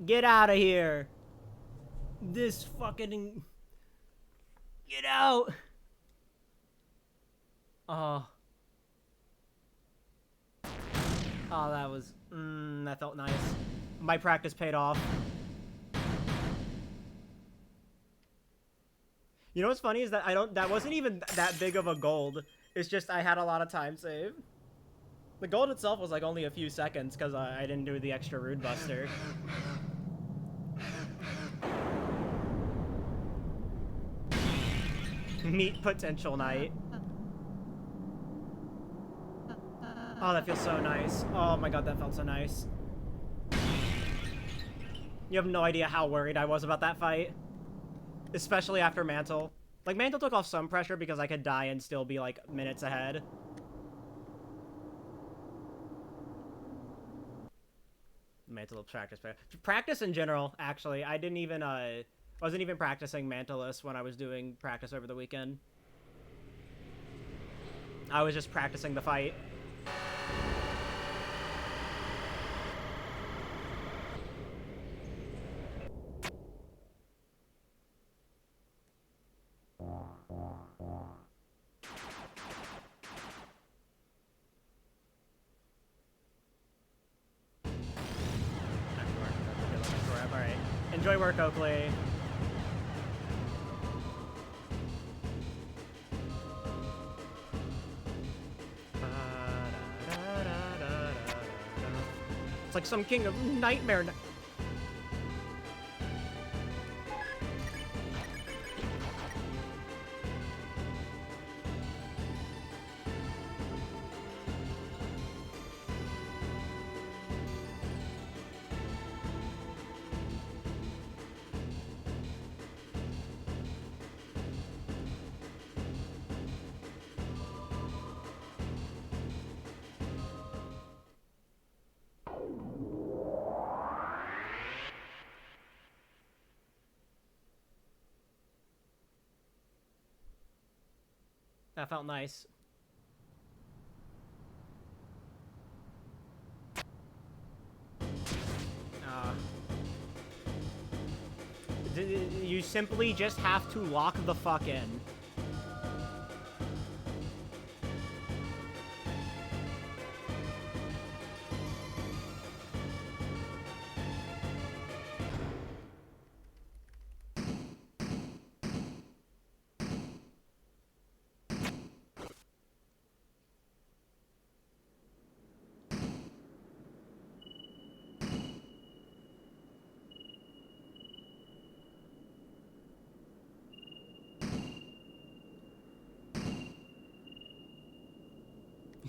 Get out of here! This fucking... Get out! Oh. Oh, that was... that felt nice. My practice paid off. You know what's funny is that that wasn't even that big of a gold. It's just I had a lot of time saved. The gold itself was like only a few seconds because I didn't do the extra Rude Buster. Meet Potential Knight. Oh, that feels so nice. Oh my god, that felt so nice. You have no idea how worried I was about that fight. Especially after Mantle. Like, Mantle took off some pressure because I could die and still be, like, minutes ahead. Mantle practice. Practice in general, actually. I didn't even, wasn't even practicing Mantleless when I was doing practice over the weekend. I was just practicing the fight. Alright. Enjoy work, Oakley. It's like some king of nightmare. That felt nice. You simply just have to lock the fuck in.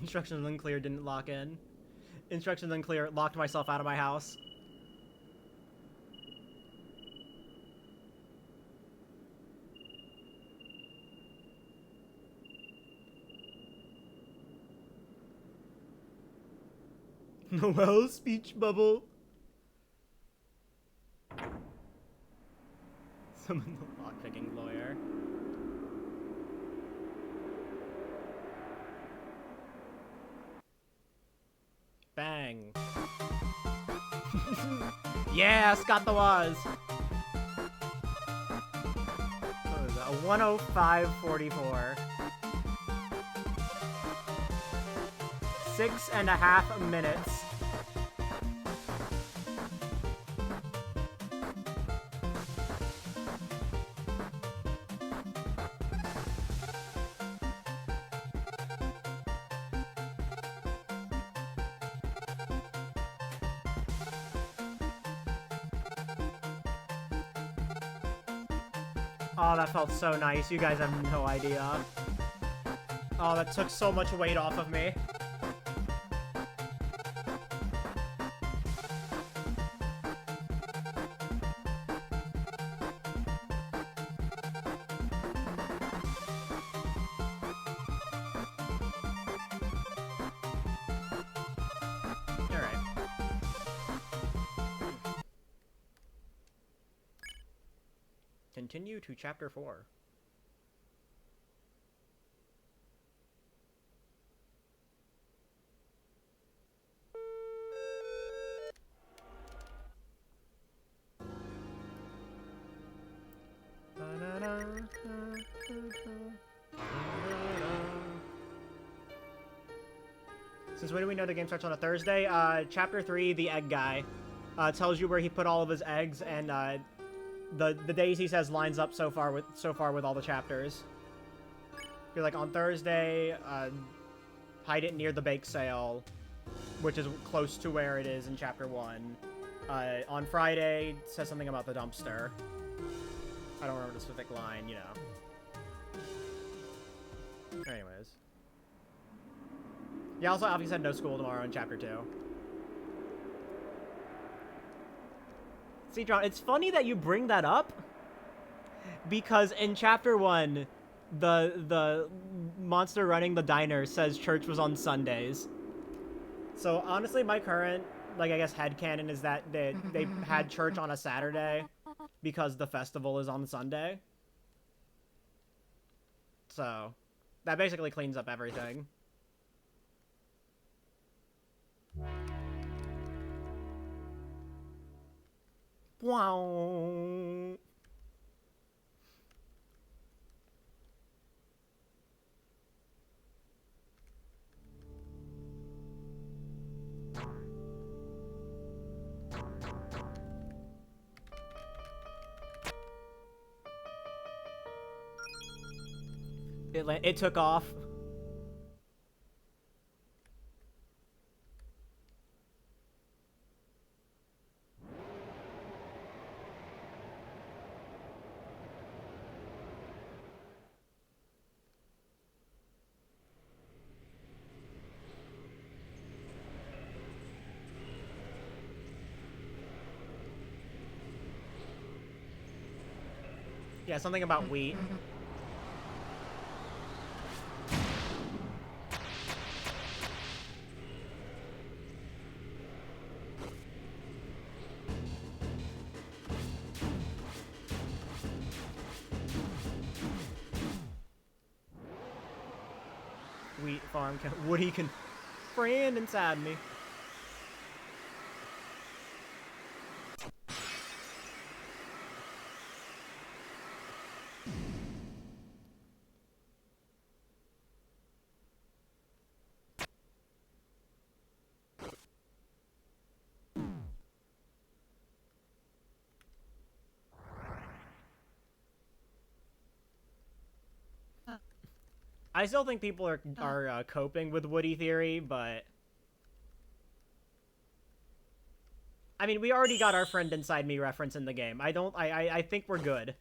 Instructions unclear, didn't lock in. Instructions unclear, locked myself out of my house. Noel speech bubble. Summon the lockpicking lawyer. Bang. Yeah, Scott the Waz. What was that? A 105.44. 6.5 minutes. Oh, that felt so nice. You guys have no idea. Oh, that took so much weight off of me. continue to chapter 4. Since when do we know the game starts on a Thursday? Chapter 3, the egg guy, tells you where he put all of his eggs, and the days he says lines up so far with all the chapters. You're like, on Thursday, hide it near the bake sale, which is close to where it is in chapter 1. On Friday, says something about the dumpster. I don't remember the specific line, you know. Anyways. Yeah, also, obviously had no school tomorrow in chapter 2. SPEEDRUN, it's funny that you bring that up, because in chapter 1, the monster running the diner says church was on Sundays. So, honestly, my current, like, I guess headcanon is that they had church on a Saturday because the festival is on Sunday. So, that basically cleans up everything. Wow. It took off. Yeah, something about wheat. Wheat farm can Woody can friend inside me. I still think people are coping with Woody theory, but I mean, we already got our friend inside me reference in the game. I think we're good.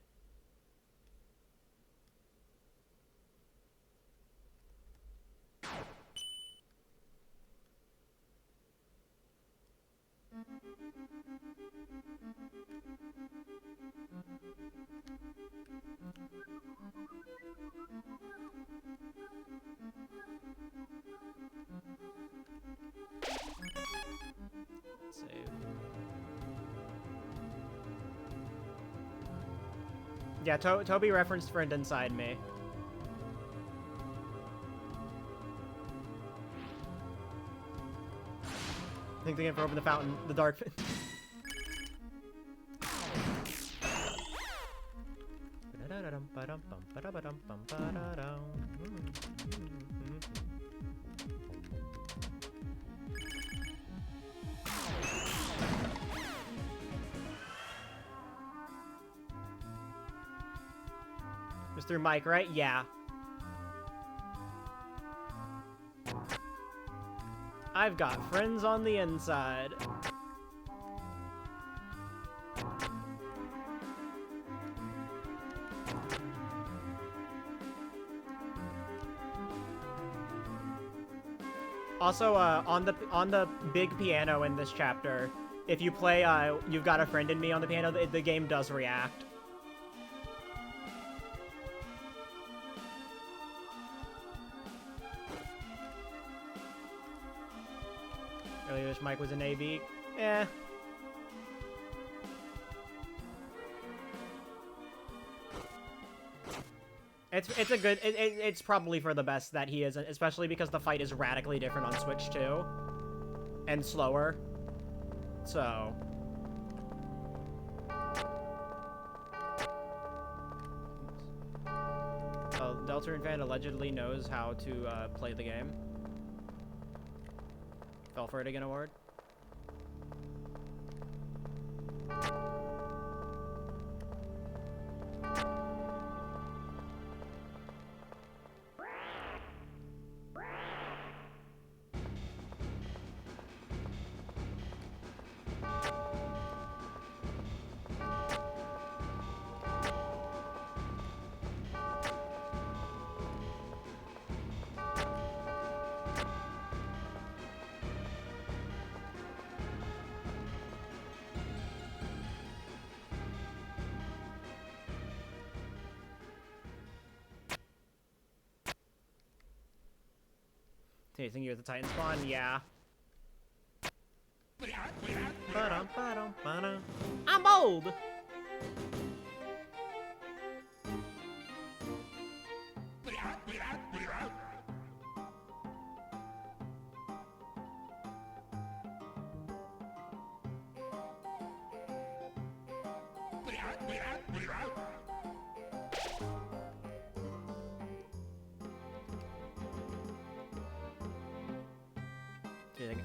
Save. Yeah, Toby referenced friend inside me. I think they can open the fountain, the dark. Just through Mike, right? Yeah. I've got friends on the inside. Also, on the big piano in this chapter, if you play You've Got a Friend in Me on the piano, the game does react. Really wish Mike was an AV. Eh. It's a good. It's probably for the best that he isn't, especially because the fight is radically different on Switch 2, and slower. So. A Deltarune fan allegedly knows how to play the game. Fell for it again award. Tasting you at the Titan spawn? Yeah. I'm bold!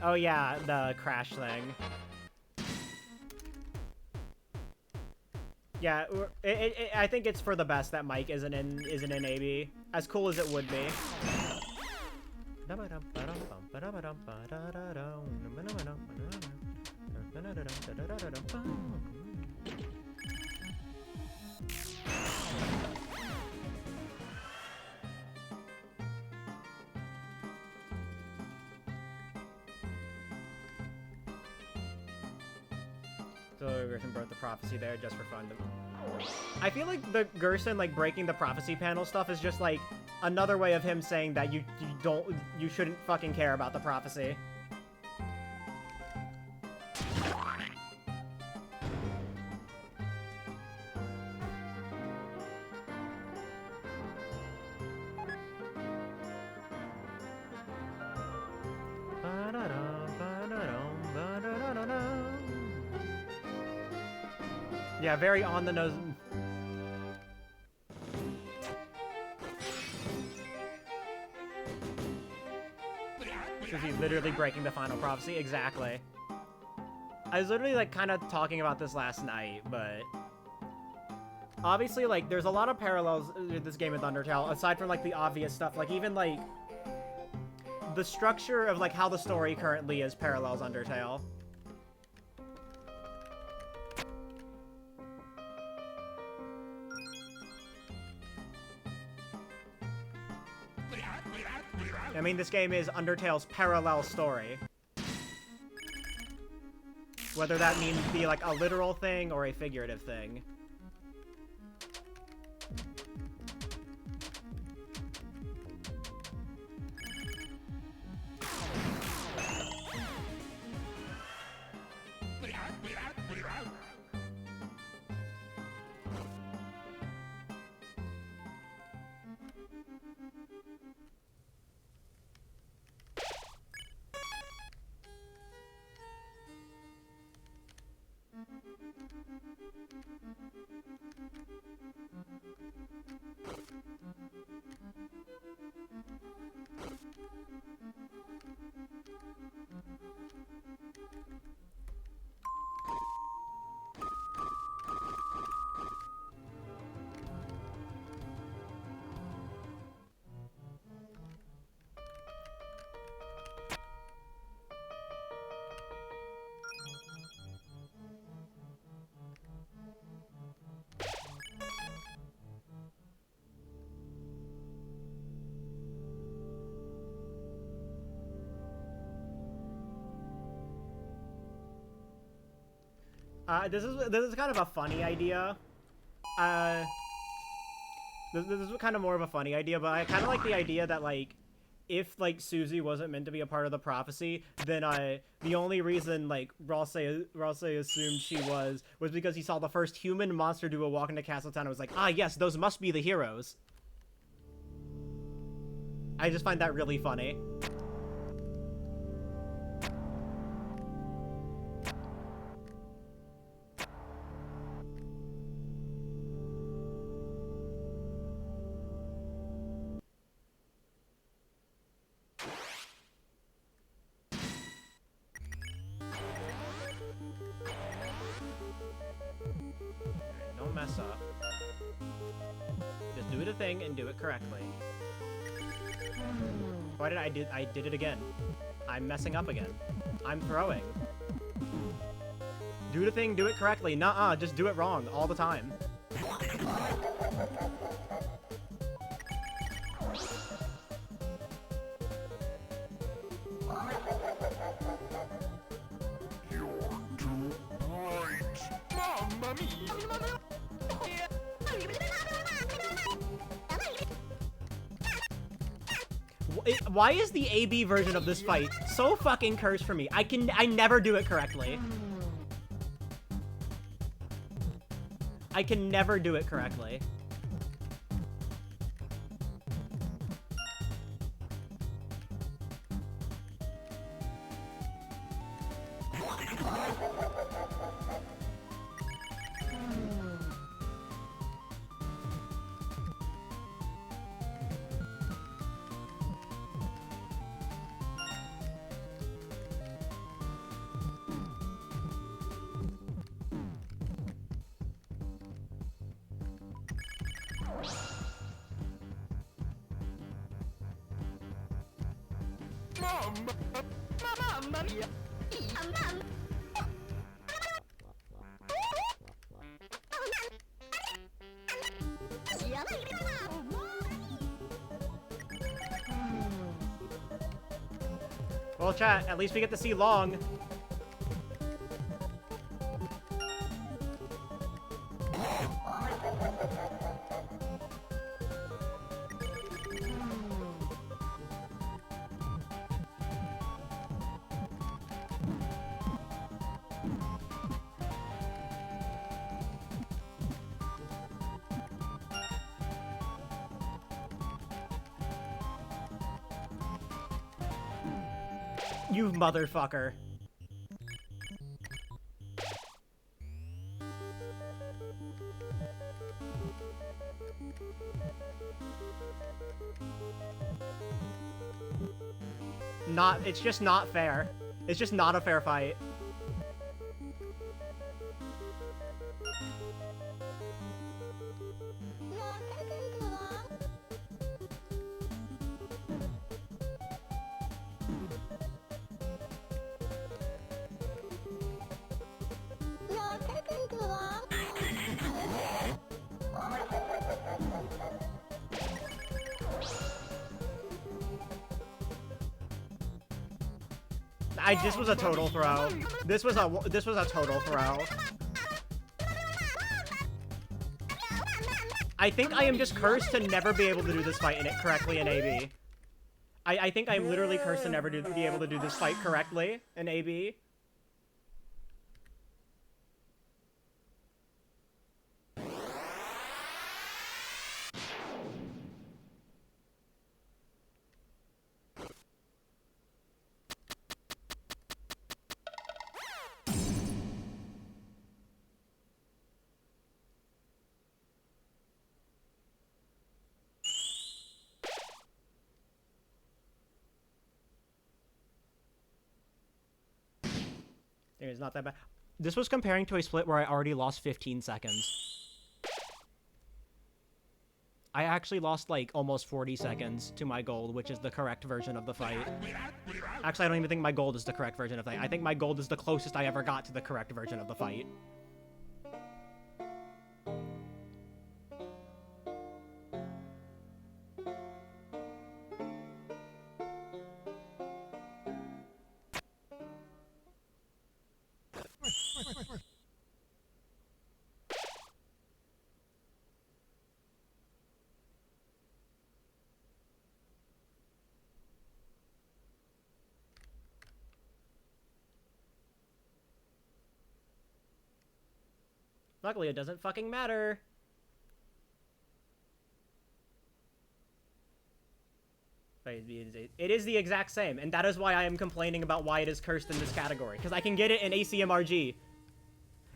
Oh yeah, the crash thing. Yeah, I think it's for the best that Mike isn't in AB. As cool as it would be. So Gerson broke the prophecy there just for fun. I feel like the Gerson like breaking the prophecy panel stuff is just like another way of him saying that you shouldn't fucking care about the prophecy. Yeah, very on the nose. Because he's literally breaking the final prophecy. Exactly. I was literally like kind of talking about this last night, but obviously like there's a lot of parallels in this game with Undertale aside from like the obvious stuff. Like even like the structure of like how the story currently is parallels Undertale. I mean, this game is Undertale's parallel story. Whether that means be like a literal thing or a figurative thing. This is kind of a funny idea. This is kind of more of a funny idea, but I kind of like the idea that like, if like Susie wasn't meant to be a part of the prophecy, then the only reason like Ralse assumed she was because he saw the first human monster duo walk into Castletown and was like, ah yes, those must be the heroes. I just find that really funny. Don't mess up. Just do the thing and do it correctly. Why did I did it again? I'm messing up again. I'm throwing. Do the thing, do it correctly. Nuh-uh, just do it wrong all the time. Why is the AB version of this fight so fucking cursed for me? I never do it correctly. I can never do it correctly. Well, chat, at least we get to see Long. You motherfucker. It's just not fair. It's just not a fair fight. This was a total throw. This was a total throw. I think I am just cursed to never be able to do this fight in it correctly in AB. I think I'm literally cursed to never be able to do this fight correctly in AB. It's not that bad. This was comparing to a split where I already lost 15 seconds. I actually lost like almost 40 seconds to my gold, which is the correct version of the fight. Actually, I don't even think my gold is the correct version of the fight. I think my gold is the closest I ever got to the correct version of the fight. Luckily, it doesn't fucking matter. It is the exact same, and that is why I am complaining about why it is cursed in this category. Because I can get it in ACMRG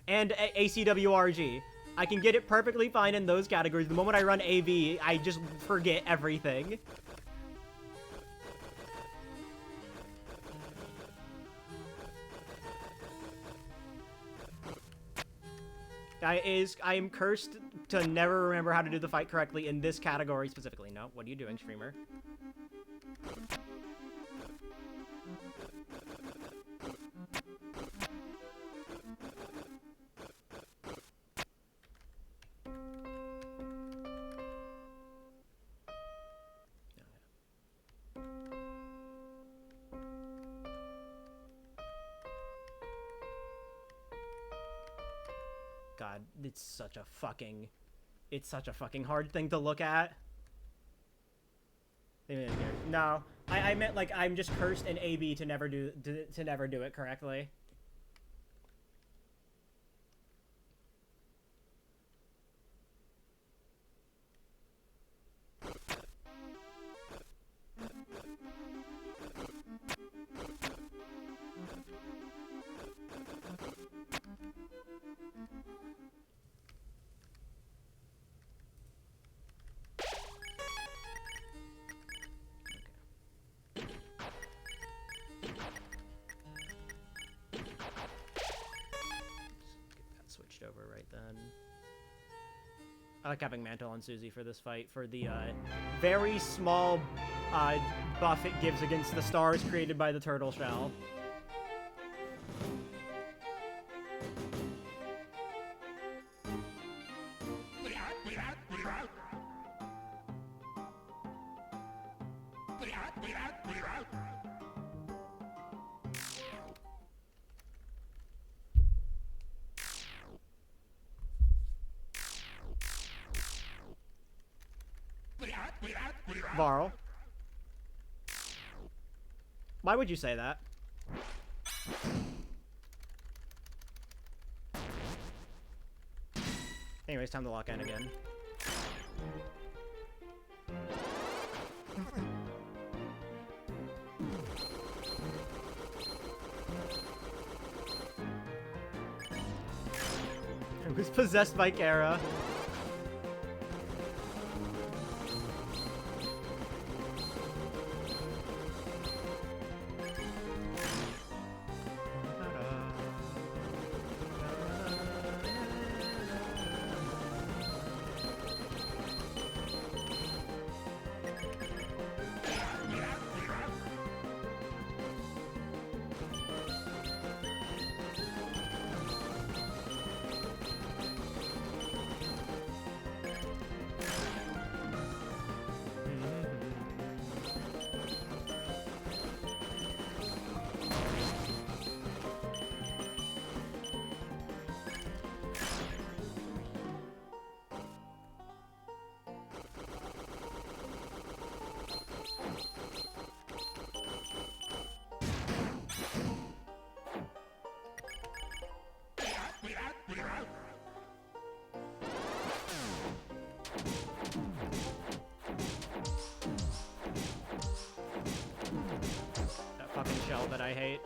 and ACWRG. I can get it perfectly fine in those categories. The moment I run AV, I just forget everything. I am cursed to never remember how to do the fight correctly in this category specifically. No, what are you doing, streamer? God, it's such a fucking hard thing to look at. No, I meant like I'm just cursed in AB to never do it correctly. Over right then. I like having Mantle on Susie for this fight for the very small buff it gives against the stars created by the turtle shell. Varl. Why would you say that? Anyways, time to lock in again. I was possessed by Kara. Shell that I hate.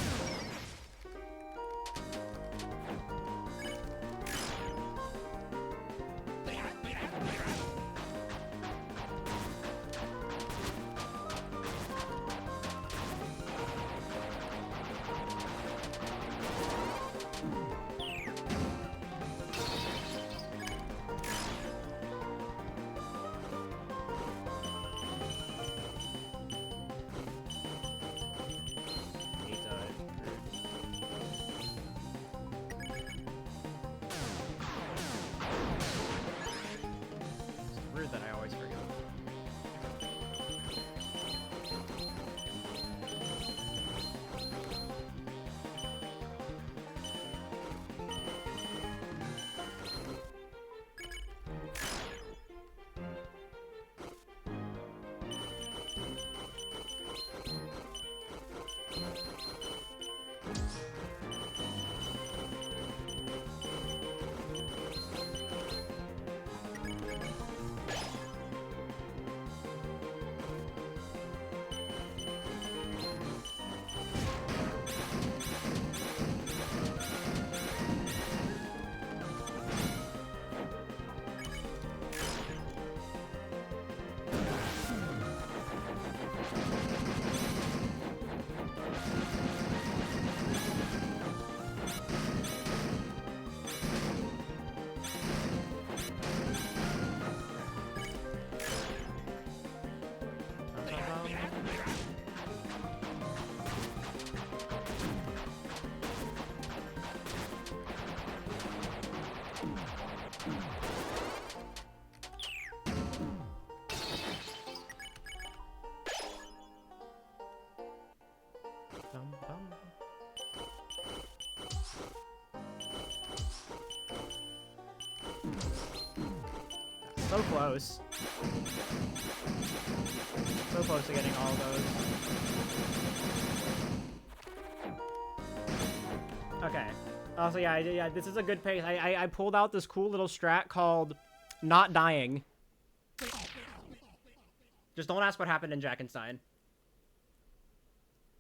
So close. So close to getting all of those. Okay. Also, yeah, this is a good pace. I pulled out this cool little strat called Not Dying. Just don't ask what happened in Jackenstein.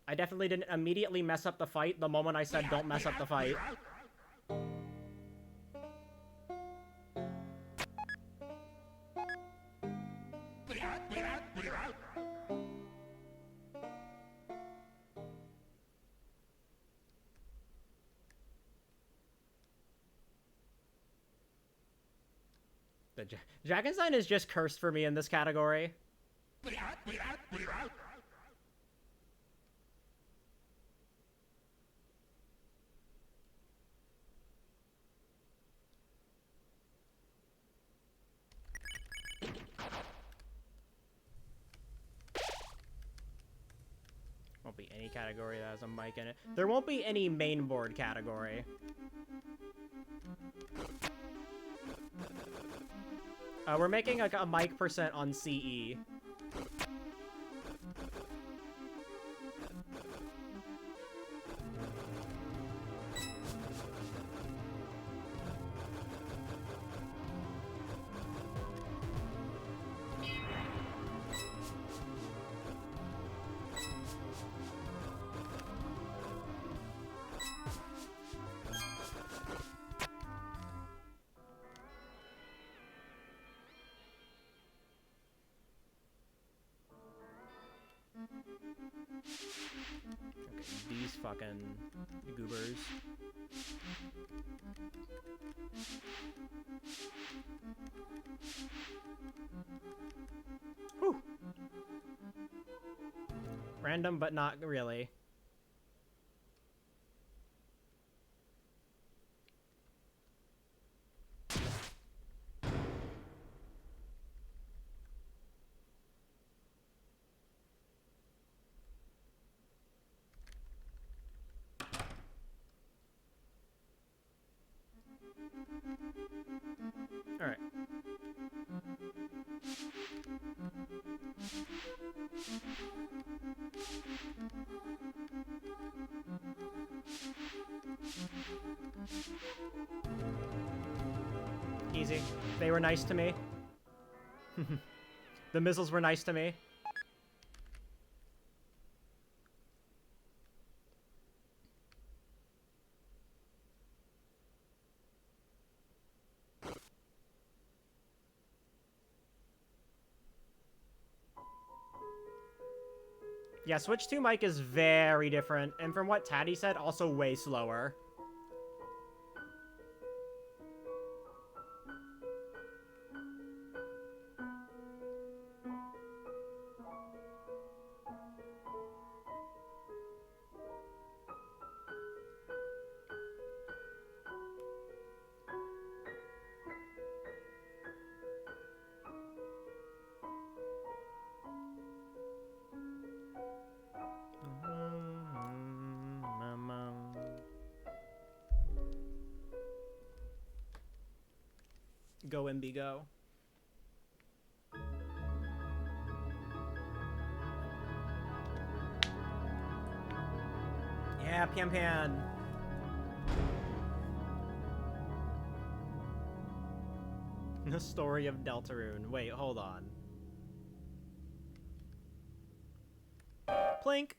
I definitely didn't immediately mess up the fight the moment I said don't mess up the fight. Jackenstein is just cursed for me in this category. Won't be any category that has a mic in it. There won't be any main board category. We're making like a mic percent on CE. Okay, these fucking goobers. Whew. Random, but not really. All right. Easy. They were nice to me. The missiles were nice to me. Yeah, Switch 2 mic is very different, and from what Taddy said, also way slower. Go MB go. Yeah, Pan Pan. The story of Deltarune. Wait, hold on. Plink.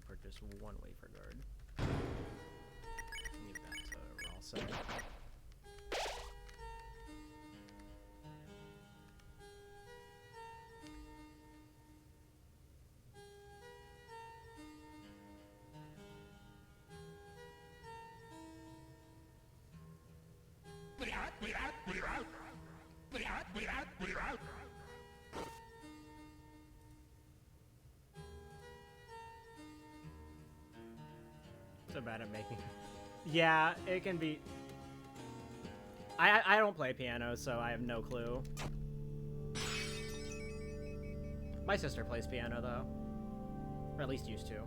Purchase one wafer guard. Leave that to Ralsa. So bad at making. Yeah, it can be. I don't play piano, so I have no clue. My sister plays piano, though. Or at least used to.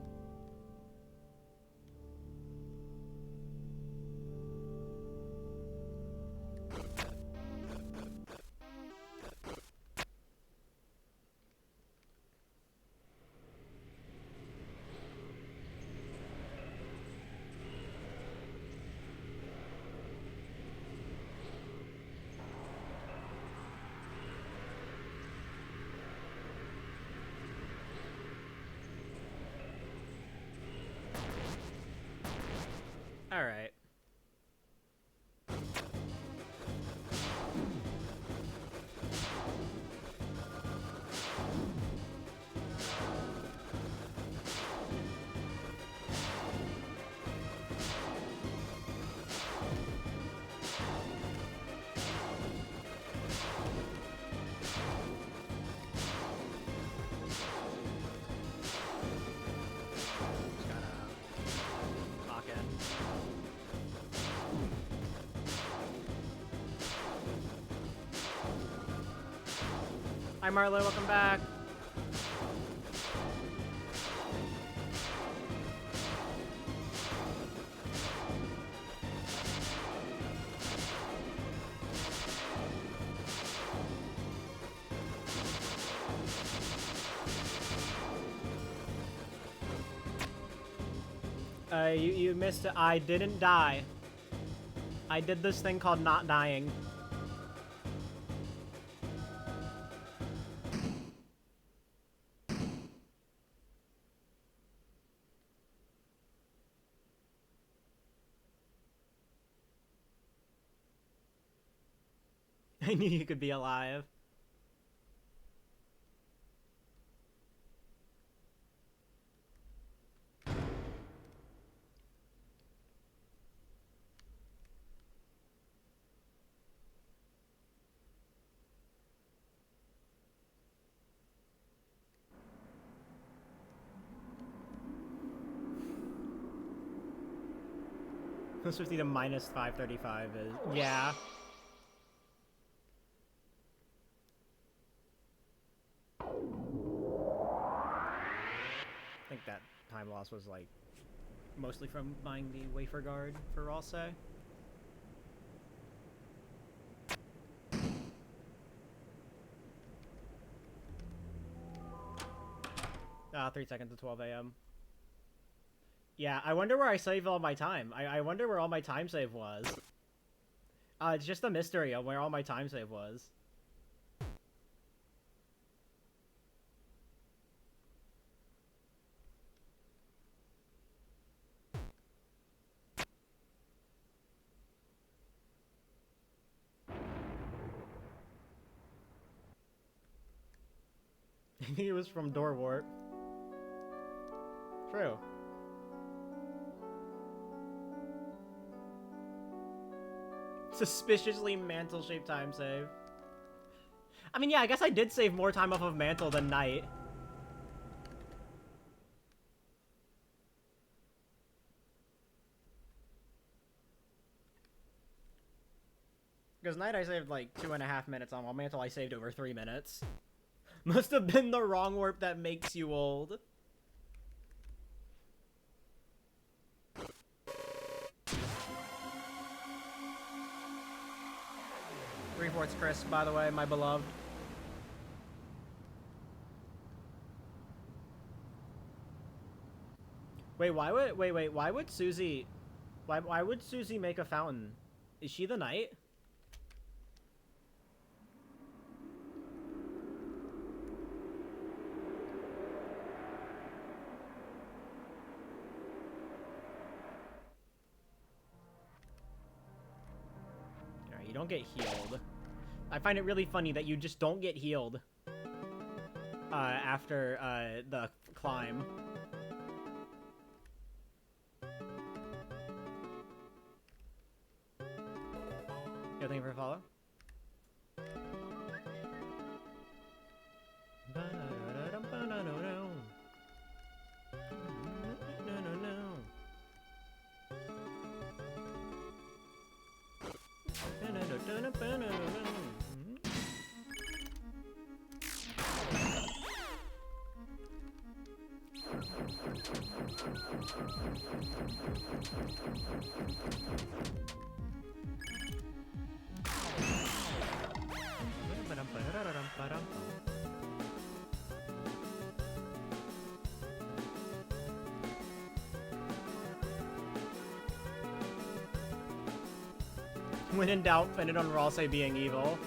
Alright. Hi Marlo, welcome back. You missed it. I didn't die. I did this thing called not dying. I knew you could be alive. Plus 50 to minus 535 is... Yeah. I think that time loss was, like, mostly from buying the wafer guard for Ralse. 3 seconds to 12 a.m. Yeah, I wonder where I save all my time. I wonder where all my time save was. It's just a mystery of where all my time save was. I think it was from Door Warp. True. Suspiciously mantle-shaped time save. I mean, yeah, I guess I did save more time off of mantle than night. Because night I saved like 2.5 minutes on, while mantle I saved over 3 minutes. Must have been the wrong warp that makes you old. Reports Chris, by the way, my beloved. Wait, why would Susie why would Susie make a fountain? Is she the knight? Alright, you don't get healed. I find it really funny that you just don't get healed after the climb. You looking for a follow? When in doubt, pin it on Raw, say being evil.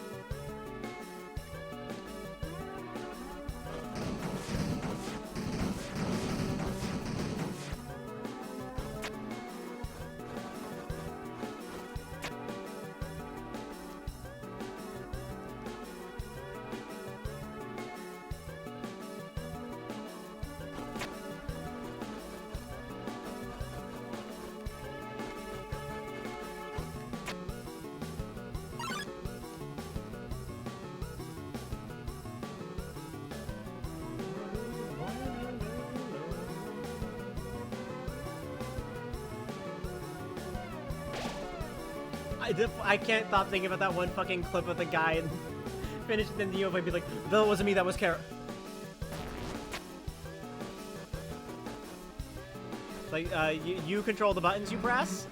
I can't stop thinking about that one fucking clip of the guy and finished in the UFO be like, that wasn't me, that was Kara. Like, you control the buttons you press?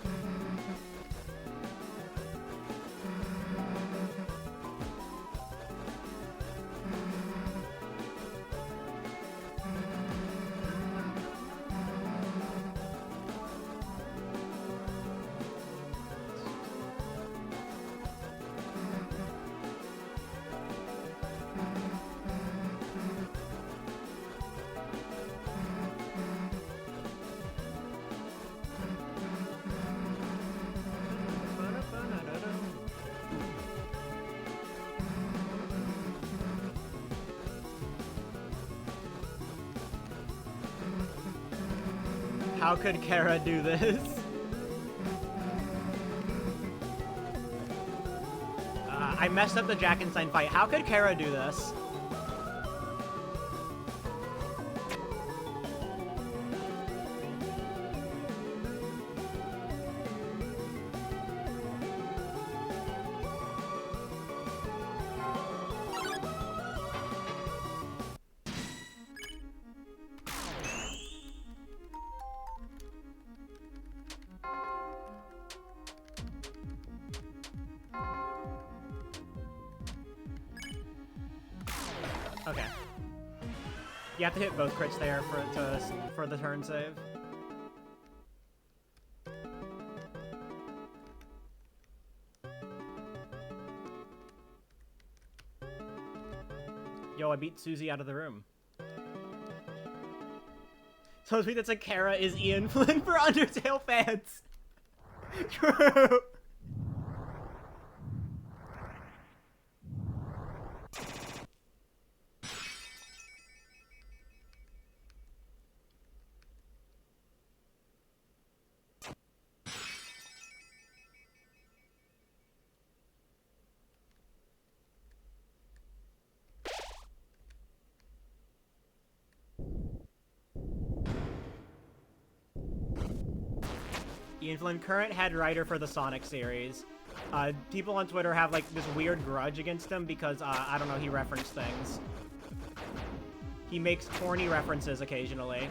How could Kara do this? I messed up the Jackenstein fight. How could Kara do this? Okay. You have to hit both crits there for the turn save. Yo, I beat Susie out of the room. So it's that's like Kara is Ian Flynn for Undertale fans. True. Ian Flynn, current head writer for the Sonic series. People on Twitter have like this weird grudge against him because, I don't know, he referenced things. He makes corny references occasionally.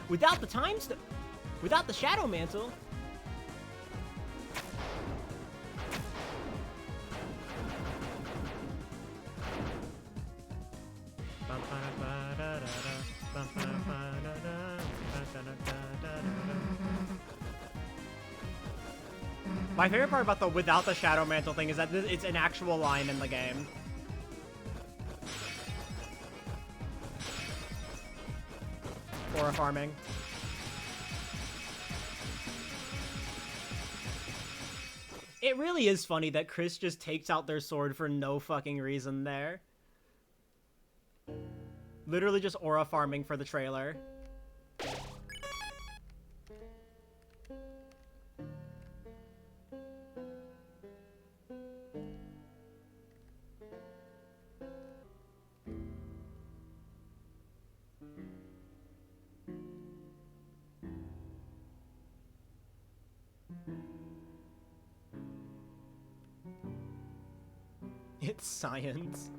Without the without the Shadow Mantle. My favorite part about the without the Shadow Mantle thing is that it's an actual line in the game. Or farming. It really is funny that Chris just takes out their sword for no fucking reason there. Literally just aura farming for the trailer. It's science.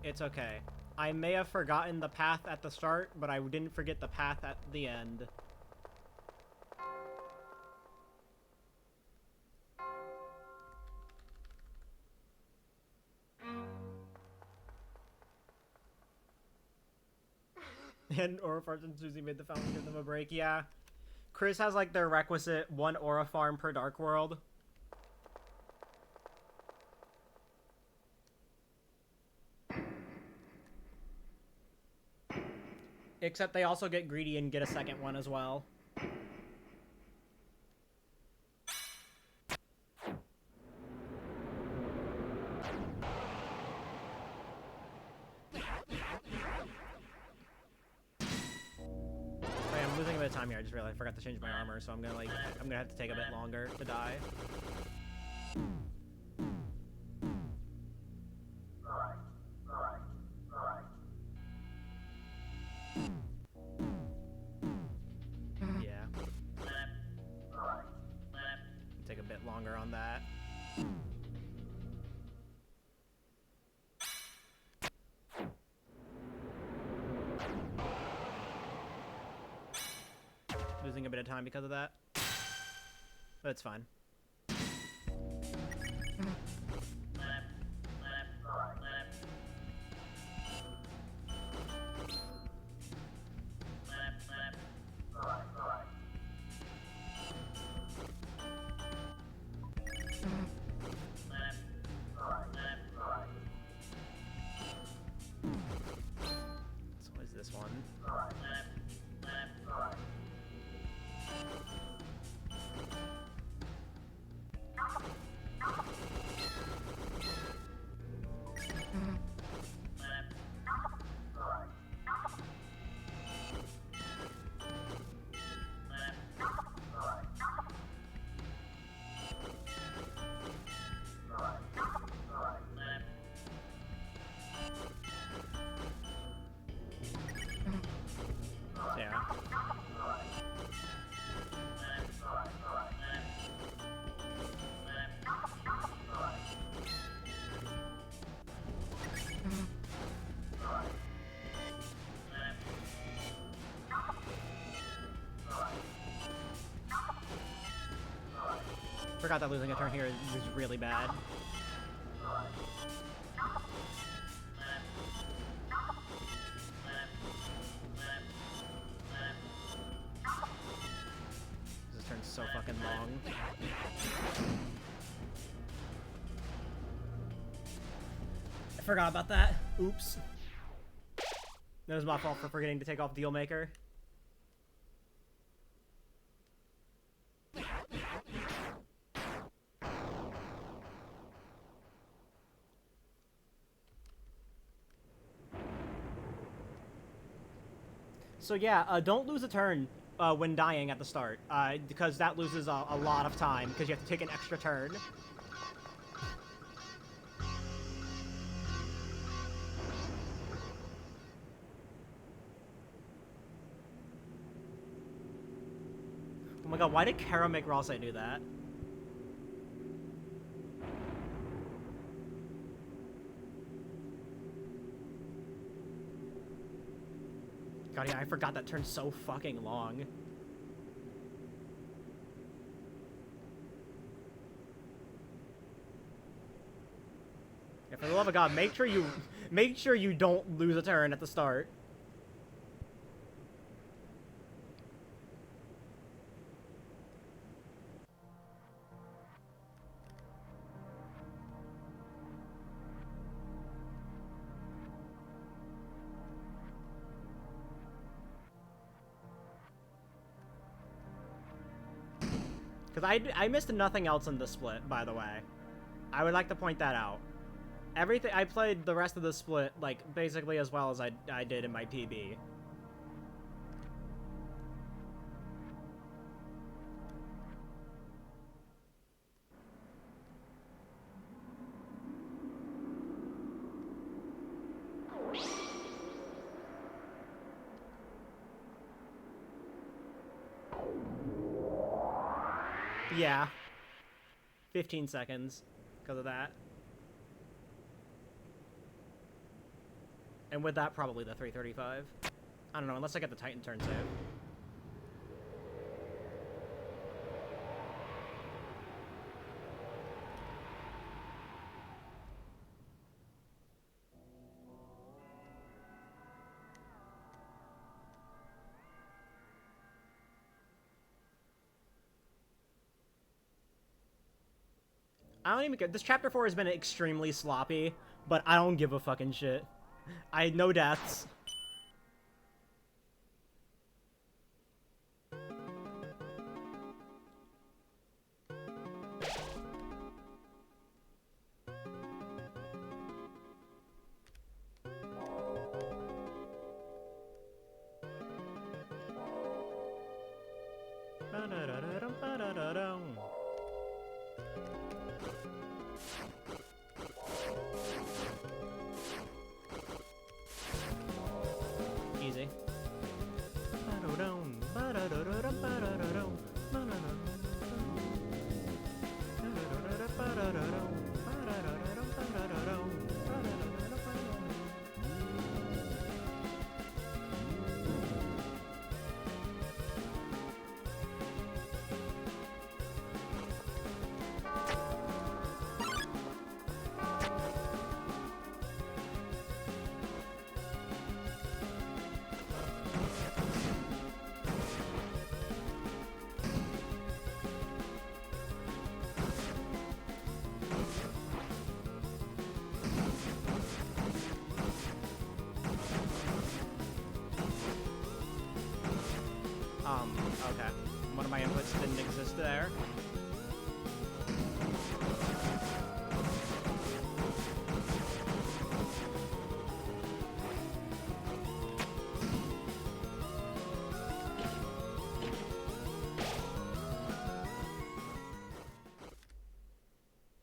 It's okay. I may have forgotten the path at the start, but I didn't forget the path at the end. And Aura Farms and Susie made the fountain give them a break. Yeah. Chris has like their requisite 1 Aura farm per Dark World. Except they also get greedy and get a second one as well. I'm losing a bit of time here. I just realized I forgot to change my armor, so I'm gonna have to take a bit longer to die. Yeah. Take a bit longer on that. Losing a bit of time because of that. But it's fine. So what is this one? Yeah. Forgot that losing a turn here is really bad. This turn's so fucking long. I forgot about that. Oops. That was my fault for forgetting to take off Dealmaker. So yeah, don't lose a turn when dying at the start, because that loses a lot of time, because you have to take an extra turn. Oh my god, why did Kara make Ralsei do that? God, yeah, I forgot that turn's so fucking long. Yeah, for the love of God, make sure you don't lose a turn at the start. Because I missed nothing else in the split, by the way. I would like to point that out. Everything, I played the rest of the split, like, basically as well as I did in my PB. Yeah. 15 seconds because of that. And with that, probably the 335. I don't know, unless I get the Titan turn save. I don't even care. This chapter 4 has been extremely sloppy, but I don't give a fucking shit. I had no deaths. Easy. Okay. One of my inputs didn't exist there.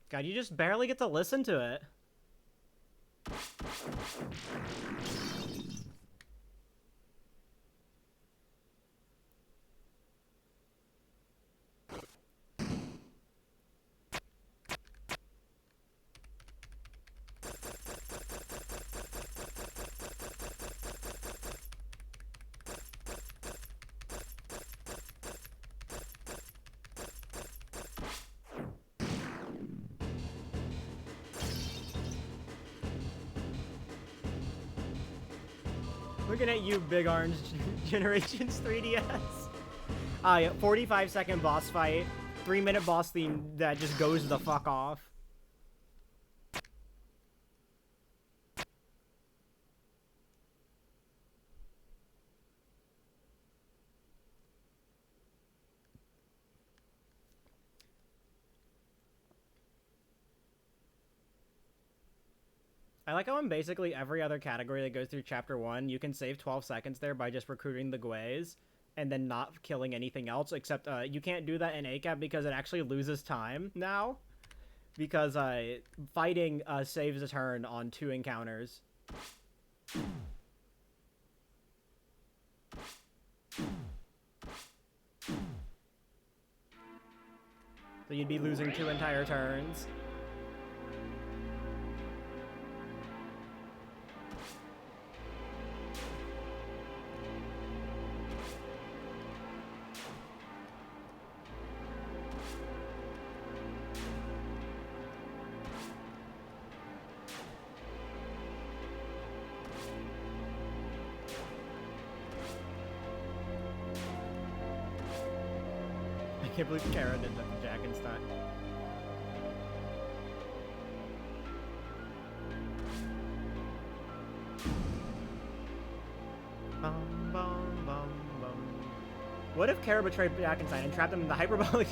God, you just barely get to listen to it. Looking at you, Big Orange Generations 3DS. Yeah, 45-second boss fight, 3-minute boss theme that just goes the fuck off. I like how in basically every other category that goes through Chapter 1, you can save 12 seconds there by just recruiting the Guays and then not killing anything else, except you can't do that in ACAP because it actually loses time now. Because fighting saves a turn on 2 encounters. So you'd be losing 2 entire turns. I can't believe Kara did that to Jackenstein. Bum, bum, bum, bum. What if Kara betrayed Jackenstein and trapped him in the hyperbolic?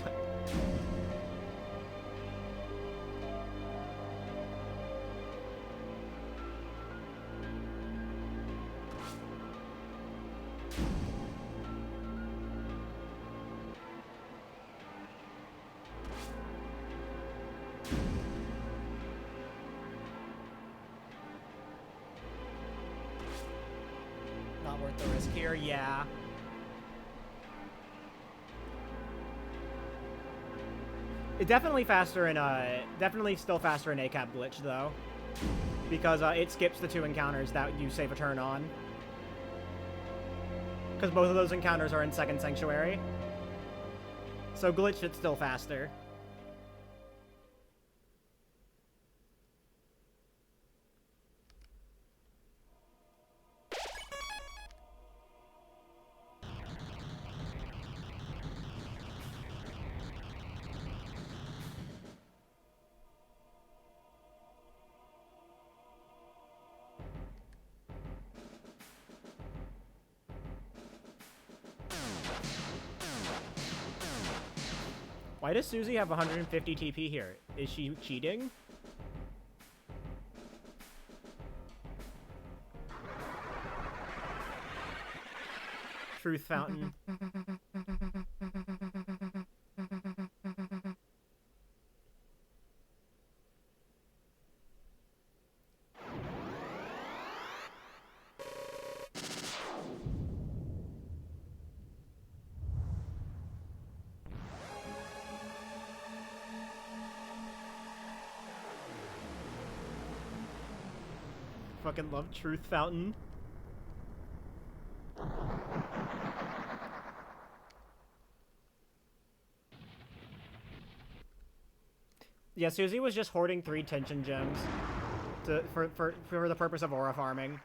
Not worth the risk here, yeah. It's definitely faster in definitely still faster in ACAB Glitch though, because it skips the 2 encounters that you save a turn on. Because both of those encounters are in Second Sanctuary. So Glitch, it's still faster. Why does Susie have 150 TP here? Is she cheating? Truth Fountain. Fucking love Truth Fountain. Yeah, Susie was just hoarding 3 tension gems for the purpose of aura farming.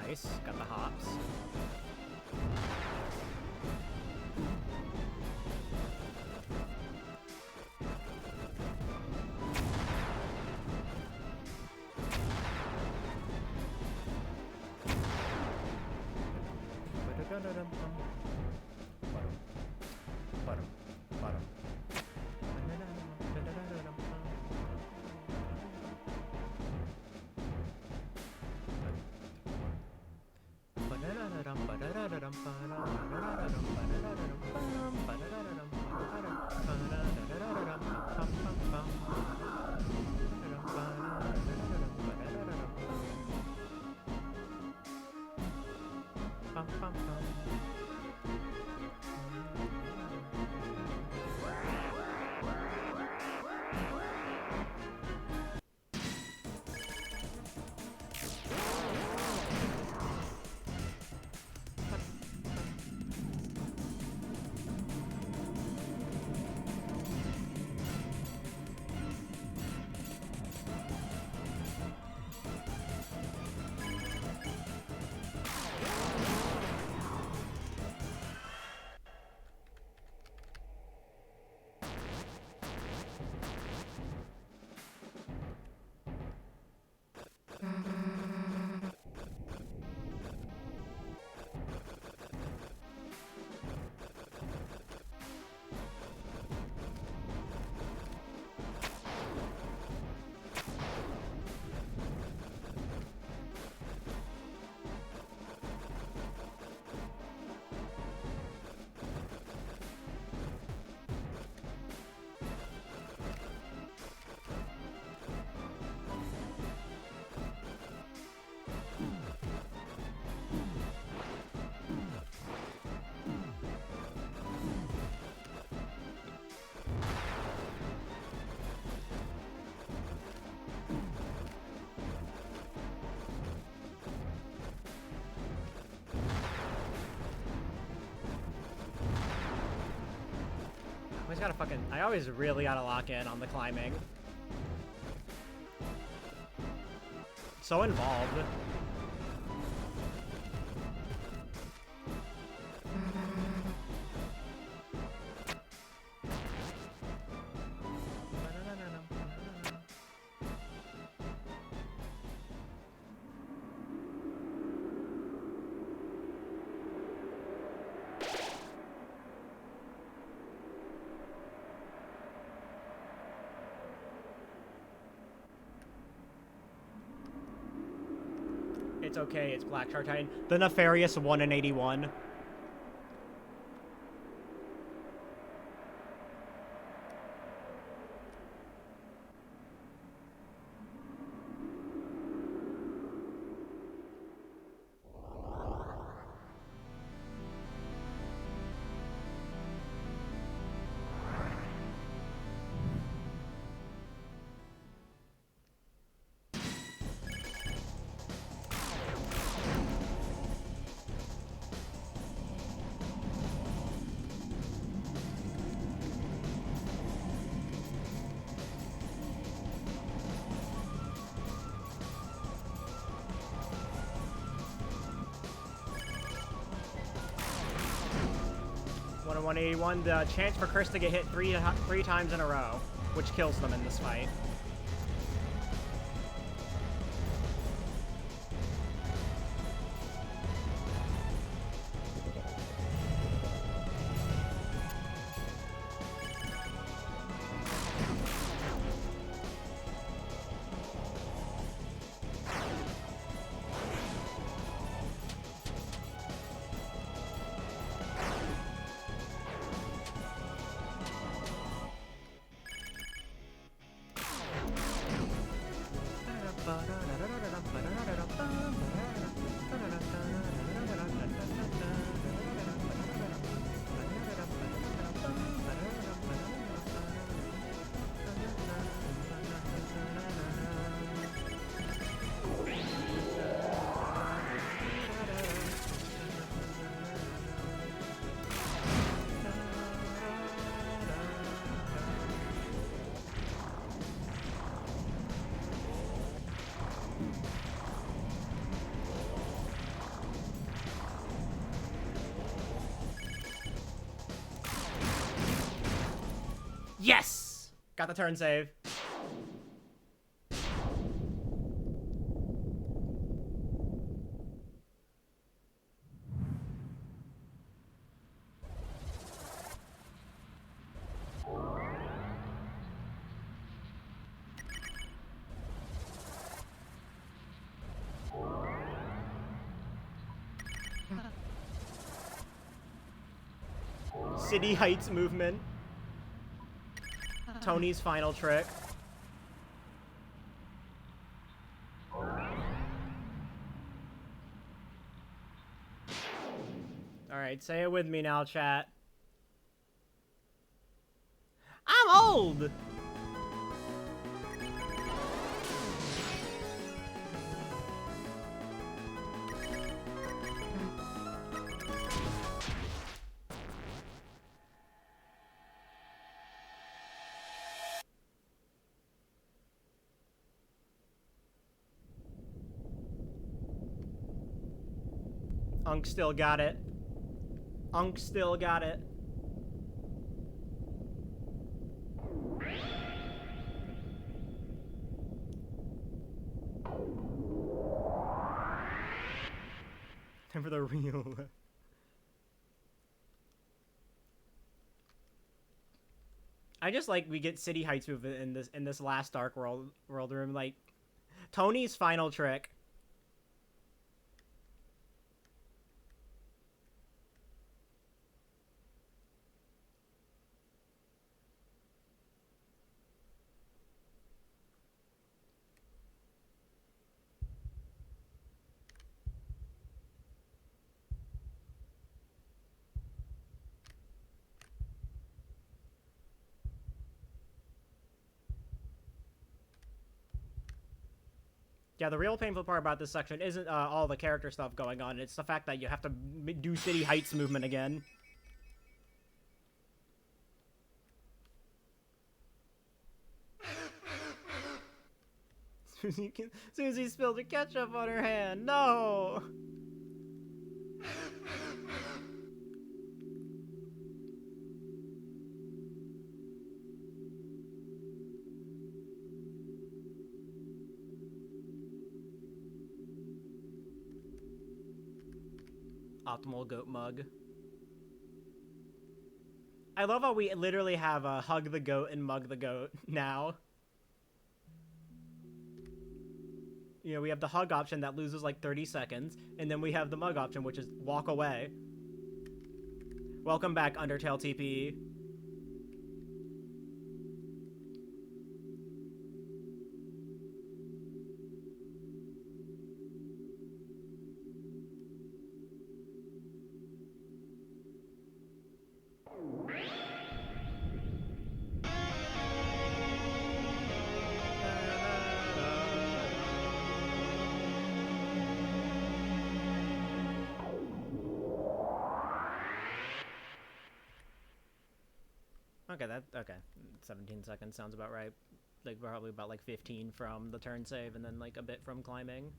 Nice, got the hops. I always really gotta lock in on the climbing. So involved. It's okay, it's Black Shark Titan. The Nefarious 1 in 81. One in 181, the chance for Chris to get hit three times in a row, which kills them in this fight. Yes! Got the turn save. City Heights movement. Tony's final trick. Alright, say it with me now, chat. I'm old! Unk still got it. Unk still got it. Time for the real. I just like we get City Heights movement in this last Dark World room. Like Tony's final trick. Yeah, the real painful part about this section isn't all the character stuff going on. It's the fact that you have to do City Heights movement again. Susie spilled her ketchup on her hand. No. Optimal goat mug. I love how we literally have a hug the goat and mug the goat now. You know, we have the hug option that loses like 30 seconds, and then we have the mug option, which is walk away. Welcome back, Undertale TPE. Okay. 17 seconds sounds about right. Like probably about like 15 from the turn save, and then like a bit from climbing.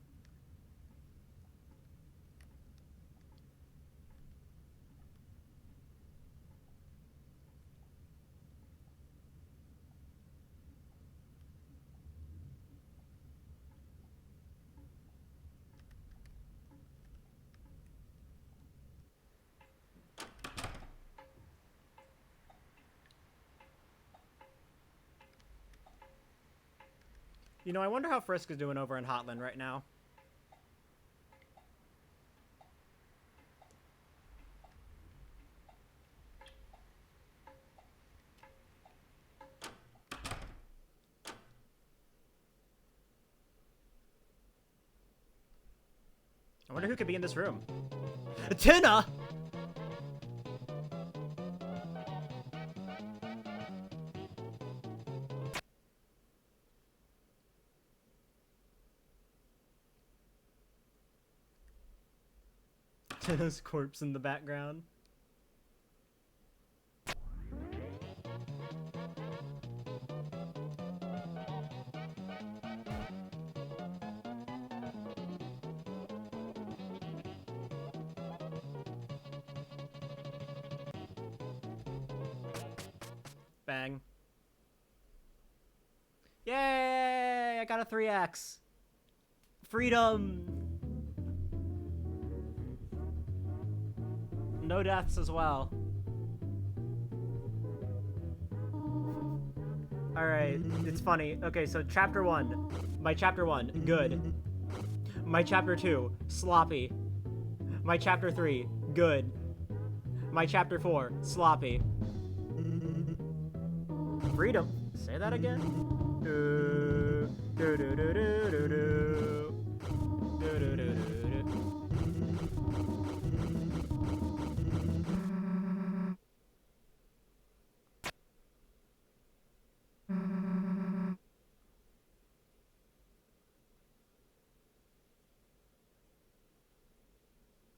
You know, I wonder how Frisk is doing over in Hotland right now. I wonder who could be in this room. Tina! Tina's corpse in the background. Bang. Yay! I got a 3x. Freedom! No deaths as well. Alright, it's funny. Okay, so chapter 1. My chapter 1, good. My chapter 2, sloppy. My chapter 3, good. My chapter 4, sloppy. Freedom. Say that again.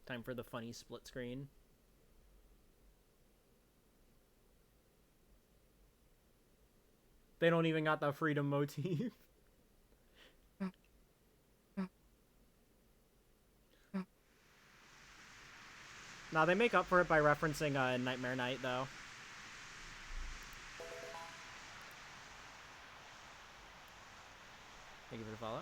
Time for the funny split screen. They don't even got the freedom motif. Nah, they make up for it by referencing Nightmare Night, though. Thank you for the follow.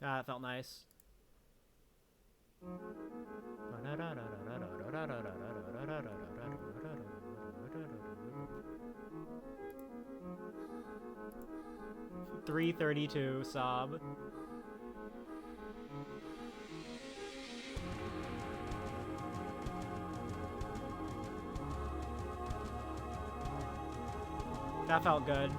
Ah, it felt nice. $332 sob. That felt good.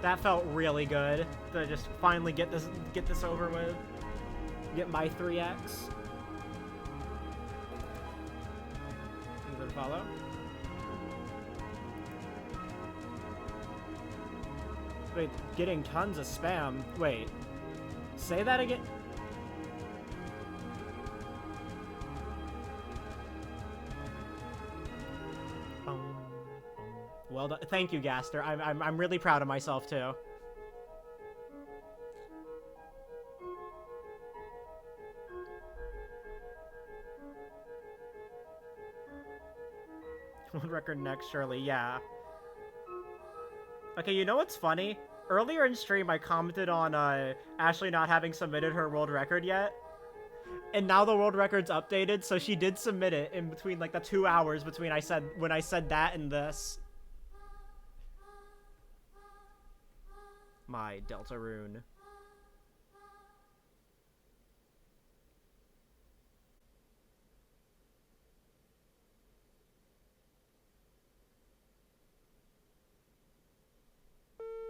That felt really good to just finally get this over with. Get my 3x. Either follow. Wait, getting tons of spam. Wait. Say that again. Well done. Thank you, Gaster. I'm really proud of myself too. World record next, surely. Yeah. Okay, you know what's funny? Earlier in stream, I commented on Ashley not having submitted her world record yet. And now the world record's updated, so she did submit it in between, like, the 2 hours between when I said that and this. My Deltarune.